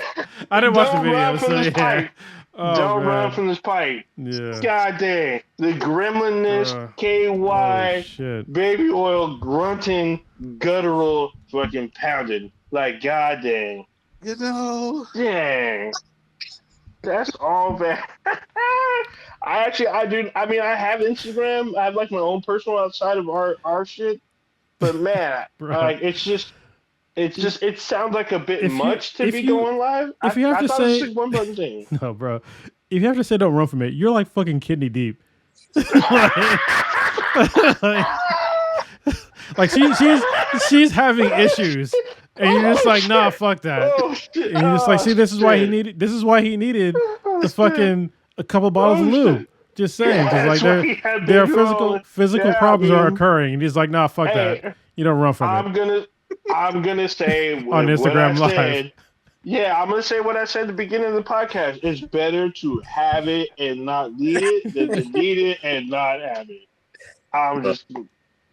I didn't watch the video. So yeah. Don't run from this pipe. Yeah. God dang. The gremlinness, KY, baby oil, grunting, guttural, fucking pounding. Like, god dang. You know. Dang. That's all bad. I do. I mean, I have Instagram. I have like my own personal outside of our shit. But man, like it sounds like a bit much to be going live. If you have to say it was just one button thing. No, bro. If you have to say don't run from it, you're like fucking kidney deep. like she's having issues. And you're just like, nah, fuck that. And you're just like, see, this is why he needed the fucking a couple bottles of lube. Just saying, because like their physical problems are occurring, and he's like, nah, fuck that. You don't run from it. I'm gonna say on Instagram Live. I'm gonna say what I said at the beginning of the podcast. It's better to have it and not need it than to need it and not have it.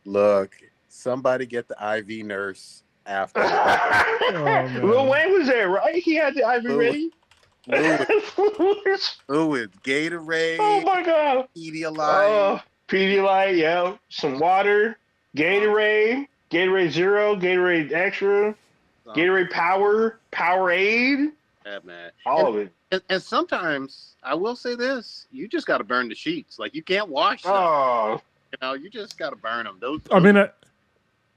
Look. Somebody get the IV nurse after. Lil Wayne was there, right? He had the IV ready. Fluids, Gatorade. Oh my god. Pedialyte. Pedialyte, yeah. Some water. Gatorade. Gatorade Zero. Gatorade Extra. Gatorade Power. Powerade. Yeah, man. All of it. And sometimes, I will say this, you just got to burn the sheets. Like, you can't wash them. Oh. You know, you just got to burn them. Those I mean,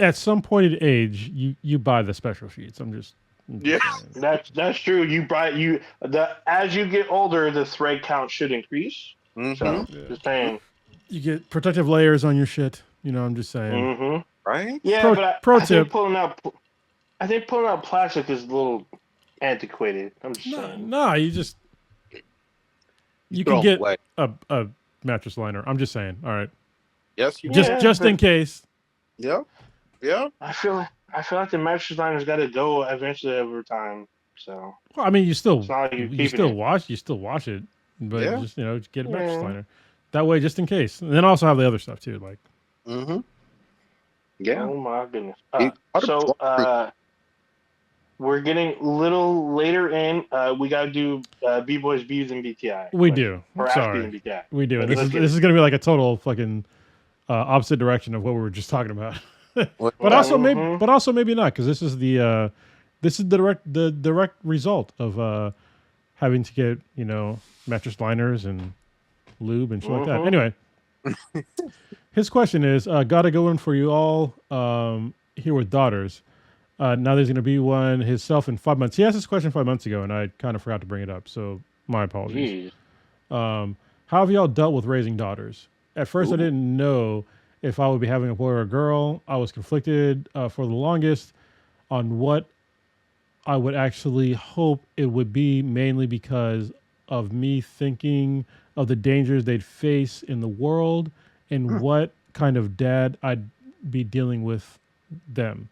at some point in age, you buy the special sheets. I'm just that's true. As you get older, the thread count should increase. Mm-hmm. So just saying, you get protective layers on your shit. You know, I'm just saying. Mm-hmm. Right? Yeah, pro I tip. I think pulling out plastic is a little antiquated. I'm just saying. No, you can get a mattress liner. I'm just saying. All right. Yes, you just in case. Yeah. I feel like the mattress liner's got to go eventually over time. So. Well, I mean, you still wash it, but just get a mattress liner. That way, just in case, and then also have the other stuff too, like. Mm-hmm. Yeah. Oh my goodness. We're getting a little later in. We got to do B-Boys, B's, and BTI. We do. Sorry. We do. And this is going to be like a total fucking opposite direction of what we were just talking about. but also maybe not, because this is the direct result of having to get mattress liners and lube and shit like that. Anyway, his question is, got a good one for you all here with daughters. Now there's going to be one himself in 5 months. He asked this question 5 months ago, and I kind of forgot to bring it up, so my apologies. How have y'all dealt with raising daughters? At first, I didn't know if I would be having a boy or a girl. I was conflicted for the longest on what I would actually hope it would be, mainly because of me thinking of the dangers they'd face in the world and what kind of dad I'd be dealing with them.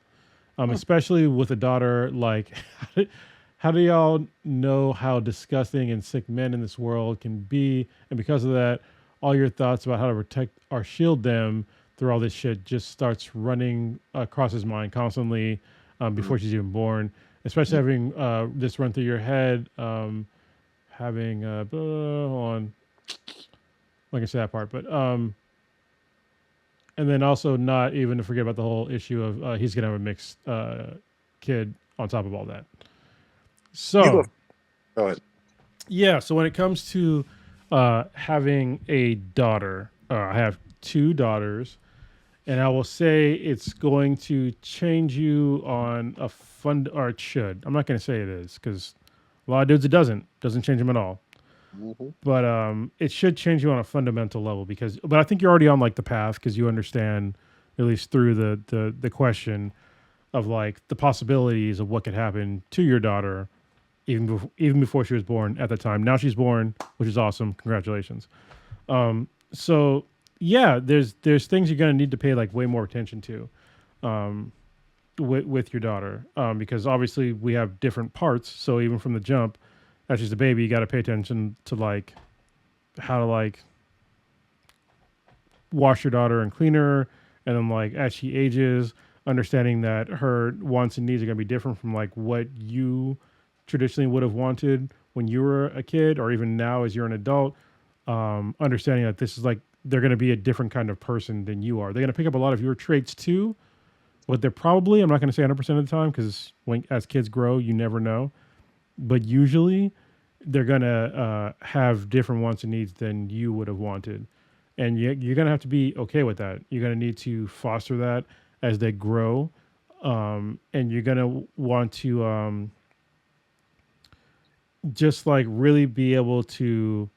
Especially with a daughter, like, how do y'all know how disgusting and sick men in this world can be? And because of that, all your thoughts about how to protect or shield them through all this shit just starts running across his mind constantly before she's even born. Especially having this run through your head, having hold on, I can say that part, but and then also not even to forget about the whole issue of he's gonna have a mixed kid on top of all that. So Go ahead. yeah, so when it comes to having a daughter, I have two daughters, and I will say it's going to change you on a fund, or it should. I'm not going to say it is because a lot of dudes it doesn't change them at all. But it should change you on a fundamental level but I think you're already on like the path because you understand at least through the question of like the possibilities of what could happen to your daughter even before she was born at the time. Now she's born, which is awesome. Congratulations. So yeah, there's things you're gonna need to pay like way more attention to with your daughter because obviously we have different parts. So even from the jump, as she's a baby, you got to pay attention to like how to like wash your daughter and clean her, and then like as she ages, understanding that her wants and needs are gonna be different from like what you traditionally would have wanted when you were a kid, or even now as you're an adult. Understanding that this is like they're gonna be a different kind of person than you are. They're gonna pick up a lot of your traits too, but they're probably, I'm not gonna say 100% of the time because when as kids grow, you never know. But usually they're gonna have different wants and needs than you would have wanted, and you're gonna have to be okay with that. You're gonna need to foster that as they grow, and you're gonna want to just like really be able to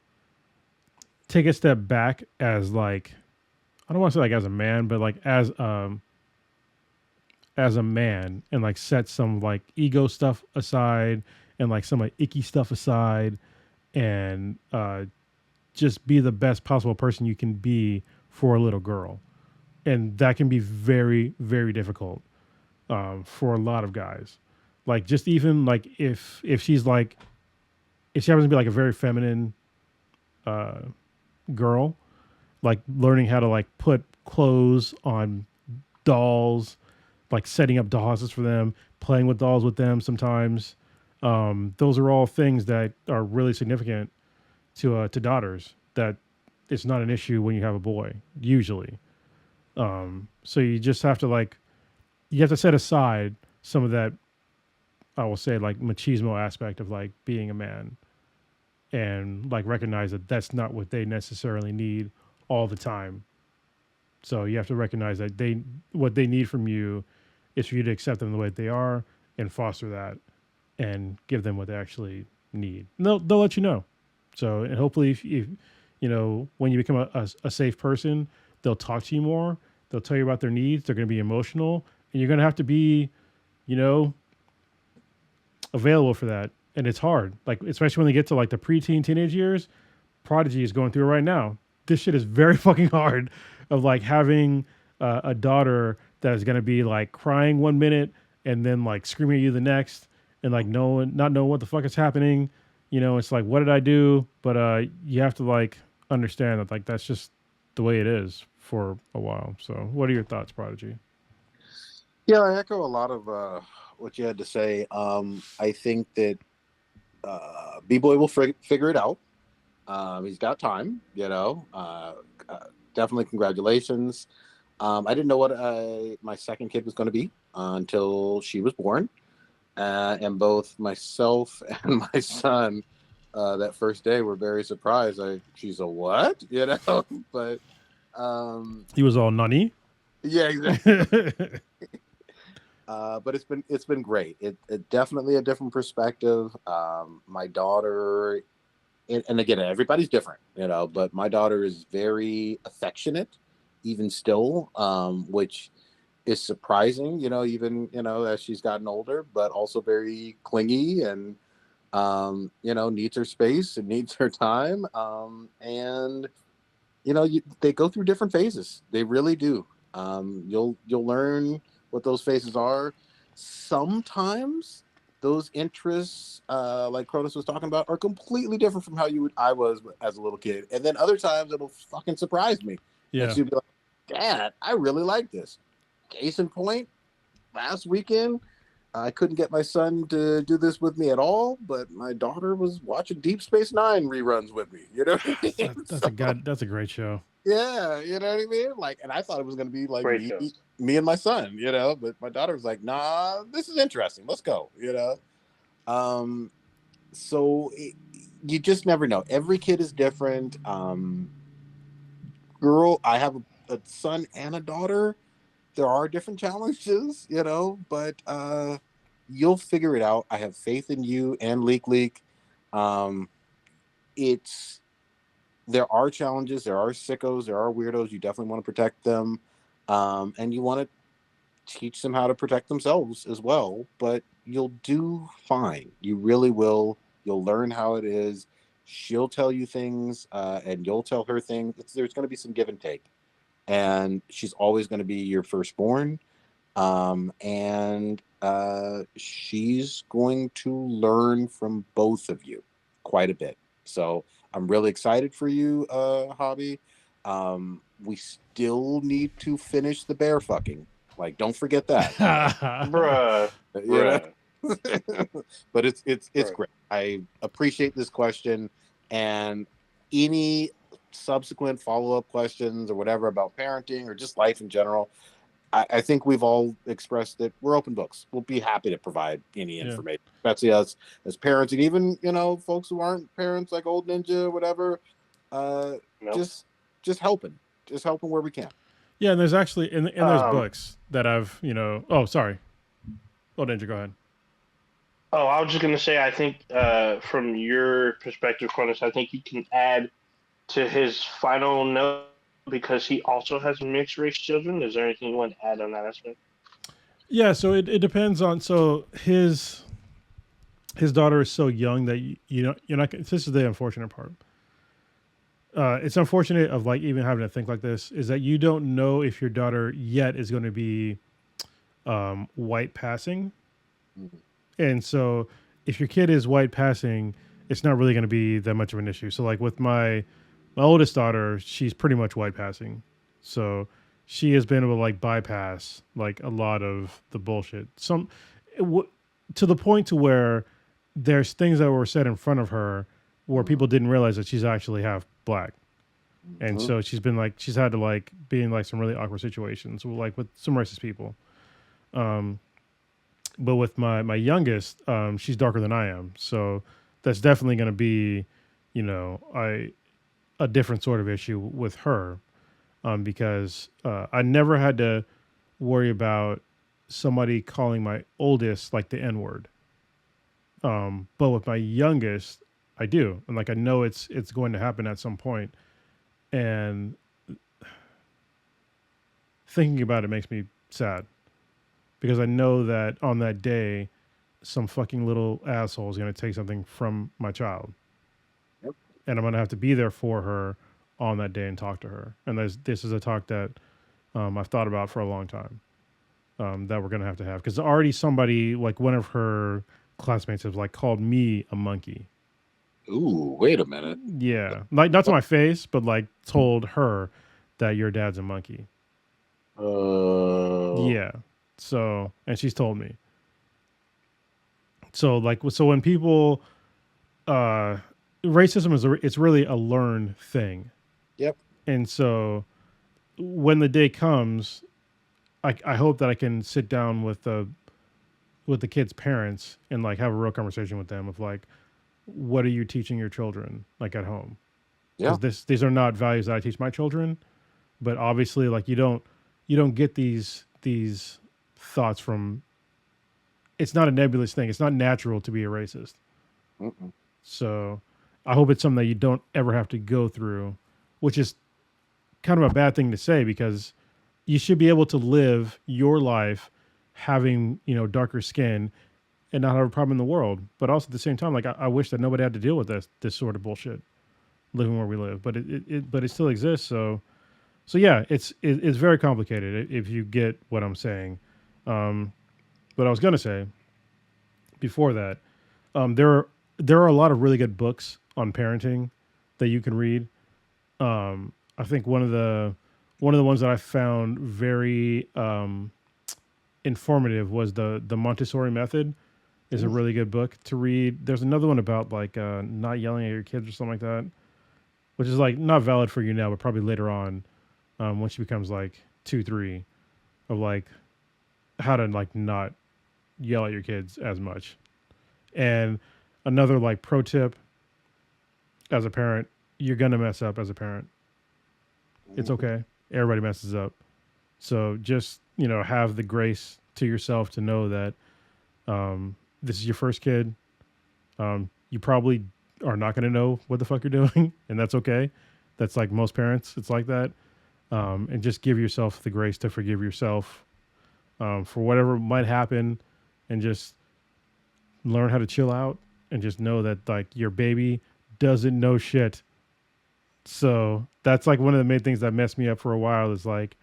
take a step back as like, I don't want to say like as a man, but like as a man, and like set some like ego stuff aside and like some like icky stuff aside, and just be the best possible person you can be for a little girl. And that can be very, very difficult for a lot of guys. Like just even like if she's like, if she happens to be like a very feminine girl, like learning how to like put clothes on dolls, like setting up doll houses for them, playing with dolls with them sometimes. Those are all things that are really significant to daughters, that it's not an issue when you have a boy, usually. So you just have to like, you have to set aside some of that, I will say like machismo aspect of like being a man, and like recognize that that's not what they necessarily need all the time. So you have to recognize that what they need from you is for you to accept them the way they are and foster that and give them what they actually need. And they'll let you know. So, and hopefully if you know, when you become a safe person, they'll talk to you more. They'll tell you about their needs. They're going to be emotional, and you're going to have to be, you know, available for that. And it's hard, like, especially when they get to like the preteen, teenage years. Prodigy is going through it right now. This shit is very fucking hard, of like having a daughter that is going to be like crying one minute and then like screaming at you the next, and like not knowing what the fuck is happening. You know, it's like, what did I do? But you have to like understand that like that's just the way it is for a while. So what are your thoughts, Prodigy? Yeah, I echo a lot of what you had to say. I think that B-Boy will figure it out. He's got time, you know. Definitely congratulations. I didn't know what my second kid was going to be until she was born. And both myself and my son that first day were very surprised. She's a what? You know? But he was all nunny. Yeah, exactly. But it's been great. It definitely a different perspective. My daughter, and again, everybody's different, you know, but my daughter is very affectionate, even still, which is surprising, you know, even, you know, as she's gotten older, but also very clingy and, you know, needs her space and needs her time. And, you know, they go through different phases. They really do. You'll learn what those phases are. Sometimes those interests, like Cronus was talking about, are completely different from how I was as a little kid. And then other times it'll fucking surprise me. Yeah. And she'll be like, Dad, I really like this. Case in point, last weekend, I couldn't get my son to do this with me at all, but my daughter was watching Deep Space Nine reruns with me. You know what I mean? That's a great show. Yeah, you know what I mean? Like, and I thought it was going to be like me and my son, you know, but my daughter was like, nah, this is interesting. Let's go, you know? So you just never know. Every kid is different. I have a son and a daughter. There are different challenges, you know, but you'll figure it out. I have faith in you and Leak. There are challenges, there are sickos, there are weirdos. You definitely want to protect them. And you want to teach them how to protect themselves as well. But you'll do fine. You really will. You'll learn how it is. She'll tell you things, and you'll tell her things. There's going to be some give and take. And she's always going to be your firstborn. And she's going to learn from both of you quite a bit. So I'm really excited for you, Hobby. We still need to finish the bear fucking. Like, don't forget that. Bruh. But it's great. I appreciate this question, and any subsequent follow-up questions or whatever about parenting or just life in general, I think we've all expressed that we're open books. We'll be happy to provide any information, especially us as parents, and even, you know, folks who aren't parents, like Old Ninja or whatever. Just helping where we can. Yeah, and there's actually and there's books that I've, you know. Oh, sorry. Old Ninja, go ahead. Oh, I was just gonna say, I think from your perspective, Cronus, I think you can add to his final note, because he also has mixed race children. Is there anything you want to add on that aspect? Yeah, so it depends on, so his daughter is so young that you're not. This is the unfortunate part. It's unfortunate of like even having to think like this, is that you don't know if your daughter yet is going to be white passing. Mm-hmm. And so if your kid is white passing, it's not really going to be that much of an issue. So like with my oldest daughter, she's pretty much white passing. So she has been able to like bypass like a lot of the bullshit. To the point to where there's things that were said in front of her where people didn't realize that she's actually half black. And so she's had to like be in like some really awkward situations, like with some racist people. But with my youngest, she's darker than I am. So that's definitely going to be, you know, a different sort of issue with her, because I never had to worry about somebody calling my oldest like the N-word. But with my youngest, I do. And like I know it's going to happen at some point. And thinking about it makes me sad. Because I know that on that day, some fucking little asshole is going to take something from my child. Yep. And I'm going to have to be there for her on that day and talk to her. And this is a talk that I've thought about for a long time, that we're going to have. Because already somebody, like one of her classmates, has like called me a monkey. Ooh, wait a minute. Yeah. Like, not to my face, but like told her that your dad's a monkey. Yeah. So, and she's told me. So when people, racism it's really a learned thing. Yep. And so when the day comes, I hope that I can sit down with the kids' parents and like have a real conversation with them of like, what are you teaching your children like at home? Yeah. These are not values that I teach my children, but obviously like you don't get these thoughts from. It's not a nebulous thing. It's not natural to be a racist. Mm-mm. So I hope it's something that you don't ever have to go through, which is kind of a bad thing to say, because you should be able to live your life having, you know, darker skin and not have a problem in the world. But also at the same time, like I wish that nobody had to deal with this sort of bullshit living where we live, but it still exists. So yeah, it's very complicated if you get what I'm saying. What I was going to say before that, there are a lot of really good books on parenting that you can read. I think one of the ones that I found very informative was the Montessori Method. Is a really good book to read. There's another one about like not yelling at your kids or something like that, which is like not valid for you now, but probably later on, when she becomes like 2, 3, of like how to like not yell at your kids as much. And another like pro tip as a parent, you're gonna mess up as a parent. It's okay. Everybody messes up. So just, have the grace to yourself to know that this is your first kid. You probably are not going to know what the fuck you're doing, and that's okay. That's like most parents. It's like that. And just give yourself the grace to forgive yourself for whatever might happen, and just learn how to chill out and just know that like your baby doesn't know shit. So that's like one of the main things that messed me up for a while is like,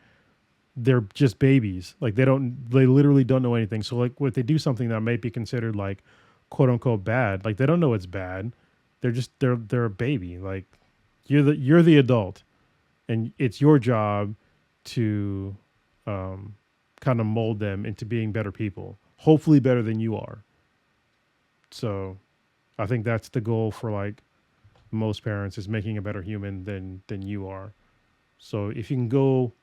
they're just babies. Like they literally don't know anything. So like if they do something that might be considered like quote unquote bad, like they don't know it's bad. They're a baby. Like you're the adult, and it's your job to kind of mold them into being better people, hopefully better than you are. So I think that's the goal for like most parents, is making a better human than you are. So if you can go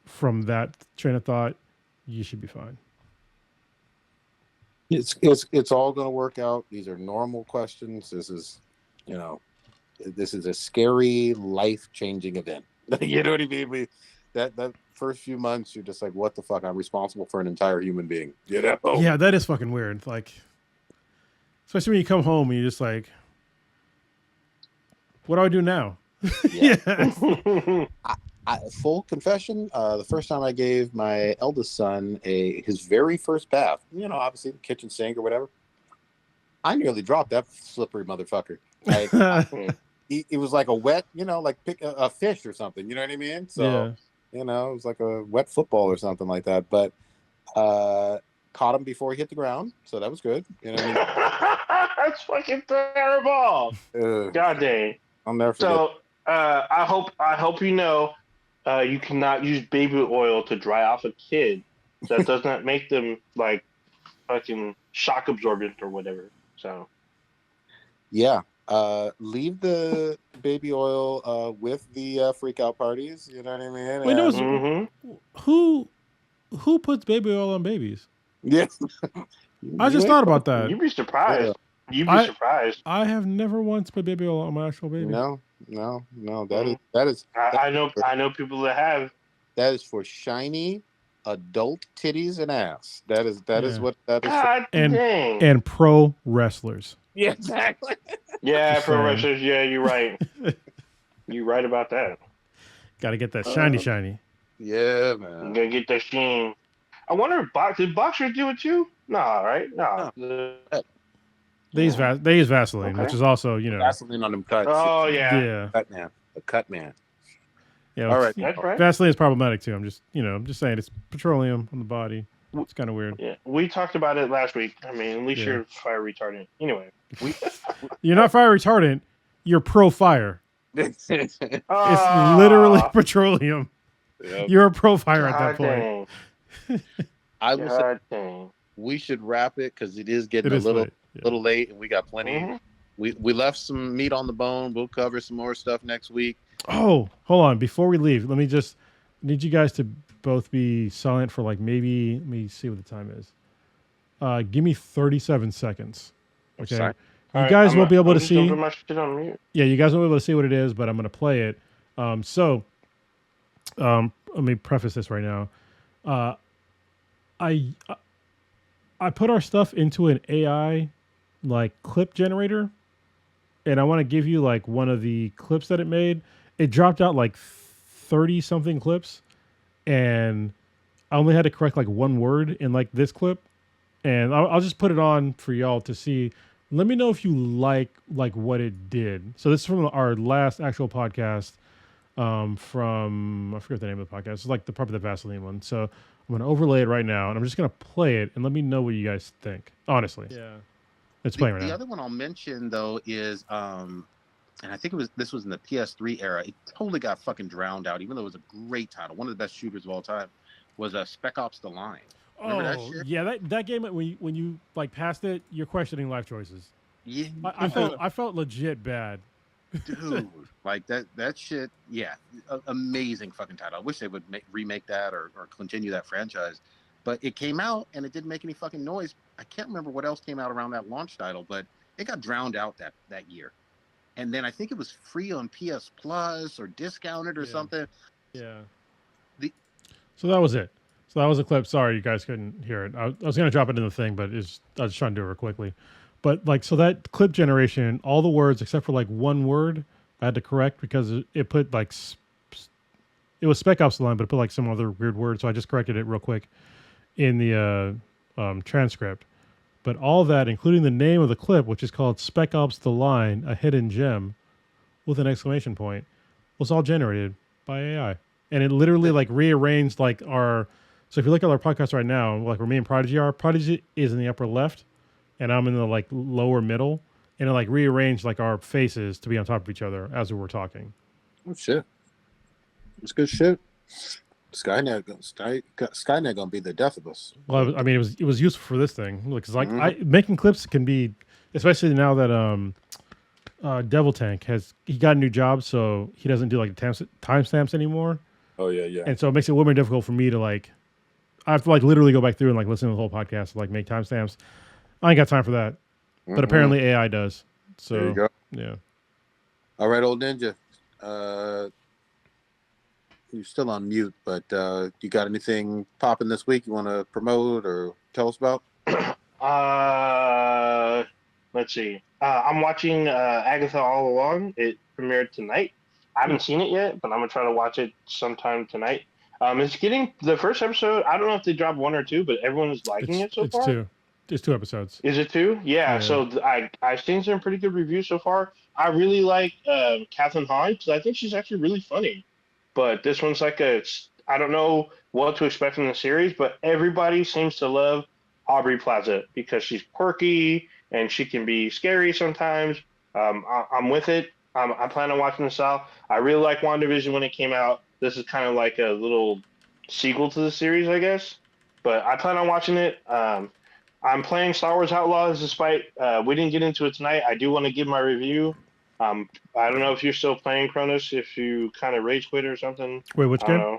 from that train of thought, you should be fine. It's all going to work out. These are normal questions. This is a scary, life-changing event. You know what I mean? That first few months, you're just like, what the fuck? I'm responsible for an entire human being. Yeah, that is fucking weird. Like, especially when you come home and you're just like, what do I do now? Yeah. Full confession, the first time I gave my eldest son his very first bath, obviously the kitchen sink or whatever, I nearly dropped that slippery motherfucker. It was like a wet, like pick a fish or something, you know what I mean? So, it was like a wet football or something like that. But caught him before he hit the ground, so that was good. You know what I mean? That's fucking terrible. God dang. I'll never forget. So I hope you cannot use baby oil to dry off a kid. That does not make them like fucking shock absorbent or whatever. So yeah, leave the baby oil with the freak out parties. You know what I mean? Wait, who puts baby oil on babies? Yes, I just thought about that. You'd be surprised. You'd be surprised. I have never once put baby oil on my actual baby. No. That is. I know people that have. That is for shiny adult titties and ass. That is what that is. God dang. And pro wrestlers. Yeah, exactly. Yeah, pro wrestlers. Yeah, you're right. You're right about that. Got to get that shiny. Yeah, man. You gotta get that sheen. I wonder, did boxers do it too? Nah, right? Nah. They use Vaseline, which is also, Vaseline on them cuts. Oh yeah. A cut man. Yeah. All right. That's right. Vaseline is problematic too. I'm just saying it's petroleum on the body. It's kind of weird. Yeah, we talked about it last week. I mean, at least you're fire retardant. Anyway, you're not fire retardant. You're pro fire. It's literally petroleum. Yep. You're a pro fire at that point. I will say we should wrap it because it is getting a little late, and we got plenty. Mm-hmm. We left some meat on the bone. We'll cover some more stuff next week. Oh, hold on. Before we leave, let me just need you guys to both be silent for like maybe, let me see what the time is. Give me 37 seconds. Okay. You guys won't be able to see. Yeah, you guys won't be able to see what it is, but I'm going to play it. Let me preface this right now. I put our stuff into an AI like clip generator, and I want to give you like one of the clips that it made. It dropped out like 30 something clips, and I only had to correct like one word in like this clip, and I'll just put it on for y'all to see. Let me know if you like what it did. So this is from our last actual podcast. from I forget the name of the podcast. It's like probably the Vaseline one. So I'm gonna overlay it right now, and I'm just gonna play it and let me know what you guys think. Honestly, it's playing right now. The other one I'll mention though is and I think this was in the PS3 era. It totally got fucking drowned out, even though it was a great title, one of the best shooters of all time. Was Spec Ops: The Line. Remember that shit? Yeah, that game when you like passed it, you're questioning life choices. Yeah, I felt legit bad. Dude, like that shit. Yeah, amazing fucking title. I wish they would remake that or continue that franchise. But it came out and it didn't make any fucking noise. I can't remember what else came out around that launch title, but it got drowned out that year. And then I think it was free on PS Plus or discounted or something. Yeah. So that was it. So that was a clip. Sorry, you guys couldn't hear it. I was going to drop it in the thing, but I was just trying to do it real quickly. But like, so that clip generation, all the words except for like one word, I had to correct because it put like, it was Spec Ops: The Line, but it put like some other weird word. So I just corrected it real quick in the transcript. But all that, including the name of the clip, which is called Spec Ops: The Line, a hidden gem, with an exclamation point, was all generated by AI. And it literally like rearranged like our. So if you look at our podcast right now, like where me and Prodigy are, Prodigy is in the upper left, and I'm in the like lower middle, and it like rearranged like our faces to be on top of each other as we were talking. Oh shit! It's good shit. Skynet gonna be the death of us. Well, I mean, it was useful for this thing because like making clips can be, especially now that Devil Tank he got a new job, so he doesn't do like timestamps anymore. Oh yeah. And so it makes it way more difficult for me to like. I have to like literally go back through and like listen to the whole podcast to like make timestamps. I ain't got time for that, but apparently AI does. So there you go. Yeah. All right, old ninja. You're still on mute, but you got anything popping this week you want to promote or tell us about? Let's see. I'm watching Agatha All Along. It premiered tonight. I haven't seen it yet, but I'm gonna try to watch it sometime tonight. It's getting the first episode. I don't know if they dropped one or two, but everyone's liking it so far. It's two. It's 2 episodes. Is it 2? Yeah. So I've seen some pretty good reviews so far. I really like Kathryn Hahn because I think she's actually really funny. But this one's like I don't know what to expect from the series, but everybody seems to love Aubrey Plaza because she's quirky and she can be scary sometimes. I'm with it. I plan on watching this out. I really like WandaVision when it came out. This is kind of like a little sequel to the series, I guess. But I plan on watching it. I'm playing Star Wars Outlaws despite we didn't get into it tonight. I do want to give my review. I don't know if you're still playing Cronus, if you kind of rage quit or something. Wait, which game?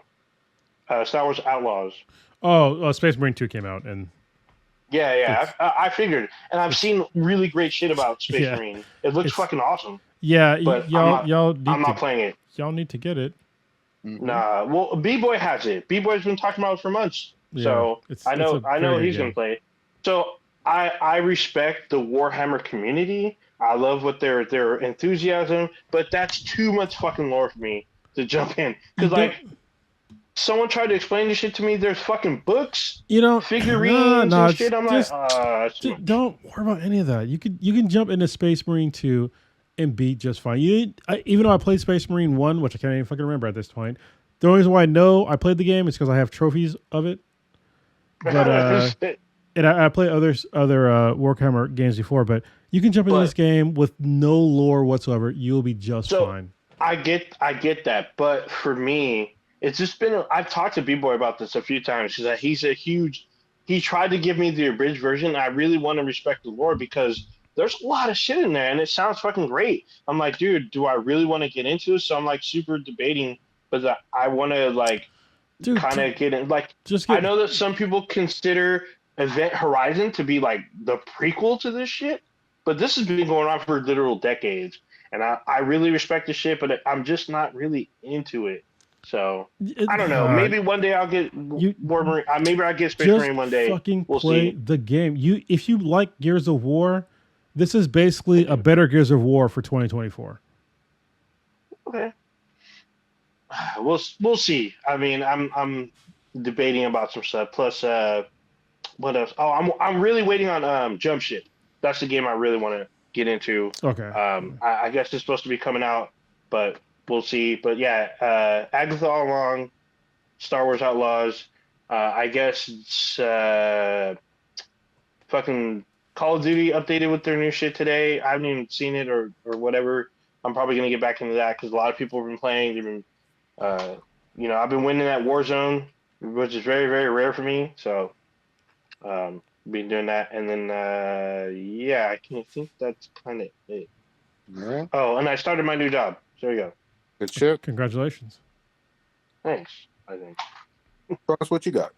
Star Wars Outlaws. Oh, Space Marine 2 came out. And yeah. I figured. And I've seen really great shit about Space Marine. It looks fucking awesome. Yeah, but y'all I'm not playing it. Y'all need to get it. Mm-hmm. Nah, well, B-Boy has it. B-Boy's been talking about it for months. Yeah, so I know he's going to play it. So I respect the Warhammer community. I love what their enthusiasm, but that's too much fucking lore for me to jump in. Because like someone tried to explain this shit to me. There's fucking books, figurines and shit. I'm like, don't worry about any of that. You can jump into Space Marine 2 and beat just fine. Even though I played Space Marine 1, which I can't even fucking remember at this point. The only reason why I know I played the game is because I have trophies of it. But and I play other Warhammer games before, but you can jump into this game with no lore whatsoever. You'll be just fine. I get that, but for me, it's just been. I've talked to B-Boy about this a few times. He tried to give me the abridged version. I really want to respect the lore because there's a lot of shit in there, and it sounds fucking great. I'm like, dude, do I really want to get into this? So I'm like super debating, but I want to like kind of get in. Like, I know that some people consider Event Horizon to be like the prequel to this shit, but this has been going on for literal decades, and I really respect the shit, but I'm just not really into it. So I don't know. Maybe one day I'll get War Marine. Maybe I'll get Space Marine one day. We'll play the game. If you like Gears of War, this is basically a better Gears of War for 2024. Okay. We'll see. I mean, I'm debating about some stuff. Plus, what else? Oh, I'm really waiting on Jump Ship. That's the game I really want to get into. Okay. I guess it's supposed to be coming out, but we'll see. But yeah, Agatha All Along, Star Wars Outlaws. I guess it's fucking Call of Duty updated with their new shit today. I haven't even seen it or whatever. I'm probably gonna get back into that because a lot of people have been playing. They've been, I've been winning that Warzone, which is very, very rare for me. So, been doing that, and then I think that's kind of it. Yeah. Oh, and I started my new job. So there you go. Good shit. Congratulations. Thanks. I think. Tell us what you got.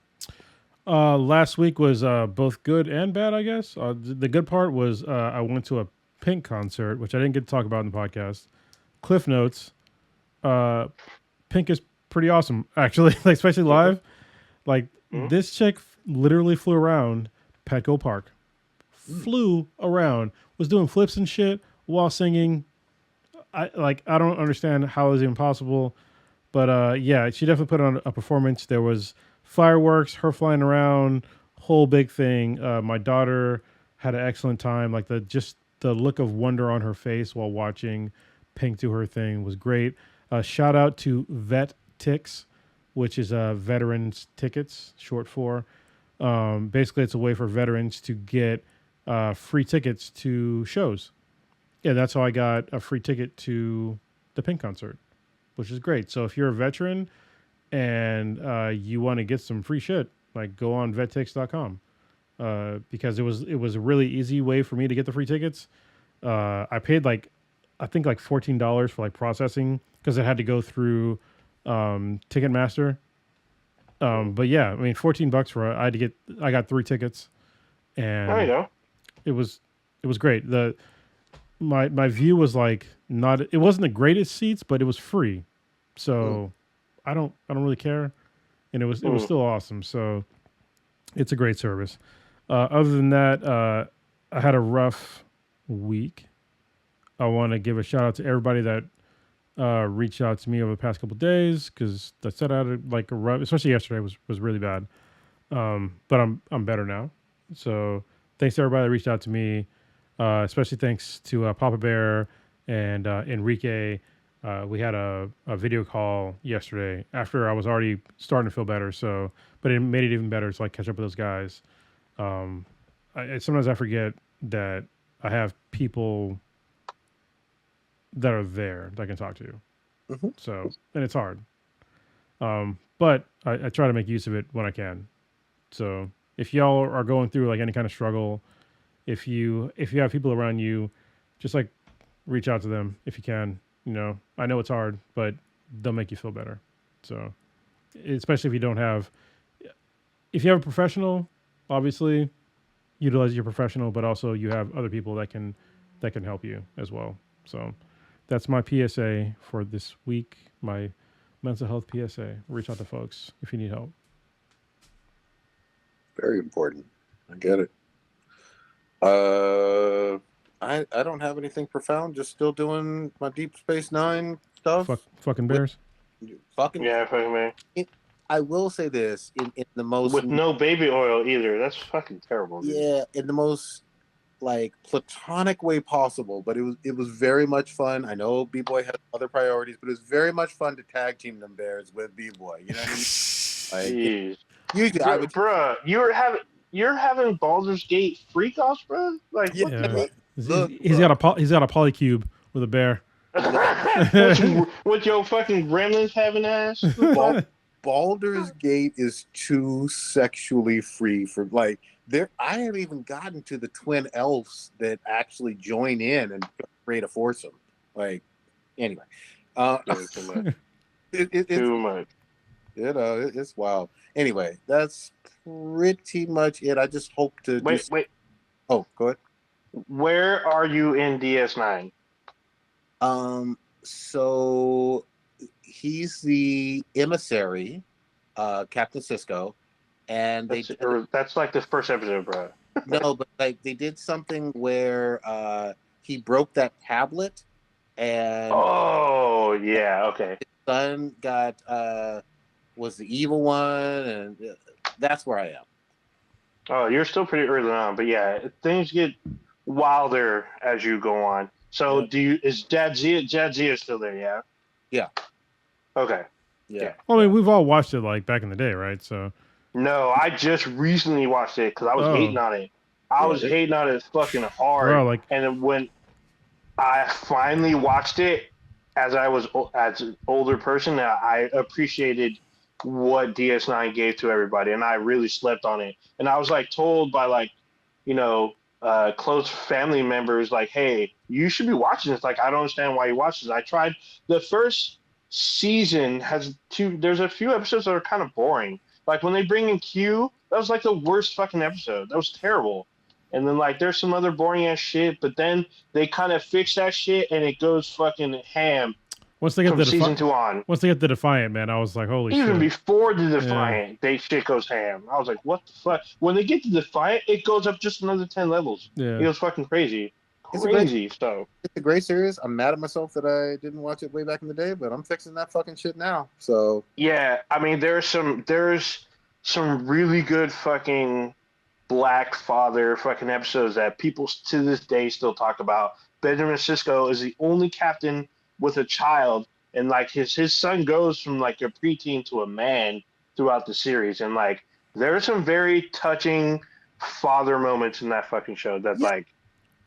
Last week was both good and bad, I guess. The good part was I went to a Pink concert, which I didn't get to talk about in the podcast. Cliff Notes. Pink is pretty awesome, actually, like especially live. Like this chick literally flew around Petco Park. Flew around, was doing flips and shit while singing. I don't understand how it's even possible. But yeah, she definitely put on a performance. There was fireworks, her flying around, whole big thing. My daughter had an excellent time. Like the look of wonder on her face while watching Pink do her thing was great. Shout out to Vet Tix, which is Veterans Tickets, short for. Basically, it's a way for veterans to get free tickets to shows. Yeah, that's how I got a free ticket to the Pink concert, which is great. So if you're a veteran and you want to get some free shit, like go on vettix.com because it was a really easy way for me to get the free tickets. I paid I think $14 for processing because it had to go through Ticketmaster. But yeah, I mean $14 for I got 3 tickets, and There you go. It was great. My view was it wasn't the greatest seats, but it was free. So I don't really care. And it was still awesome. So it's a great service. Other than that, I had a rough week. I want to give a shout out to everybody that reached out to me over the past couple of days because I said I had a rough, especially yesterday was really bad. But I'm better now. So thanks to everybody that reached out to me. Especially thanks to Papa Bear and Enrique. We had a video call yesterday after I was already starting to feel better. But it made it even better to catch up with those guys. Sometimes I forget that I have people that are there that I can talk to. Mm-hmm. So, and it's hard. But I try to make use of it when I can. So if y'all are going through any kind of struggle, if you have people around you, just reach out to them if you can. I know it's hard, but they'll make you feel better. So, especially if you have a professional, obviously utilize your professional, but also you have other people that can help you as well. So that's my PSA for this week. My mental health PSA. Reach out to folks if you need help. Very important. I get it. I don't have anything profound. Just still doing my Deep Space Nine stuff. Fucking bears. Fucking man. I will say this in the most with no baby oil either. That's fucking terrible. Dude. Yeah, in the most platonic way possible. But it was very much fun. I know B-Boy has other priorities, but it was very much fun to tag team them bears with B-Boy. You know what I mean? Usually, bruh, you're having Baldur's Gate freak-offs, bro. He's got a polycube with a bear. What your fucking gremlins having ass? Baldur's Gate is too sexually free for there. I haven't even gotten to the twin elves that actually join in and create a foursome. Anyway, too much. Too much. It's wild. Anyway, that's pretty much it. I just hope to wait. Oh, go ahead. Where are you in DS9? So he's the emissary, Captain Sisko, and that's the first episode, bro. No, but they did something where he broke that tablet, and oh yeah, okay. His son was the evil one, and that's where I am. Oh, you're still pretty early on, but yeah, things get wilder as you go on. So, is Jadzia still there? Yeah. Yeah. Okay. Yeah. Well, I mean, we've all watched it like back in the day, right? So No, I just recently watched it because I was Oh. hating on it. I was hating on it fucking hard. Bro, like- and then when I finally watched it, as an older person, I appreciated what DS9 gave to everybody, and I really slept on it. And I was like told by like, close family members, like, hey, you should be watching this. Like, I don't understand why you watch this. I tried. The first season there's a few episodes that are kind of boring. Like when they bring in Q, that was like the worst fucking episode. That was terrible. And then like there's some other boring ass shit, but then they kind of fix that shit and it goes fucking ham once they get from the season 2 on. Once they get the Defiant, man, I was like, holy shit. Even before the Defiant, shit goes ham. I was like, what the fuck? When they get to Defiant, it goes up just another 10 levels. Yeah. It goes fucking crazy. It's a great series. I'm mad at myself that I didn't watch it way back in the day, but I'm fixing that fucking shit now. So yeah, I mean, there's some really good fucking Black father fucking episodes that people to this day still talk about. Benjamin Sisko is the only captain with a child, and like his son goes from like a preteen to a man throughout the series, and like there are some very touching father moments in that fucking show that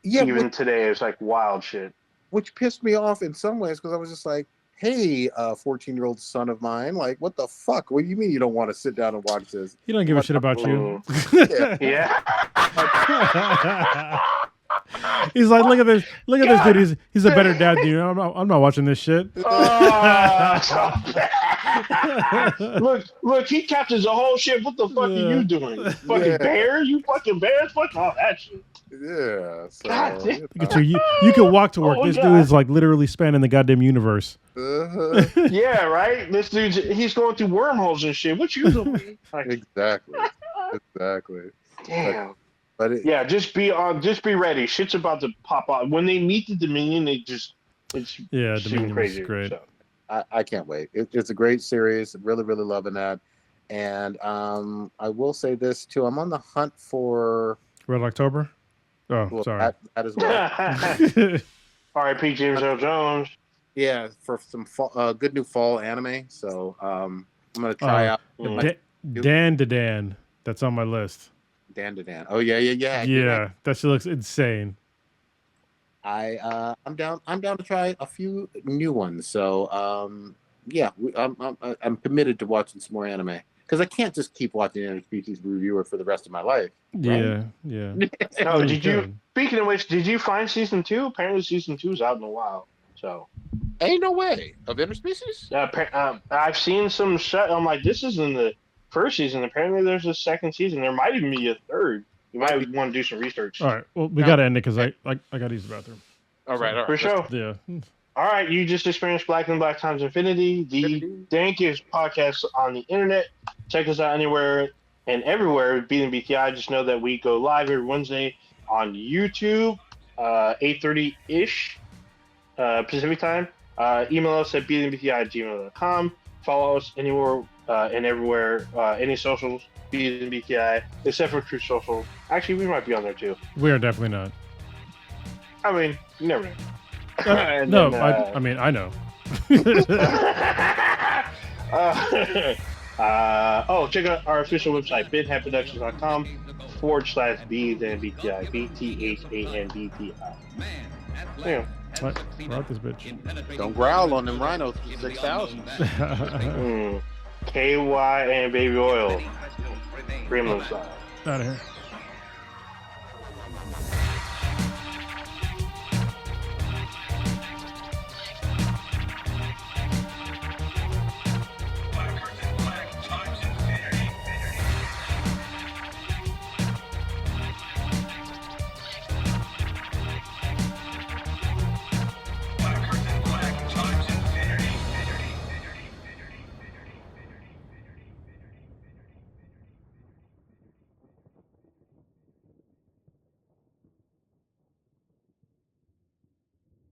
even today is like wild shit. Which pissed me off in some ways because I was just like, hey, 14-year-old son of mine, like, what the fuck? What do you mean you don't want to sit down and watch this? He don't give a shit about you. Yeah. He's like, look at this dude. He's a better dad than you. I'm not watching this shit. Look, he captures the whole shit. What the fuck are you doing? Fucking bear? You fucking bears? Fuck all that shit. Yeah. So, God damn. Look at you can walk to work. This dude is like literally spanning the goddamn universe. Yeah, right? This dude's he's going through wormholes and shit. What you doing? Exactly. Damn. But yeah, just be ready. Shit's about to pop off. When they meet the Dominion, it's Dominion crazy. Is great. So. I can't wait. It's a great series. Really, really loving that. And I will say this too. I'm on the hunt for Red October. Oh, sorry. That as well. R.I.P. James Earl Jones. Yeah, for some good new fall anime. So I'm gonna try out Dan to Dan. That's on my list. Dan to Dan. Oh yeah. Yeah, that shit looks insane. I'm down to try a few new ones. So I'm committed to watching some more anime because I can't just keep watching Interspecies Reviewer for the rest of my life. Right? Yeah. No, speaking of which, did you find season 2? Apparently season 2 is out in a while. So ain't no way of Interspecies. I've seen some I'm like, this is in the first season. Apparently there's a second season. There might even be a third. You might want to do some research. All right. Well, we got to end it because I got to use the bathroom. All right. For sure. Yeah. All right. You just experienced Black and Black Times Infinity, the dankest podcast on the internet. Check us out anywhere and everywhere. BTI. Just know that we go live every Wednesday on YouTube, 8:30-ish Pacific time. Email us at btbti@gmail.com. Follow us anywhere and everywhere, any socials, BTI, except for True Social. Actually, we might be on there too. We are definitely not. I mean, you never know. I know. Check out our official website, bidhandproductions.com/BThanBTI, BTHANBTI. Yeah. What? We're out this bitch. Don't growl on them rhinos for 6,000. KY and baby oil. Gremlin style. Out of here.